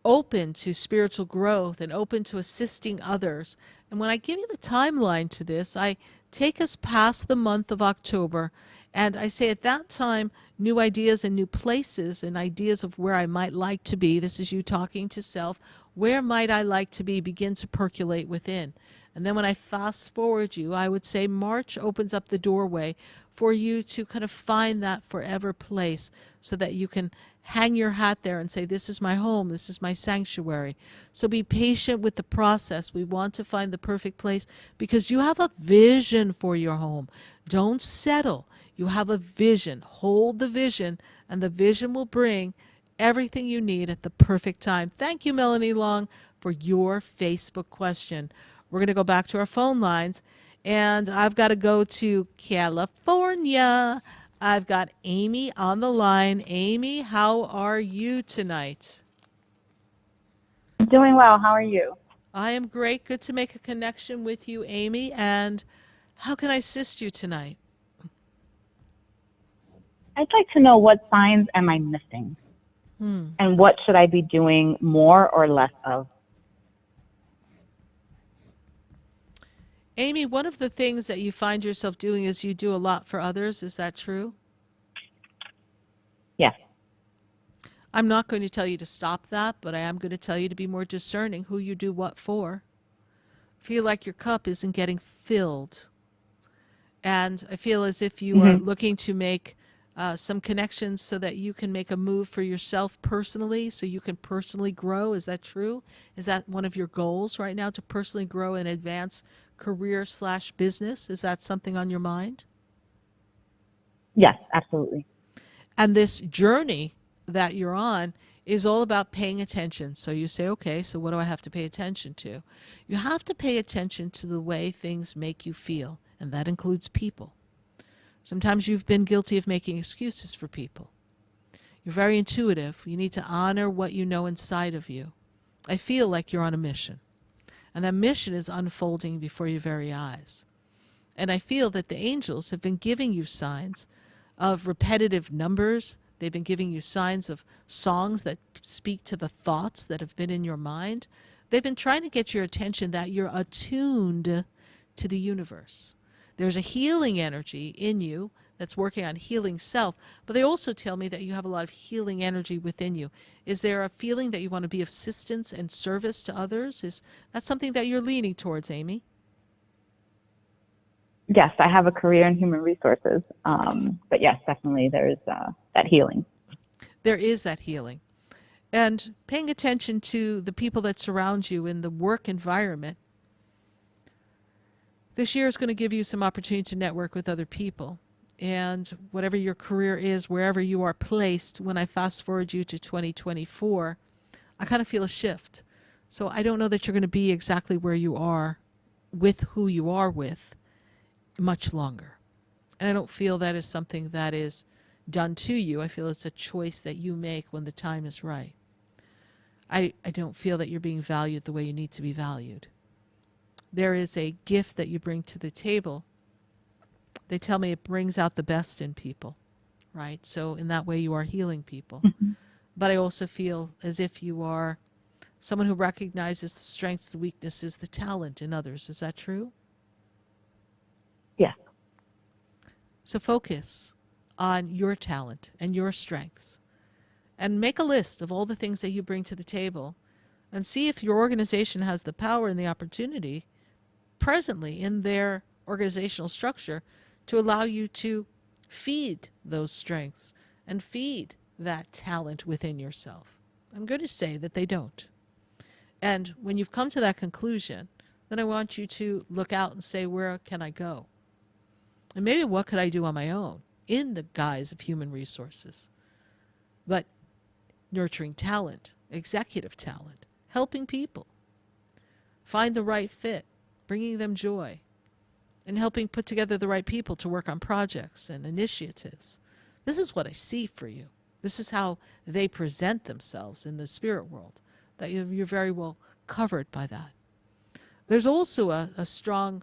open to spiritual growth and open to assisting others. And when I give you the timeline to this, I take us past the month of October, and I say at that time, new ideas and new places and ideas of where I might like to be. This is you talking to self. Where might I like to be begin to percolate within. And then when I fast forward you, I would say March opens up the doorway for you to kind of find that forever place so that you can hang your hat there and say, this is my home, this is my sanctuary. So be patient with the process. We want to find the perfect place because you have a vision for your home. Don't settle. You have a vision. Hold the vision, and the vision will bring everything you need at the perfect time. Thank you, Melanie Long, for your Facebook question. We're going to go back to our phone lines, and I've got to go to California. I've got Amy on the line. Amy, how are you tonight? I'm doing well. How are you? I am great. Good to make a connection with you, Amy. And how can I assist you tonight? I'd like to know what signs am I missing? And what should I be doing more or less of? Amy, one of the things that you find yourself doing is you do a lot for others. Is that true? Yes. I'm not going to tell you to stop that, but I am going to tell you to be more discerning who you do what for. Feel like your cup isn't getting filled. And I feel as if you are looking to make some connections so that you can make a move for yourself personally, so you can personally grow. Is that true? Is that one of your goals right now, to personally grow and advance career/business? Is that something on your mind? Yes, absolutely. And this journey that you're on is all about paying attention. So you say, okay, so what do I have to pay attention to? You have to pay attention to the way things make you feel, and that includes people. Sometimes you've been guilty of making excuses for people. You're very intuitive. You need to honor what you know inside of you. I feel like you're on a mission, and that mission is unfolding before your very eyes. And I feel that the angels have been giving you signs of repetitive numbers. They've been giving you signs of songs that speak to the thoughts that have been in your mind. They've been trying to get your attention that you're attuned to the universe. There's a healing energy in you that's working on healing self, but they also tell me that you have a lot of healing energy within you. Is there a feeling that you want to be of assistance and service to others? Is that something that you're leaning towards, Amy? Yes, I have a career in human resources. But yes, definitely there's that healing. There is that healing. And paying attention to the people that surround you in the work environment. This year is going to give you some opportunity to network with other people. And whatever your career is, wherever you are placed, when I fast forward you to 2024, I kind of feel a shift. So I don't know that you're going to be exactly where you are with who you are with much longer. And I don't feel that is something that is done to you. I feel it's a choice that you make when the time is right. I don't feel that you're being valued the way you need to be valued. There is a gift that you bring to the table. They tell me it brings out the best in people, right? So in that way you are healing people. but I also feel as if you are someone who recognizes the strengths, the weaknesses, the talent in others. Is that true? Yes. So focus on your talent and your strengths and make a list of all the things that you bring to the table and see if your organization has the power and the opportunity presently in their organizational structure to allow you to feed those strengths and feed that talent within yourself. I'm going to say that they don't. And when you've come to that conclusion, then I want you to look out and say, where can I go? And maybe what could I do on my own in the guise of human resources? But nurturing talent, executive talent, helping people, find the right fit, bringing them joy, and helping put together the right people to work on projects and initiatives. This is what I see for you. This is how they present themselves in the spirit world, that you're very well covered by that. There's also a strong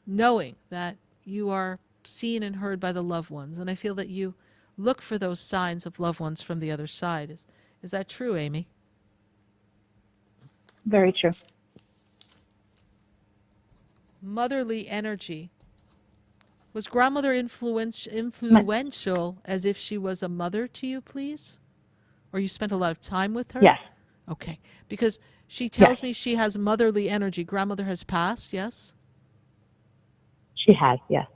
knowing that you are seen and heard by the loved ones, and I feel that you look for those signs of loved ones from the other side. Is that true, Amy? Very true. Motherly energy. Was grandmother influential as if she was a mother to you, please? Or you spent a lot of time with her? Yes. Okay. Because she tells me she has motherly energy. Grandmother has passed, yes? She has, yes.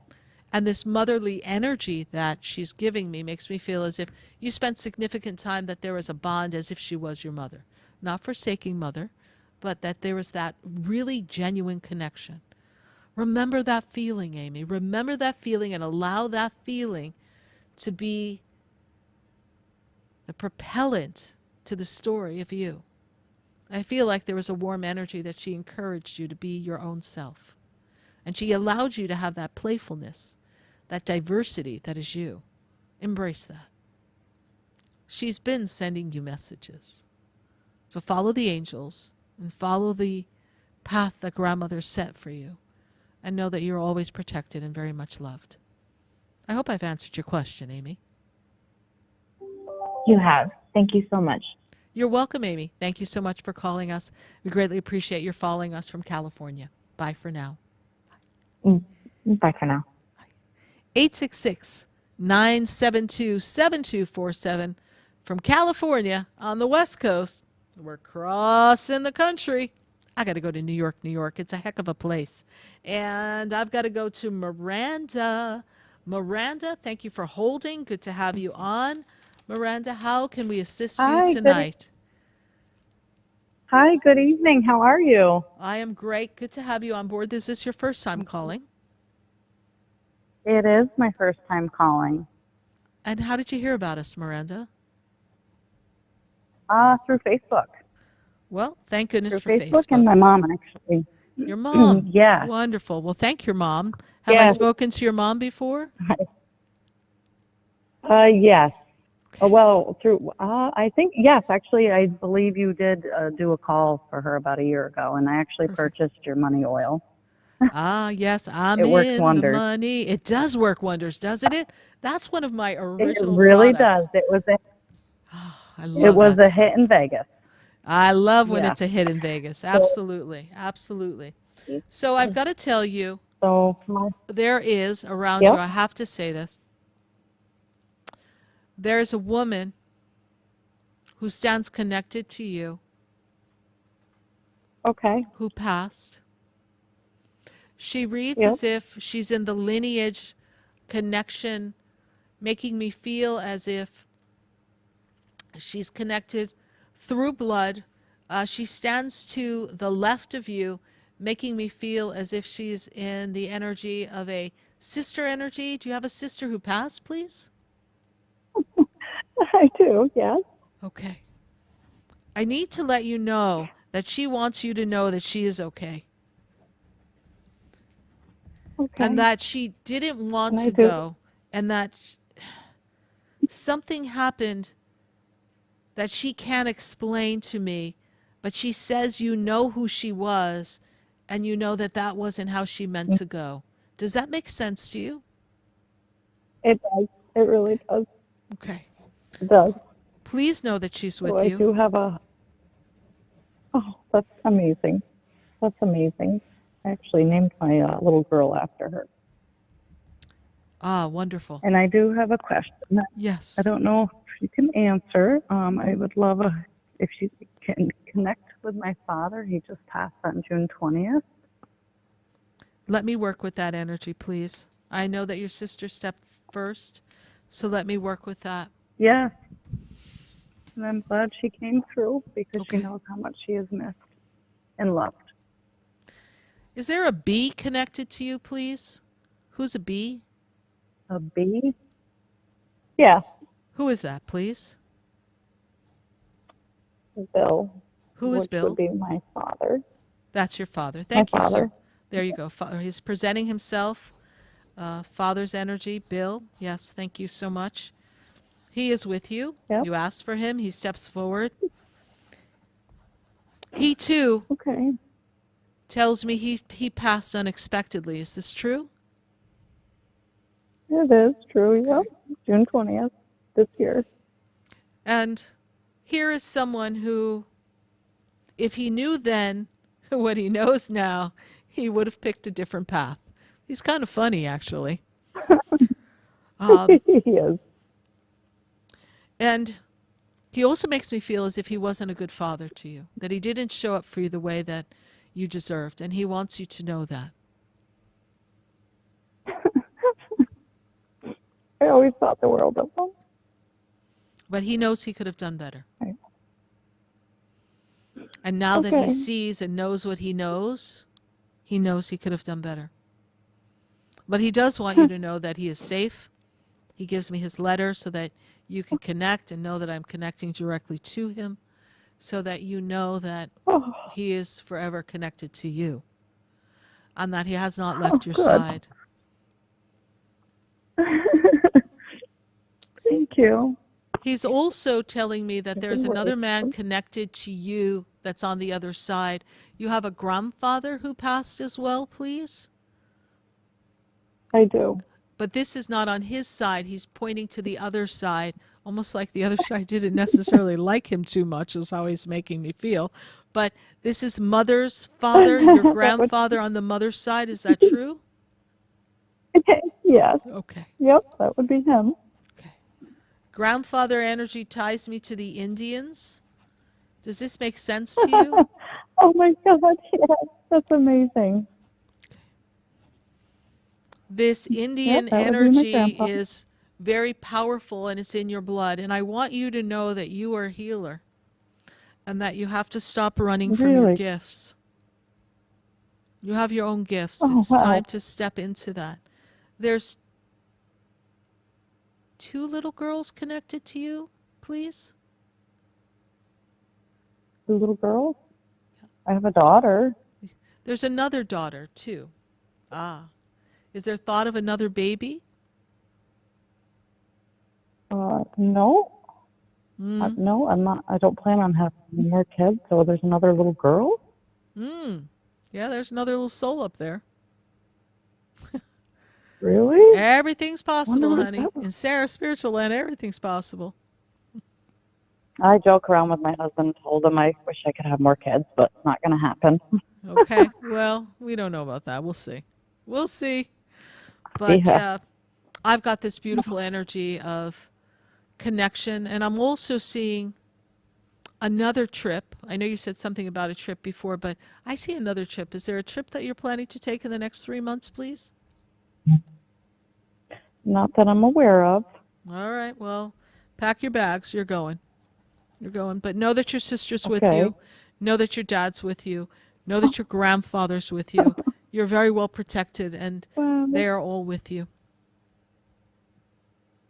And this motherly energy that she's giving me makes me feel as if you spent significant time, that there was a bond as if she was your mother. Not forsaking mother, but that there was that really genuine connection. Remember that feeling, Amy. Remember that feeling and allow that feeling to be the propellant to the story of you. I feel like there was a warm energy that she encouraged you to be your own self. And she allowed you to have that playfulness, that diversity that is you. Embrace that. She's been sending you messages. So follow the angels and follow the path that grandmother set for you. And know that you're always protected and very much loved. I hope I've answered your question, Amy. You have. Thank you so much. You're welcome, Amy. Thank you so much for calling us. We greatly appreciate your following us from California. Bye for now. Bye for now. 866-972-7247 from California on the West Coast. We're crossing the country. I got to go to New York, New York. It's a heck of a place. And I've got to go to Miranda. Miranda, thank you for holding. Good to have you on. Miranda, how can we assist you tonight? Hi, good evening. How are you? I am great. Good to have you on board. Is this your first time calling? It is my first time calling. And how did you hear about us, Miranda? Through Facebook. Well, thank goodness Through for Facebook Facebook. and my mom, actually. Your mom? Yeah. Wonderful. Well, thank your mom. Have I Yes. spoken to your mom before? Yes. Well, through, I think, yes, actually, I believe you did do a call for her about a year ago, and I actually purchased your money oil. Yes, I'm It works in wonders. the money. It does work wonders, doesn't it? That's one of my It original really products. does. It was a, I it love was that a hit stuff. in Vegas. I love when Yeah. it's a hit in Vegas. Absolutely. Absolutely. So I've got to tell you, there is around Yep. you, I have to say this, there's a woman who stands connected to you. Okay. Who passed. She reads Yep. as if she's in the lineage connection, making me feel as if she's connected through blood. She stands to the left of you, making me feel as if she's in the energy of a sister energy. Do you have a sister who passed, please? I do, yes. Okay. I need to let you know that she wants you to know that she is okay. Okay. And that she didn't want And I to do. go. And that something happened that she can't explain to me. But she says you know who she was. And you know that that wasn't how she meant to go. Does that make sense to you? It does. It really does. Okay. It does. Please know that she's with So I you. do have a. Oh, that's amazing. That's amazing. I actually named my little girl after her. Ah, wonderful. And I do have a question. Yes. I don't know if you can answer. I would love if you can connect with my father. He just passed on June 20th. Let me work with that energy, please. I know that your sister stepped first, so let me work with that. Yeah. And I'm glad she came through because she knows how much she is missed and loved. Is there a bee connected to you, please? Who's a bee? A bee? Yeah. Who is that, please? Bill. Who is which Bill? Would be my father. That's your father. Thank you, father. sir. There you go. He's presenting himself. Father's energy. Bill. Yes, thank you so much. He is with you. Yep. You asked for him. He steps forward. He, too, tells me he passed unexpectedly. Is this true? It is true, yep. June 20th this year. And here is someone who, if he knew then what he knows now, he would have picked a different path. He's kind of funny, actually. He is. And he also makes me feel as if he wasn't a good father to you, that he didn't show up for you the way that you deserved, and he wants you to know that. I always thought the world of him. But he knows he could have done better. Right. And now that Okay. he sees and knows what he knows he could have done better. But he does want you to know that he is safe. He gives me his letter so that you can connect and know that I'm connecting directly to him, so that you know that he is forever connected to you and that he has not left your good. side. Thank you. He's also telling me that there's You're another man welcome. connected to you that's on the other side. You have a grandfather who passed as well, please? I do. But this is not on his side. He's pointing to the other side, almost like the other side didn't necessarily like him too much, is how he's making me feel. But this is mother's father, your grandfather on the mother's side. Is that true? Yes. Okay. Yep, that would be him. Grandfather energy ties me to the Indians. Does this make sense to you? Oh my God, yes, that's amazing. This Indian that would be my energy grandpa. is very powerful and it's in your blood. And I want you to know that you are a healer and that you have to stop running from your Really? gifts. You have your own gifts. Oh, It's wow. time to step into that. There's 2 little girls connected to you, please? The little girl? I have a daughter. There's another daughter, too. Ah. Is there thought of another baby? No. Mm. No, I'm not. I don't plan on having more kids. So there's another little girl. Yeah, there's another little soul up there. Really? Everything's possible, Wonder what honey. that was. In Sarah's spiritual land, everything's possible. I joke around with my husband. Told him I wish I could have more kids, but it's not going to happen. Okay. Well, we don't know about that. We'll see. We'll see. But Yeah. I've got this beautiful energy of connection, and I'm also seeing another trip. I know you said something about a trip before, but I see another trip. Is there a trip that you're planning to take in the next 3 months, please? Not that I'm aware of. All right. Well, pack your bags. You're going. You're going. But know that your sister's with Okay. you. Know that your dad's with you. Know that your grandfather's with you. You're very well protected, and they are all with you.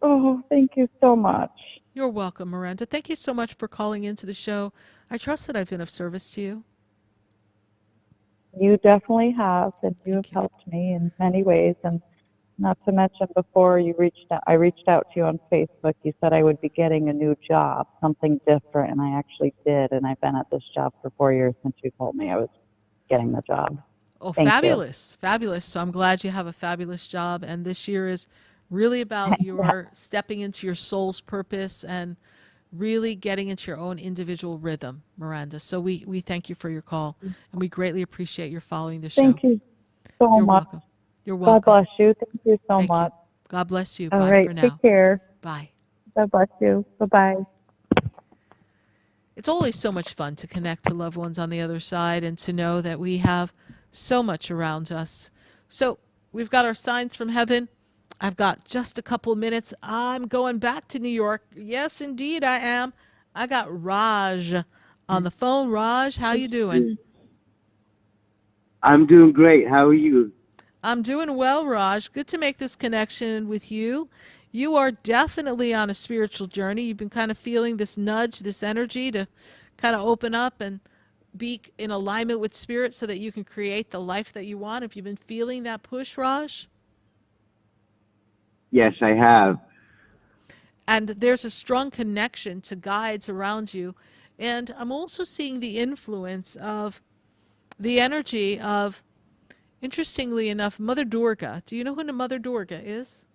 Oh, thank you so much. You're welcome, Miranda. Thank you so much for calling into the show. I trust that I've been of service to you. You definitely have, and you have helped me in many ways. And not to mention, before I reached out to you on Facebook. You said I would be getting a new job, something different, and I actually did. And I've been at this job for 4 years since you told me I was getting the job. Oh, Thank you. fabulous. Fabulous. So I'm glad you have a fabulous job. And this year is really about your stepping into your soul's purpose and really getting into your own individual rhythm, Miranda. So we thank you for your call, and we greatly appreciate your following the show. Thank you so You're much. welcome. You're welcome. God bless you. Thank you so Thank you. much. God bless you. All Bye right. for now. Take care. Bye. God bless you. Bye-bye. It's always so much fun to connect to loved ones on the other side and to know that we have so much around us. So we've got our signs from heaven. I've got just a couple of minutes. I'm going back to New York. Yes, indeed, I am. I got Raj on the phone. Raj, how you doing? I'm doing great. How are you? I'm doing well, Raj. Good to make this connection with you. You are definitely on a spiritual journey. You've been kind of feeling this nudge, this energy to kind of open up and be in alignment with spirit so that you can create the life that you want. Have you been feeling that push, Raj? Yes, I have. And there's a strong connection to guides around you. And I'm also seeing the influence of the energy of, interestingly enough, Mother Durga. Do you know who Mother Durga is?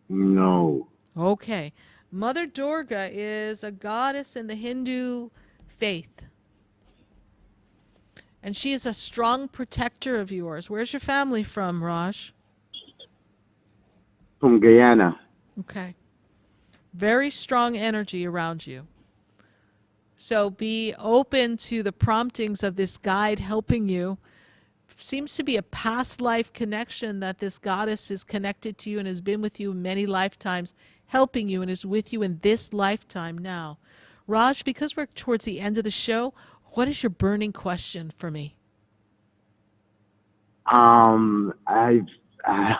No. Okay. Mother Durga is a goddess in the Hindu faith. And she is a strong protector of yours. Where's your family from, Raj? From Guyana. Okay. Very strong energy around you. So be open to the promptings of this guide helping you. Seems to be a past life connection that this goddess is connected to you and has been with you many lifetimes, helping you and is with you in this lifetime now. Raj, because we're towards the end of the show, what is your burning question for me? I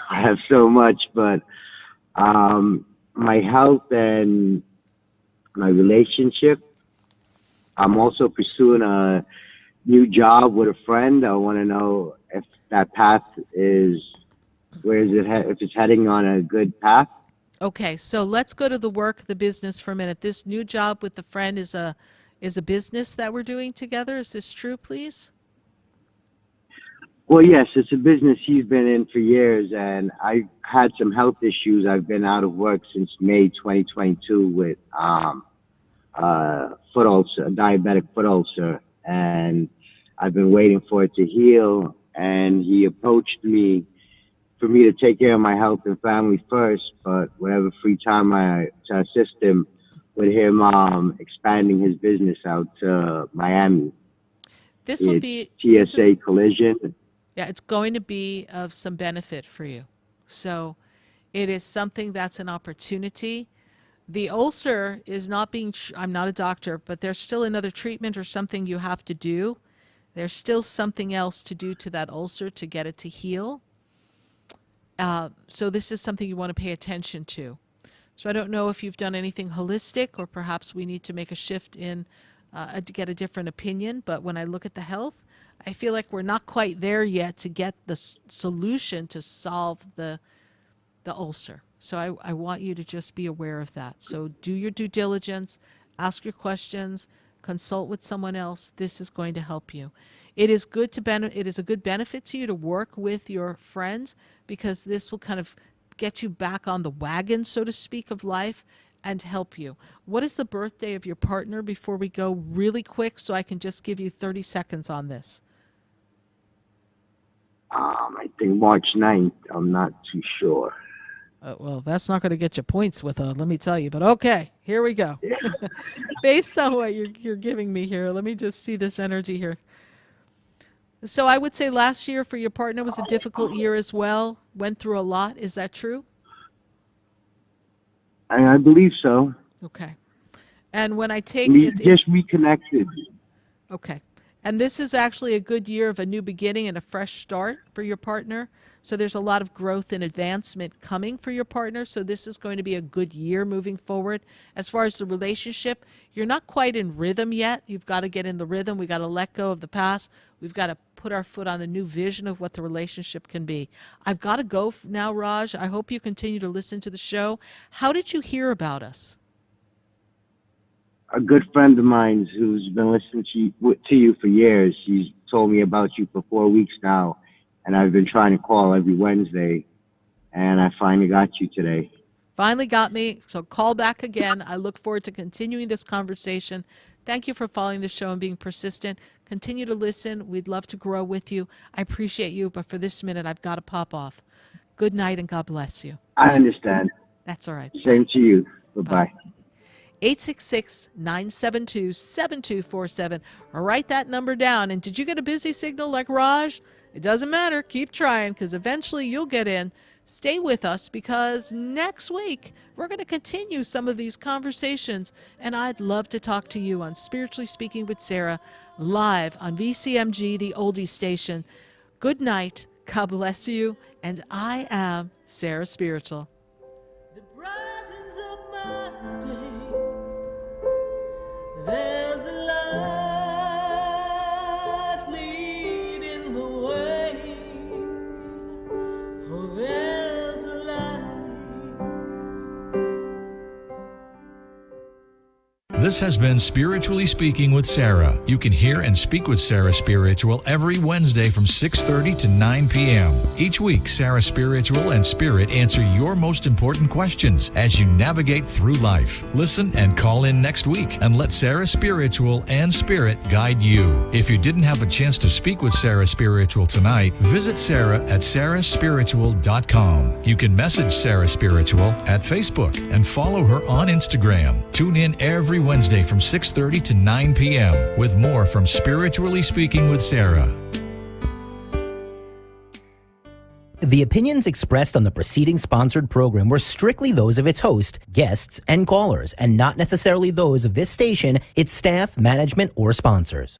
have so much, but my health and my relationship. I'm also pursuing a new job with a friend. I want to know if that path is, where is it, if it's heading on a good path. Okay, so let's go to the work, the business for a minute. This new job with the friend is a business that we're doing together. Is this true, please? Well, yes, it's a business he's been in for years, and I had some health issues. I've been out of work since May 2022 with foot ulcer, a diabetic foot ulcer, and I've been waiting for it to heal. And he approached me for me to take care of my health and family first, but whatever free time to assist him with him expanding his business out to Miami. This would be TSA Collision. Yeah, it's going to be of some benefit for you. So it is something that's an opportunity. The ulcer is not being, I'm not a doctor, but there's still another treatment or something you have to do. There's still something else to do to that ulcer to get it to heal. So this is something you want to pay attention to. So I don't know if you've done anything holistic, or perhaps we need to make a shift in to get a different opinion. But when I look at the health, I feel like we're not quite there yet to get the solution to solve the ulcer. So I want you to just be aware of that. So do your due diligence, ask your questions, consult with someone else. This is going to help you. It is good to it is a good benefit to you to work with your friends, because this will kind of get you back on the wagon, so to speak, of life and help you. What is the birthday of your partner before we go really quick, so I can just give you 30 seconds on this? I think March 9th. I'm not too sure. Well, that's not going to get you points with let me tell you, but okay, here we go. Based on what you're giving me here, let me just see this energy here. So I would say last year for your partner was a difficult year as well, went through a lot. Is that true? I believe so. Okay. And when I take We it, just reconnected. okay. And this is actually a good year of a new beginning and a fresh start for your partner. So there's a lot of growth and advancement coming for your partner. So this is going to be a good year moving forward. As far as the relationship, you're not quite in rhythm yet. You've got to get in the rhythm. We've got to let go of the past. We've got to put our foot on the new vision of what the relationship can be. I've got to go now, Raj. I hope you continue to listen to the show. How did you hear about us? A good friend of mine who's been listening to you for years. He's told me about you for 4 weeks now, and I've been trying to call every Wednesday, and I finally got you today. Finally got me, so call back again. I look forward to continuing this conversation. Thank you for following the show and being persistent. Continue to listen. We'd love to grow with you. I appreciate you, but for this minute, I've got to pop off. Good night and God bless you. I understand. That's all right. Same to you. Bye-bye. 866-972-7247. Or write that number down. And did you get a busy signal like Raj? It doesn't matter. Keep trying, because eventually you'll get in. Stay with us, because next week we're going to continue some of these conversations, and I'd love to talk to you on Spiritually Speaking with Sarah, live on VCMG, the oldie station. Good night. God bless you. And I am Sarah Spiritual. There's a light leading the way. Oh, there's a light. This has been Spiritually Speaking with Sarah. You can hear and speak with Sarah Spiritual every Wednesday from 6:30 to 9 p.m. Each week, Sarah Spiritual and Spirit answer your most important questions as you navigate through life. Listen and call in next week and let Sarah Spiritual and Spirit guide you. If you didn't have a chance to speak with Sarah Spiritual tonight, visit Sarah at sarahspiritual.com. You can message Sarah Spiritual at Facebook and follow her on Instagram. Tune in every Wednesday from 6:30 to 9 p.m. with more from Spiritually Speaking with Sarah. The opinions expressed on the preceding sponsored program were strictly those of its host, guests, and callers, and not necessarily those of this station, its staff, management, or sponsors.